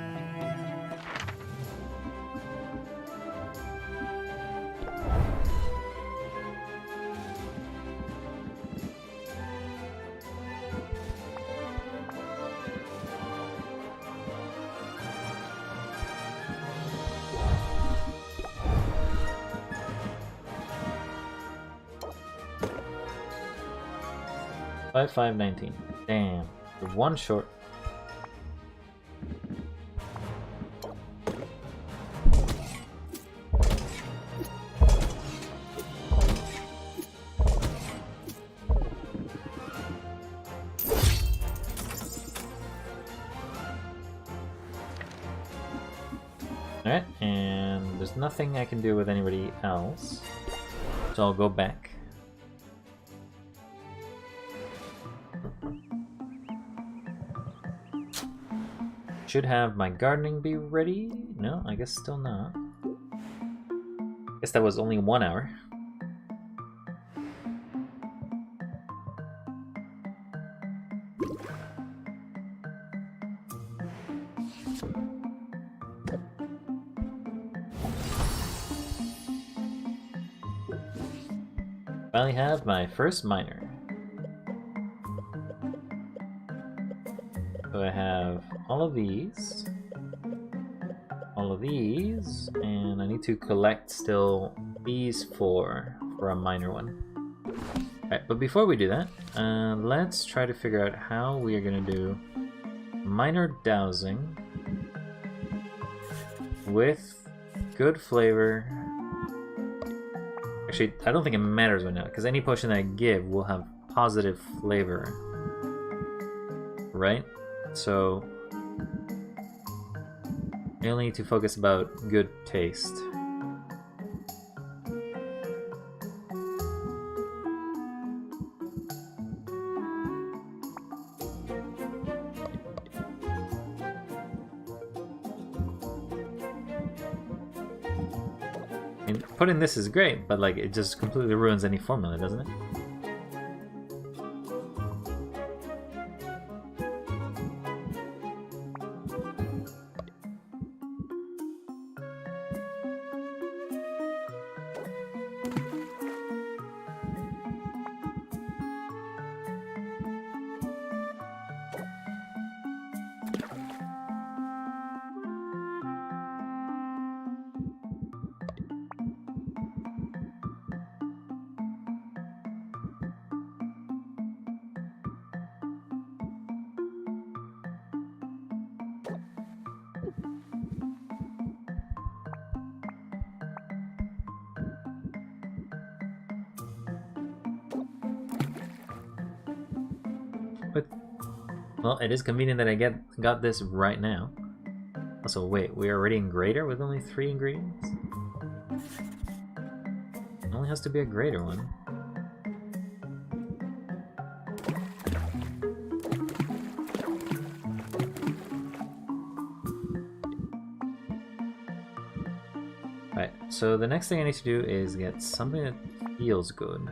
$5,519. Damn. One short. Alright, and there's nothing I can do with anybody else, so I'll go back. Should have my gardening be ready? No, I guess still not. Guess that was only 1 hour. Finally have my first miner. So I have all of these, and I need to collect still these four for a minor one. Alright, but before we do that, let's try to figure out how we are going to do minor dowsing with good flavor. Actually, I don't think it matters right now, because any potion that I give will have positive flavor, right? So I only need to focus about good taste. I mean, putting this is great, but like it just completely ruins any formula, doesn't it? But, well, it is convenient that I got this right now. Also, wait, we're already in Greater with only 3 ingredients? It only has to be a greater one. Right, so the next thing I need to do is get something that feels good.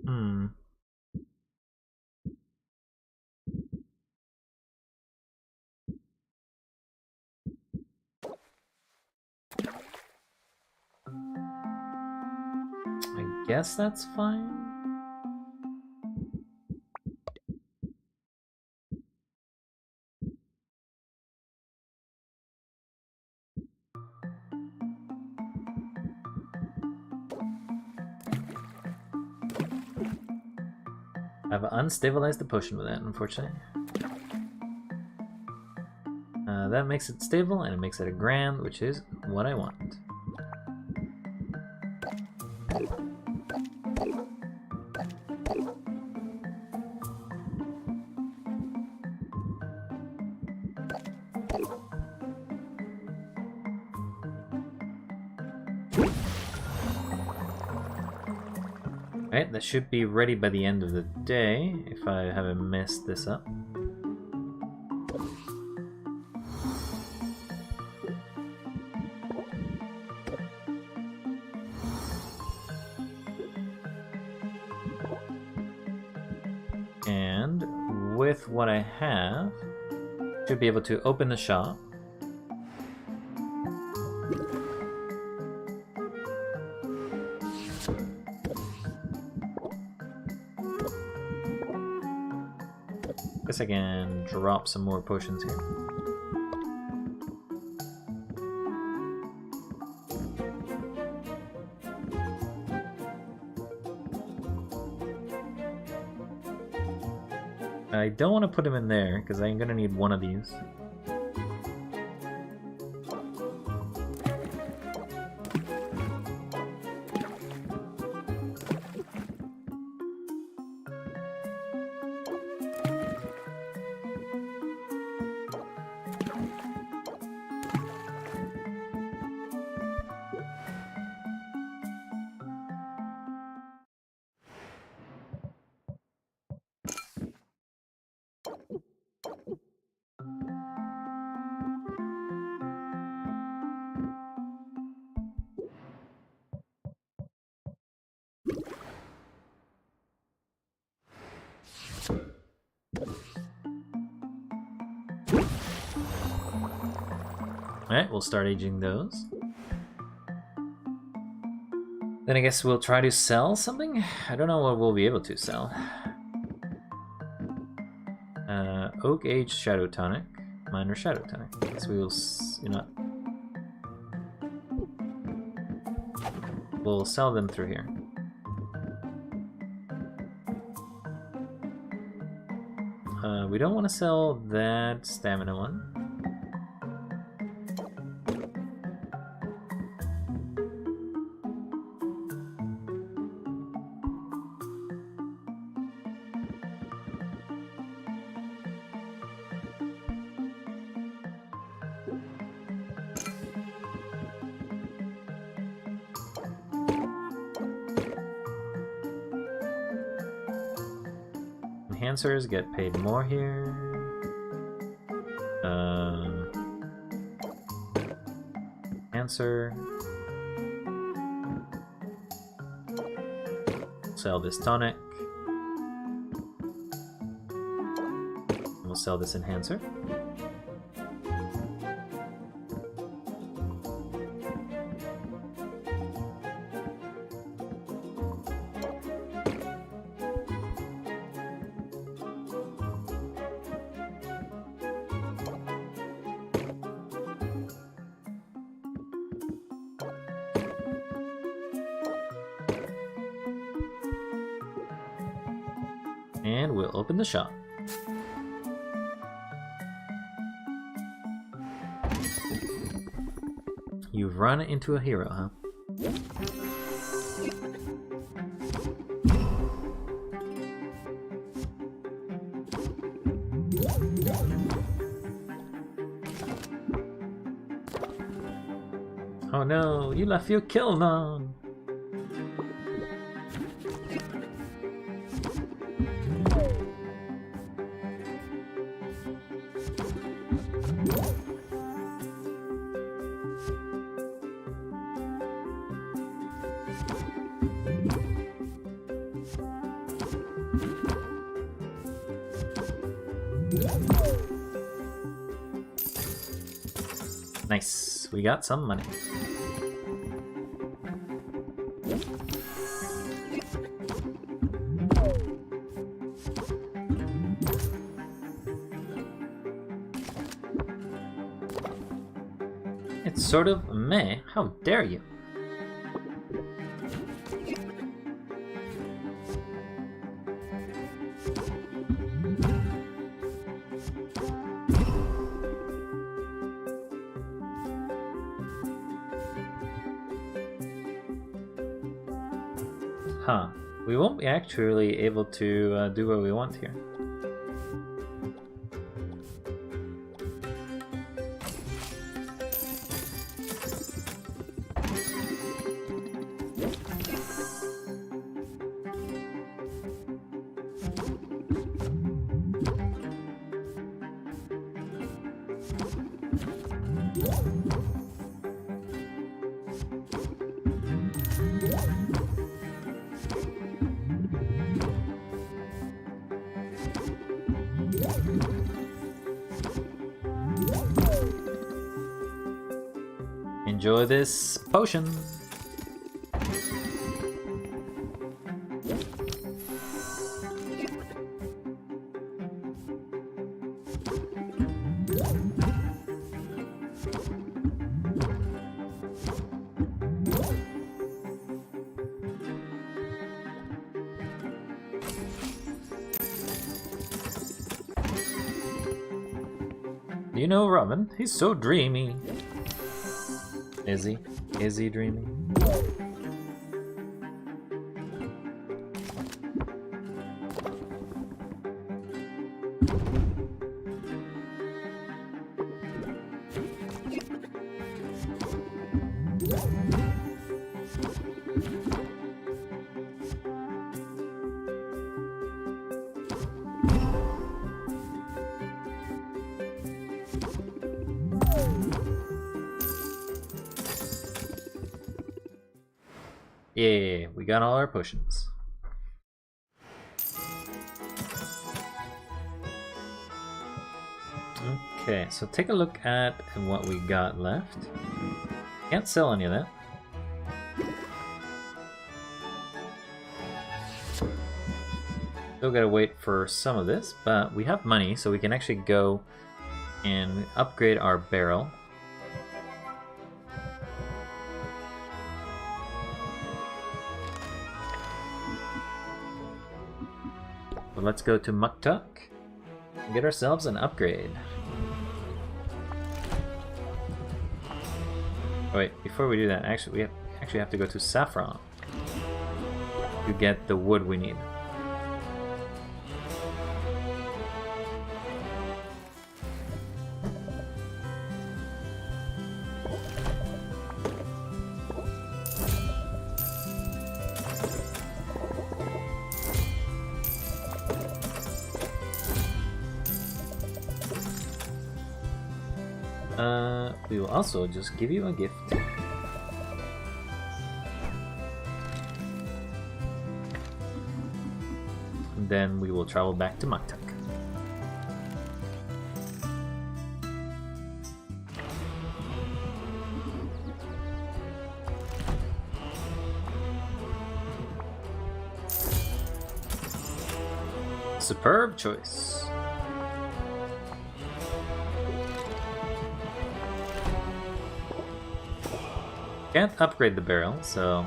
Hmm. I guess that's fine. I've unstabilized the potion with that, unfortunately. That makes it stable, and it makes it a grand, which is what I want. Right, that should be ready by the end of the day, if I haven't messed this up. And with what I have, should be able to open the shop. Guess I can drop some more potions here. I don't want to put him in there because I'm gonna need one of these. Alright, we'll start aging those. Then I guess we'll try to sell something? I don't know what we'll be able to sell. Oak Age Shadow Tonic. Minor Shadow Tonic. I guess we will, we'll sell them through here. We don't want to sell that stamina one. Enhancers get paid more here. Enhancer. Sell this tonic. And we'll sell this enhancer. And we'll open the shop. You've run into a hero, huh? Oh no, you left your kiln on! Nice, we got some money. It's sort of meh, how dare you? Huh. We won't be actually able to do what we want here. Enjoy this potion. You know Robin, he's so dreamy. Is he? Is he dreaming? Yeah, we got all our potions. Okay, so take a look at what we got left. Can't sell any of that. Still gotta wait for some of this, but we have money, so we can actually go and upgrade our barrel. So let's go to Muktuk and get ourselves an upgrade. Oh wait, before we do that, actually we have to go to Saffron to get the wood we need. We will also just give you a gift. And then we will travel back to Muktuk. Superb choice. Can't upgrade the barrel, so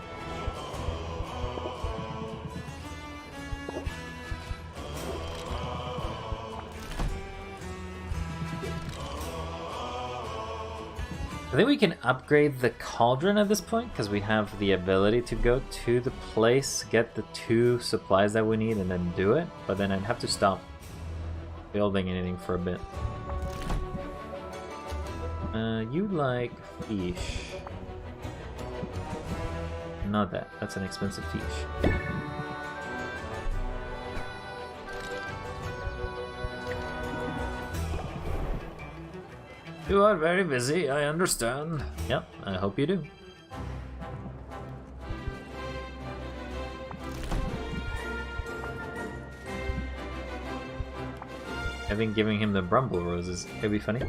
I think we can upgrade the cauldron at this point because we have the ability to go to the place, get the 2 supplies that we need, and then do it. But then I'd have to stop building anything for a bit. You like fish. Not that. That's an expensive fish. You are very busy, I understand. Yep, I hope you do. I think giving him the Brumble Roses could be funny.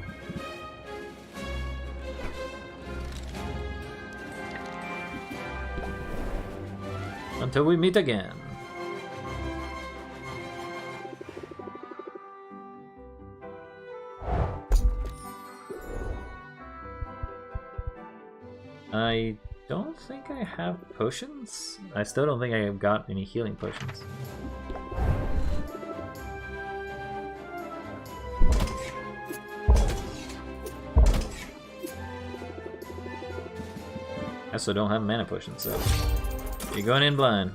Until we meet again. I don't think I have potions. I still don't think I have got any healing potions. I also don't have mana potions, so you're going in blind.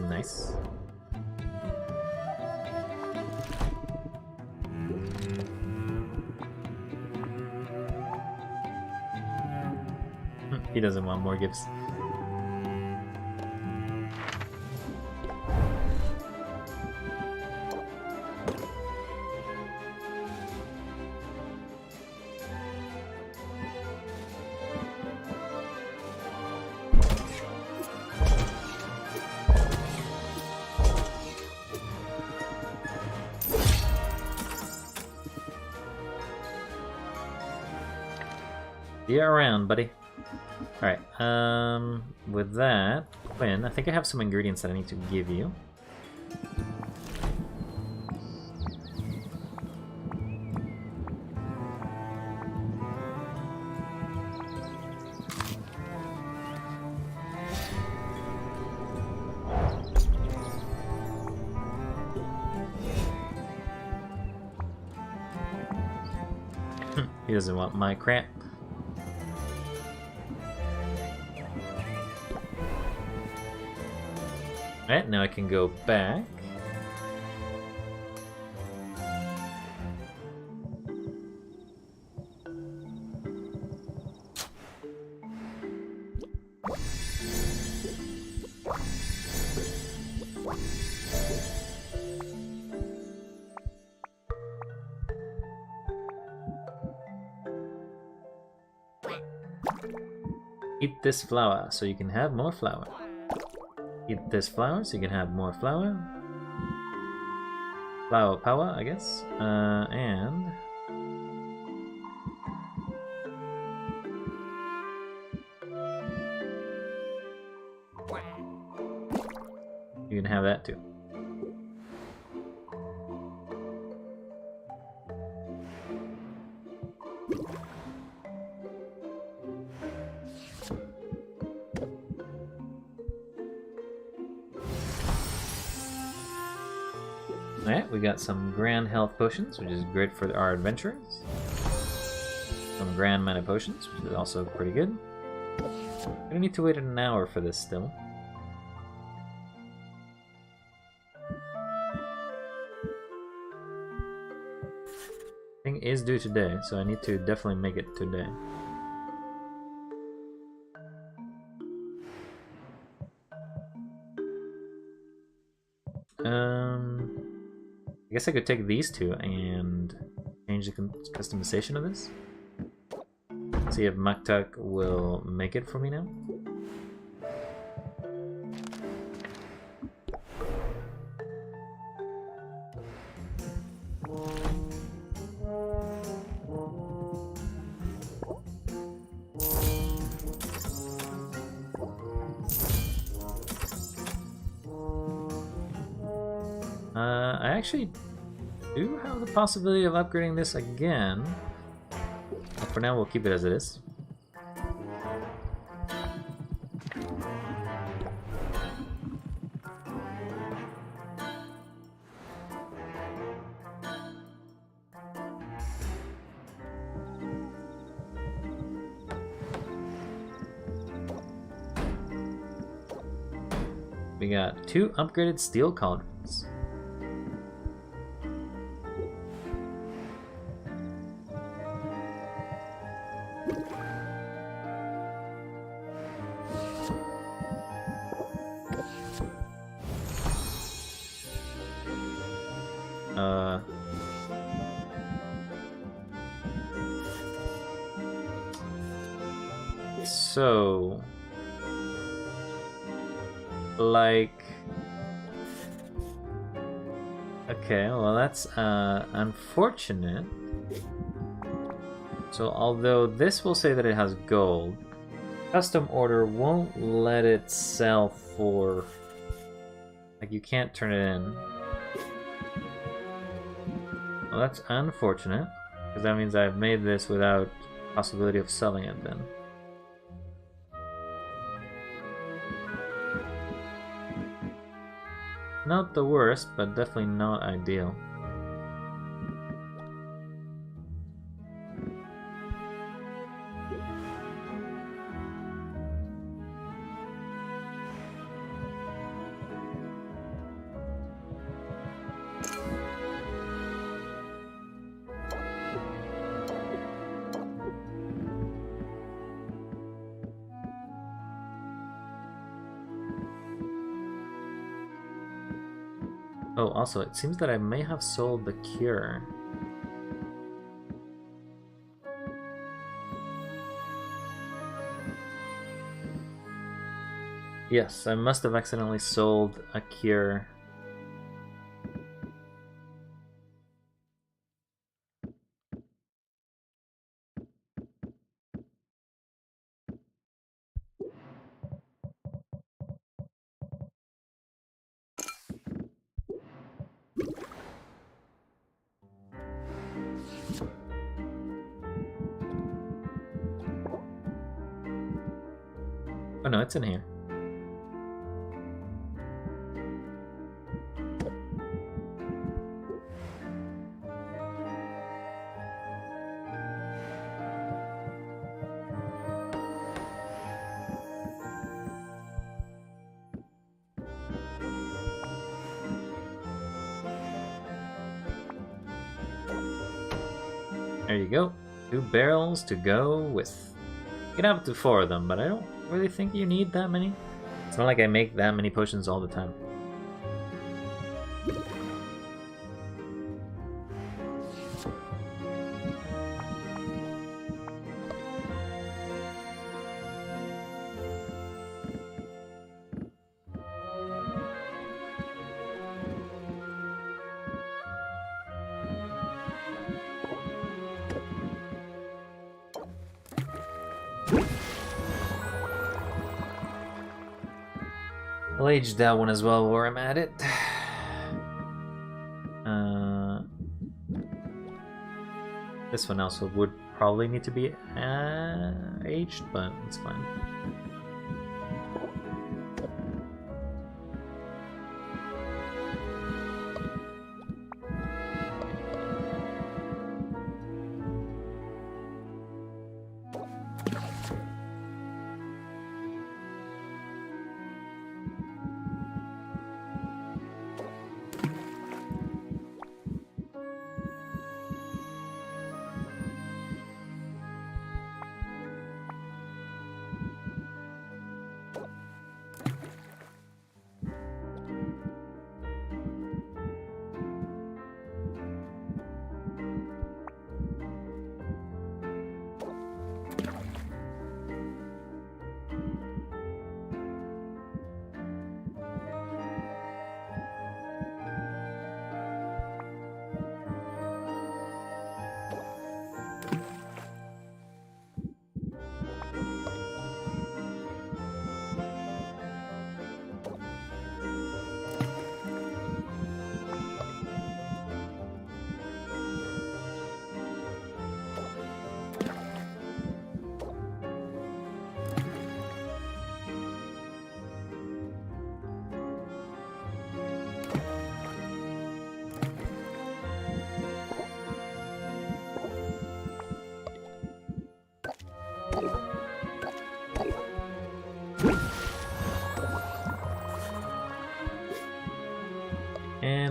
Nice. He doesn't want more gifts. See you around, buddy. Alright, with that, Quinn, I think I have some ingredients that I need to give you. He doesn't want my crap. Alright, now I can go back. Eat this flower so you can have more flour. Eat this flower so you can have more flour. Flower power, I guess. And you can have that too. Alright, we got some grand health potions, which is great for our adventurers. Some grand mana potions, which is also pretty good. Gonna need to wait an hour for this still. Thing is due today, so I need to definitely make it today. I guess I could take these two and change the customization of this. See if Maktak will make it for me now. I actually do have the possibility of upgrading this again. But for now, we'll keep it as it is. We got 2 upgraded steel cauldrons. So, like, okay, well that's unfortunate. So although this will say that it has gold, custom order won't let it sell for, like, you can't turn it in. Well, that's unfortunate, because that means I've made this without possibility of selling it then. Not the worst, but definitely not ideal. Oh, also, it seems that I may have sold the cure. Yes, I must have accidentally sold a cure. Oh no, it's in here. There you go. 2 barrels to go with. You can have up to 4 of them, but I don't really think you need that many. It's not like I make that many potions all the time. I'll age that one as well while I'm at it. This one also would probably need to be aged, but it's fine.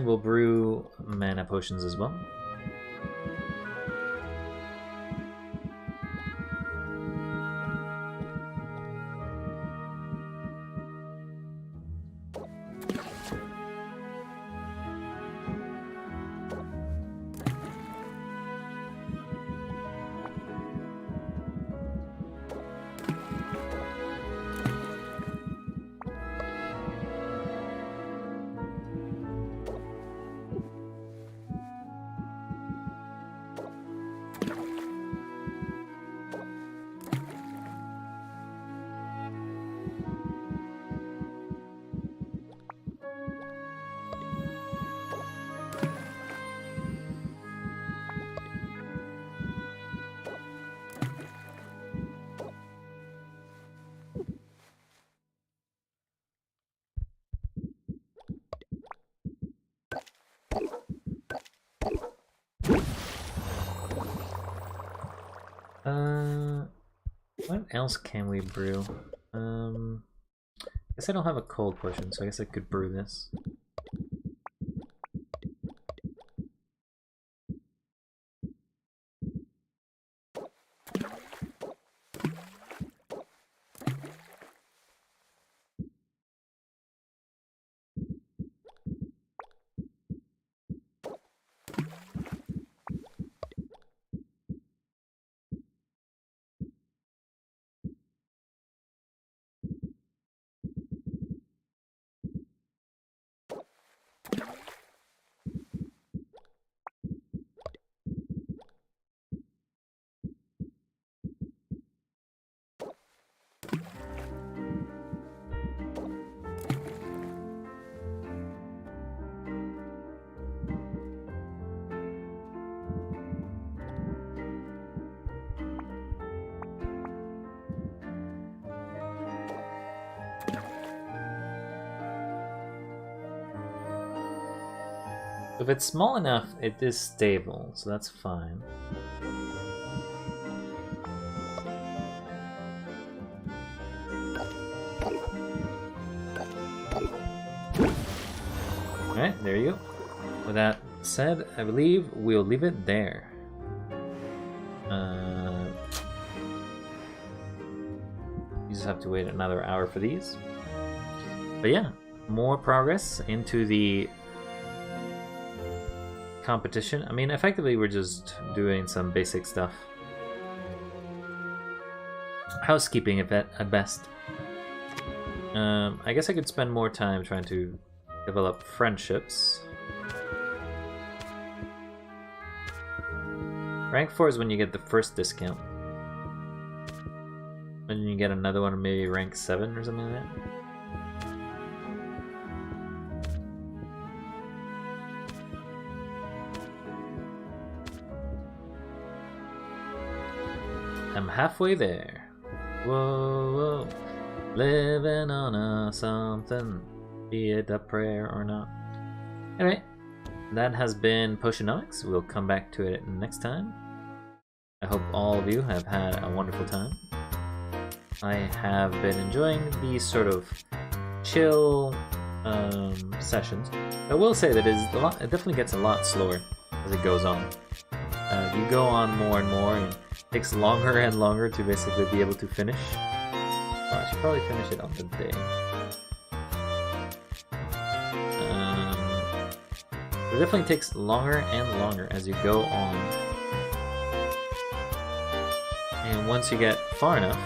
and we'll brew mana potions as well. What else can we brew? Guess I don't have a cold potion, so I guess I could brew this. If it's small enough, it is stable, so that's fine. Alright, there you go. With that said, I believe we'll leave it there. You just have to wait another hour for these. But yeah, more progress into the competition. I mean, effectively we're just doing some basic stuff. Housekeeping at best. I guess I could spend more time trying to develop friendships. Rank 4 is when you get the first discount. And you get another one, maybe rank 7 or something like that. I'm halfway there. Whoa, whoa. Living on a something, be it a prayer or not. Anyway, that has been Potionomics. We'll come back to it next time. I hope all of you have had a wonderful time. I have been enjoying these sort of chill sessions. I will say that it definitely gets a lot slower as it goes on. You go on more and more, and it takes longer and longer to basically be able to finish. Oh, I should probably finish it on the day. It definitely takes longer and longer as you go on. And once you get far enough...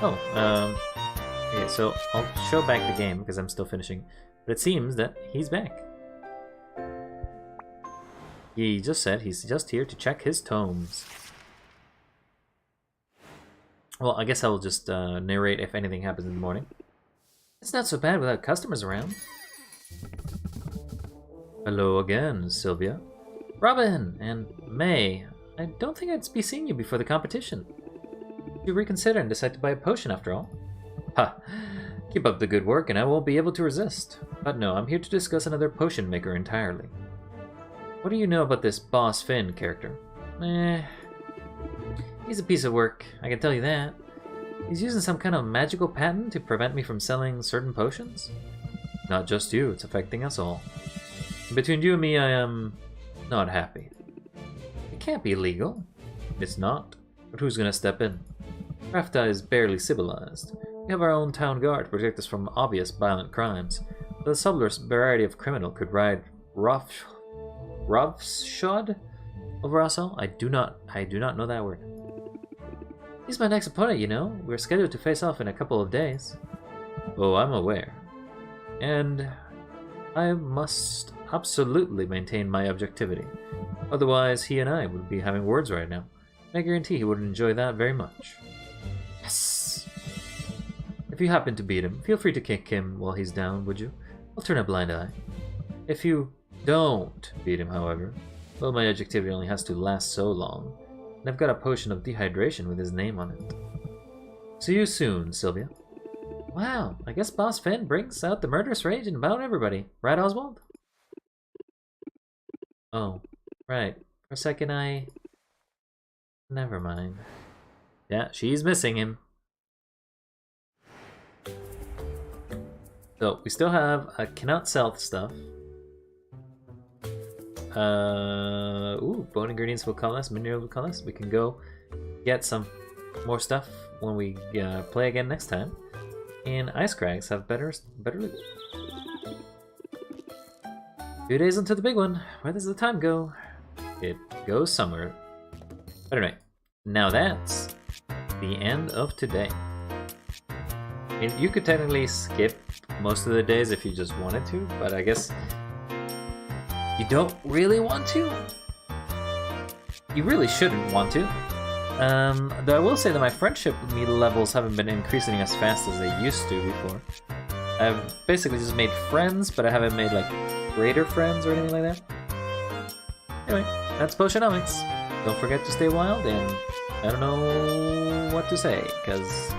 okay, so I'll show back the game because I'm still finishing. But it seems that he's back. He just said he's just here to check his tomes. Well, I guess I will just narrate if anything happens in the morning. It's not so bad without customers around. Hello again, Sylvia. Robin and May, I don't think I'd be seeing you before the competition. You reconsider and decide to buy a potion after all. Ha! Keep up the good work and I won't be able to resist. But no, I'm here to discuss another potion maker entirely. What do you know about this Boss Finn character? He's a piece of work, I can tell you that. He's using some kind of magical patent to prevent me from selling certain potions? Not just you, it's affecting us all. Between you and me, I am not happy. It can't be legal. It's not. But who's gonna step in? Rafta is barely civilized. We have our own town guard to protect us from obvious violent crimes. But the subtlest variety of criminal could ride roughshod over us all? I do not know that word. He's my next opponent, you know. We're scheduled to face off in a couple of days. Oh, I'm aware. And I must absolutely maintain my objectivity. Otherwise, he and I would be having words right now. I guarantee he would enjoy that very much. Yes! If you happen to beat him, feel free to kick him while he's down, would you? I'll turn a blind eye. If you don't beat him, however, well, my objectivity only has to last so long. And I've got a potion of dehydration with his name on it. See you soon, Sylvia. Wow, I guess Boss Finn brings out the murderous rage in about everybody. Right, Oswald? Oh, right. For a second, never mind. Yeah, she's missing him. So, we still have cannot sell stuff. Ooh, bone ingredients will call us, mineral will call us. We can go get some more stuff when we play again next time. And ice crags have better loot. 2 days until the big one. Where does the time go? It goes somewhere. But anyway, now that's the end of today. And you could technically skip most of the days if you just wanted to, but I guess you don't really want to. You really shouldn't want to. Though I will say that my friendship levels haven't been increasing as fast as they used to before. I've basically just made friends, but I haven't made like greater friends or anything like that. Anyway, that's Potionomics. Don't forget to stay wild, and I don't know what to say, because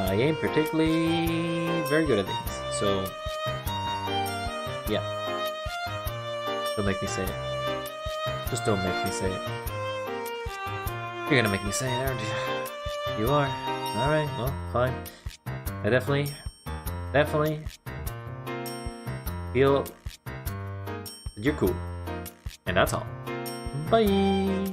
I ain't particularly very good at these. So, yeah. Don't make me say it. Just don't make me say it. You're gonna make me say it, aren't you? You are. Alright, well, fine. I definitely feel that you're cool. And that's all. Bye!